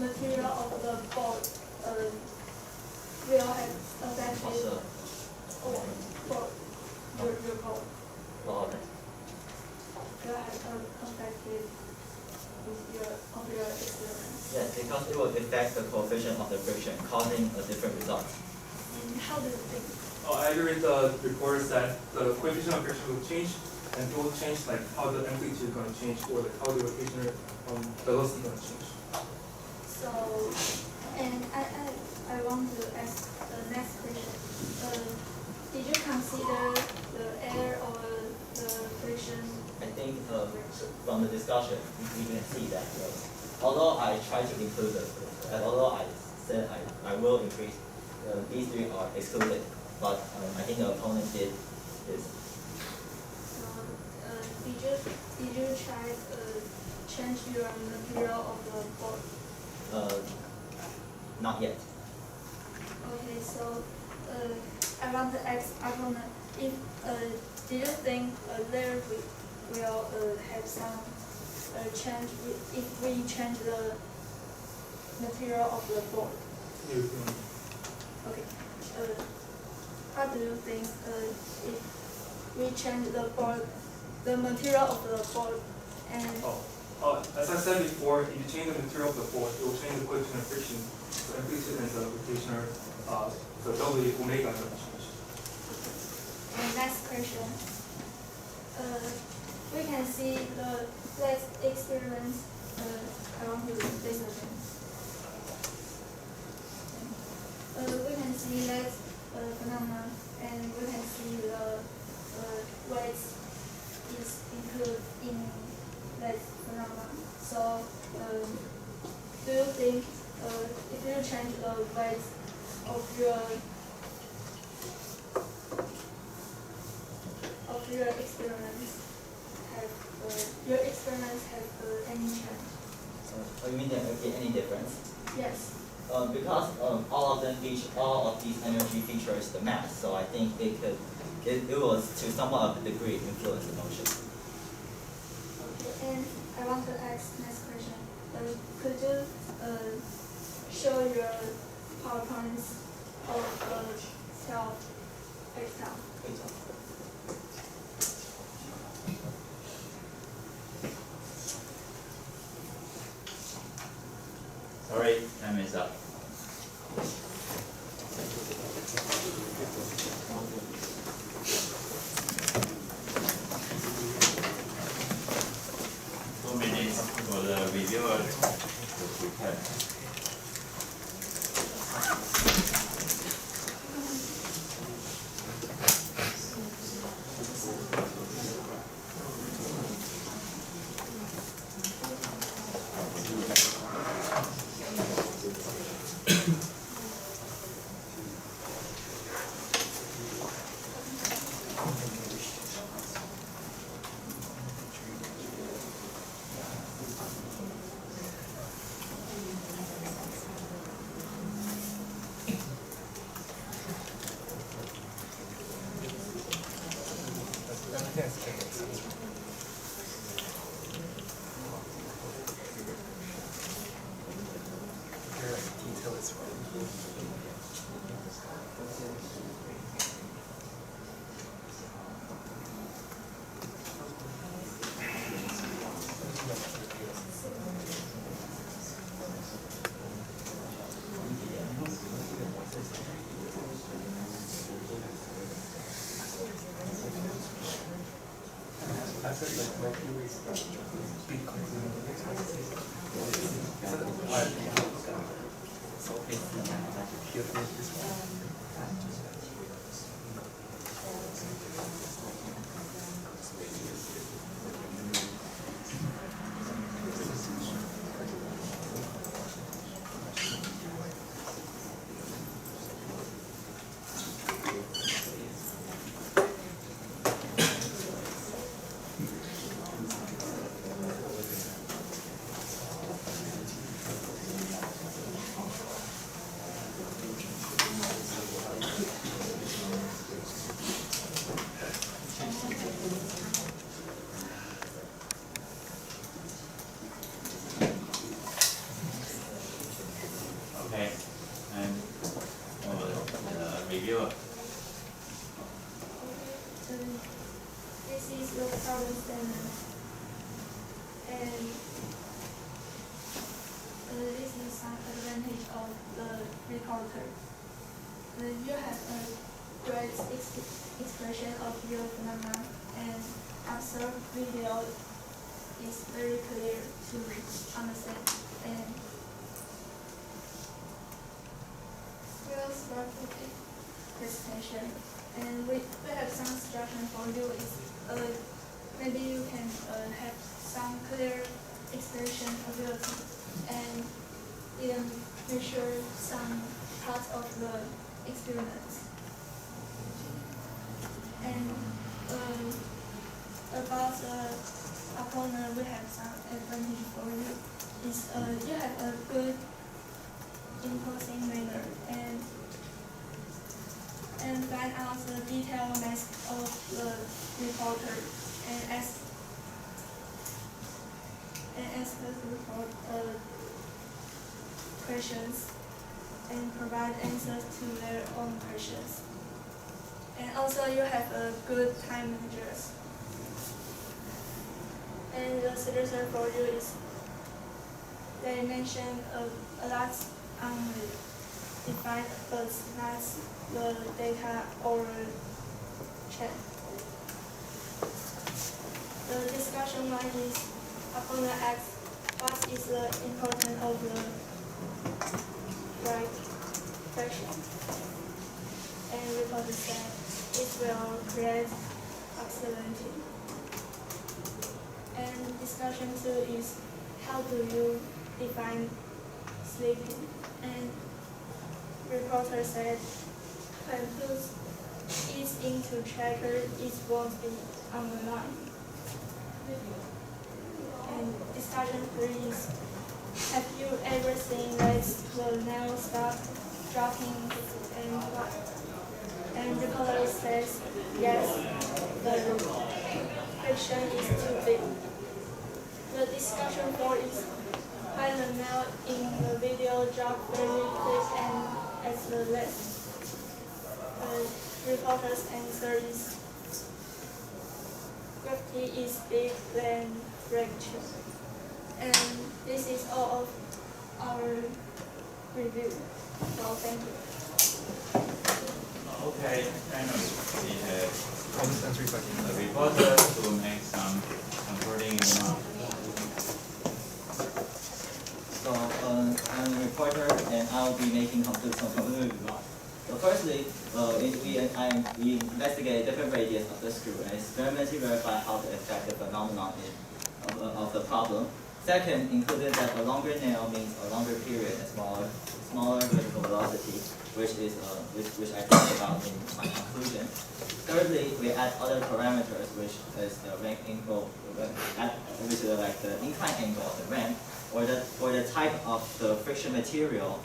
material of the board will have affected your board? Will have affected your experiment? Yes, because it will affect the coefficient of the friction, causing a different result. And how do you think? I agree with the reporters that the coefficient of friction will change, and it will change like how the amplitude is going to change, or like how the rotational velocity is going to change. So, and I want to ask the next question. Did you consider the air or the friction? I think from the discussion, we can see that although I tried to include although I said I will increase, these three are excluded. But I think the opponent did this. So, did you try change your material of the board? Not yet. Okay, so I want to ask opponent if do you think there will have some change if we change the material of the board? Okay. How do you think if we change the material of the board and? As I said before, if you change the material of the board, it will change the coefficient of friction, the amplitude and the rotational, the W omega will change. And next question. We can see the last experiment. I want to listen again. We can see that phenomenon, and we can see the weight is included in that phenomenon. So, do you think if you change the weight of your experiments, your experiments have any change? You mean there will be any difference? Yes. Because all of these energy features the mass, so I think it will to somewhat of a degree influence the motion. Okay, and I want to ask next question. Could you show your PowerPoints of Sorry, time is up. For the reviewer to prepare. Okay, and reviewer. This is the problem statement, and this is some advantage of the recorder. You have a great expression of your phenomena, and observed video is very clear to understand. And we'll start with the presentation. And we have some suggestion for you is maybe you can have some clear expression ability and even measure some parts of the experiment. And about the opponent, we have some advantage for you. Is you have a good imposing manner and find out the detailed mask of the reporter and ask the reporter questions and provide answers to their own questions. And also you have a good time managers. And the suggestion for you is they mention a lot on the defined, but not the data or chat. The discussion one is opponent asks what is the importance of the right fraction, and reporter said it will create uncertainty. And discussion two is how do you define sleeping, and reporter said when who's is into tracker, it won't be on the line. And discussion three is have you ever seen that the nail stop dropping and what? And reporter says yes, the friction is too big. The discussion four is why the nail in the video dropped very quick and at the left. reporter's answer is gravity is big than reaction. And this is all of our review. So thank you. Okay, finally, we have a reporter to make some concluding remarks. So I'm a reporter and I'll be making some concluding remarks. So firstly, we investigate different radius of the screw and experimentally verify how to affect the phenomenon of the problem. Second, included that a longer nail means a longer period and smaller vertical velocity, which I talked about in my conclusion. Thirdly, we add other parameters, which is the ramp angle, which is like the incline angle of the ramp, or the type of the friction material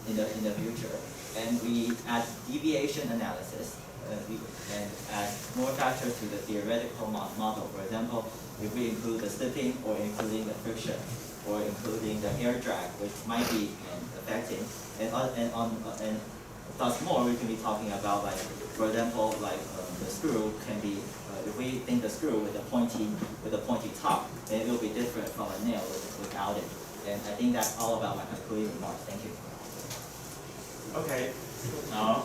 in the future. And we add deviation analysis, and add more factors to the theoretical model. For example, if we include the slipping, or including the friction, or including the air drag, which might be affecting, and plus more, we can be talking about, like, for example, like the screw can be, if we think the screw with a pointy top, then it will be different from a nail without it. And I think that's all about my concluding remarks. Thank you. Okay, now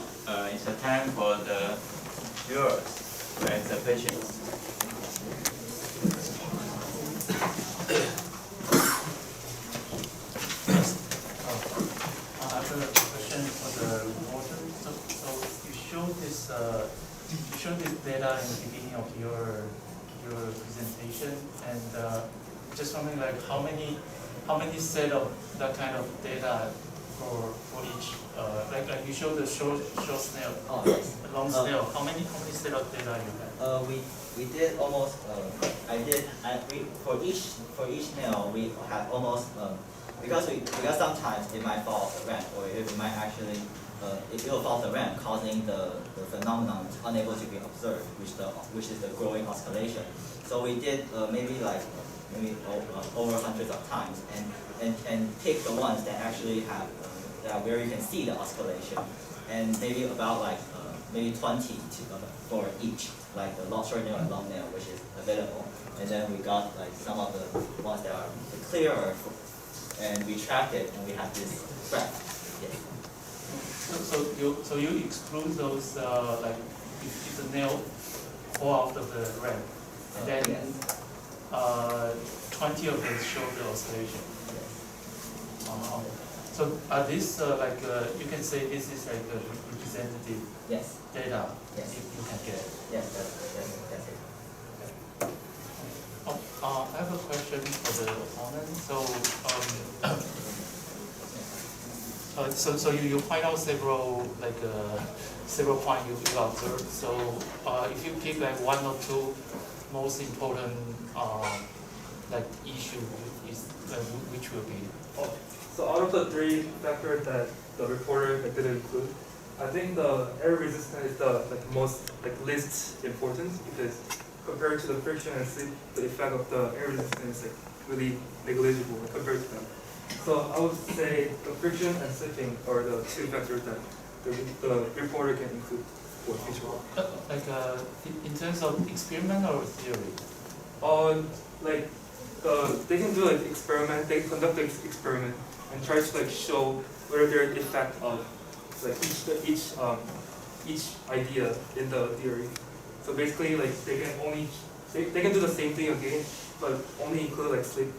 it's a time for the viewers to ask the questions. I have a question for the reporter. So you showed this data in the beginning of your presentation, and just wondering, like, how many set of that kind of data for each, like you showed the short snail, yes. the long snail. How many set of data you have? We did almost. For each nail we have almost because sometimes it might fall off the ramp, or it might actually it will fall off the ramp, causing the phenomenon unable to be observed, which is the growing oscillation. So we did maybe over hundreds of times, and pick the ones that actually have where you can see the oscillation, and maybe about maybe 20 for each, like the short nail and long nail, which is available. And then we got like some of the ones that are clearer, and we tracked it, and we have this graph. Yes. So you exclude those like if the nail fall out of the ramp, and then Yes. 20 of them show the oscillation. So are these you can say this is like a representative Yes. data? Yes. If you can get. Yes, that's it. I have a question for the opponent. So you point out several points you observed. So if you pick like one or two most important issue, which will be? So out of the three factors that the reporter didn't include, I think the air resistance is the most least important, because compared to the friction and slip, the effect of the air resistance is really negligible compared to them. So I would say the friction and slipping are the two factors that the reporter can include for future work. In terms of experiment or theory? They can do an experiment. They conduct an experiment and try to show whether there's effect of each idea in the theory. So basically, they can do the same thing again, but only include slip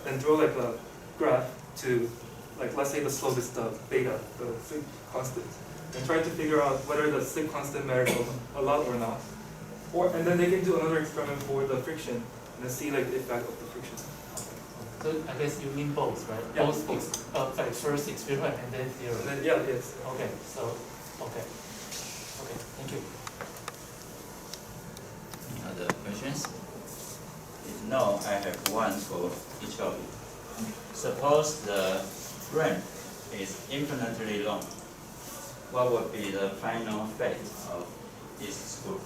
and draw a graph to let's say the slope is the beta, the slip constant, and try to figure out whether the slip constant matters a lot or not. And then they can do another experiment for the friction and then see the effect of the friction. So I guess you mean both, right? Yeah, both. First experiment and then theory. And then, yeah, yes. Okay. Okay. Thank you. Any other questions? If no, I have one for each of you. Suppose the ramp is infinitely long. What would be the final fate of this screw?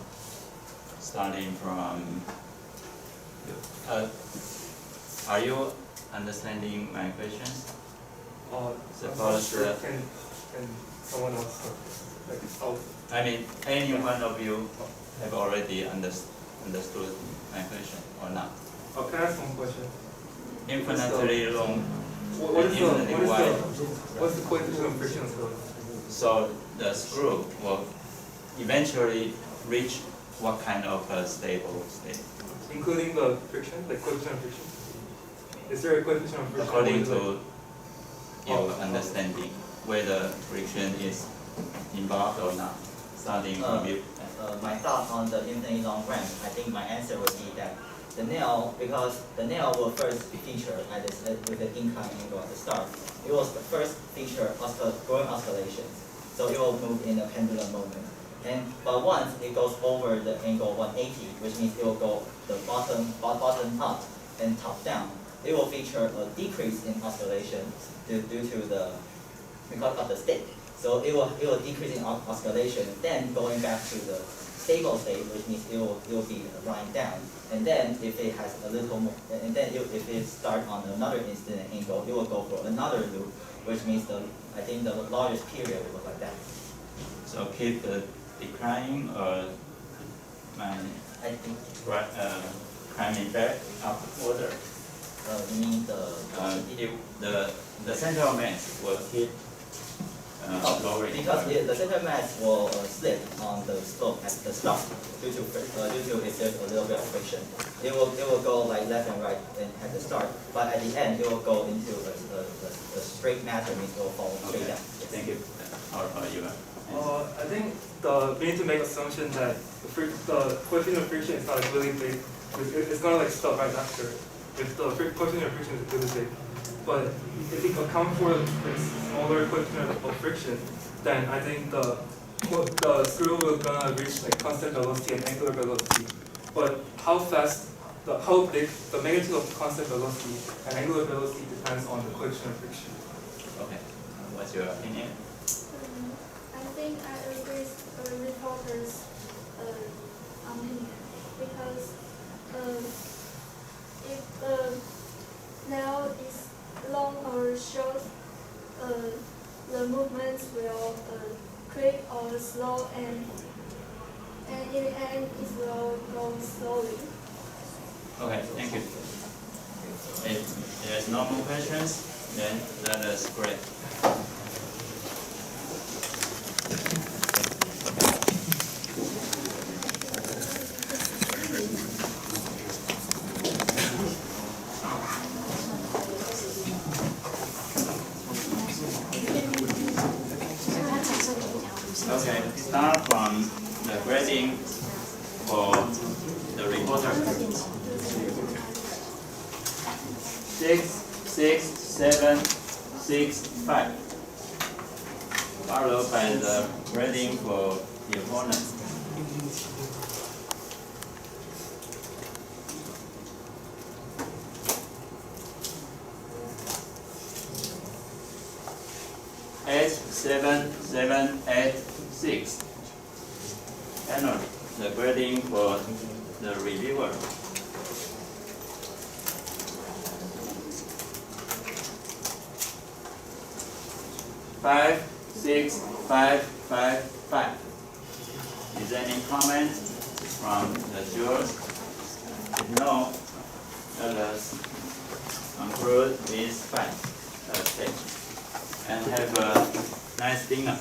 Starting from, are you understanding my questions? Suppose can someone else start? like out. I mean, any one of you have already understood my question or not? Can I ask one question? Infinitely long What and is infinitely wide. what's the coefficient of friction scale? So the screw will eventually reach what kind of a stable state? Including the friction, like coefficient of friction? Is there a coefficient of friction? According to your understanding, whether friction is involved or not, starting from you. My thought on the infinitely long ramp, I think my answer would be that the nail, because the nail will first feature at this, with the incline angle at the start, it will first feature growing oscillations. So it will move in a pendulum moment. But once it goes over the angle 180, which means it will go the bottom up and top down, it will feature a decrease in oscillation due to the, because of the stick. So it will decrease in oscillation, then going back to the stable state, which means it will be lying down. And then if it has a little more, and then if it starts on another incident angle, it will go for another loop, which means I think the largest period will look like that. So keep the declining or I think climbing back upward. You mean the central mass will keep lowering. Because the center mass will slip on the slope at the start due to if there's a little bit of friction. It will go like left and right at the start, but at the end it will go into a straight matter, means it will fall straight down. Thank you. How about you? I think we need to make assumption that the coefficient of friction is not really big. It's gonna like stop right after. If the coefficient of friction is really big. But if we account for the smaller coefficient of friction, then I think the screw will gonna reach like constant velocity and angular velocity. But how big, the magnitude of constant velocity and angular velocity depends on the coefficient of friction. Okay. What's your opinion? I think I agree with the reporter's opinion, because if the nail is long or short, the movements will quick or slow, and in the end it will go slowly. Okay, thank you. If there's no more questions, then that is great. Okay, start from the grading for the recorder. 6, 6, 7, 6, 5. Followed by the grading for the opponent. Eight, 7, 7, 8, 6. And the grading for the reviewer. Five, 6, 5, 5, 5. Is there any comment from the jurors? If no, let us conclude this fight. Okay. And have a nice dinner.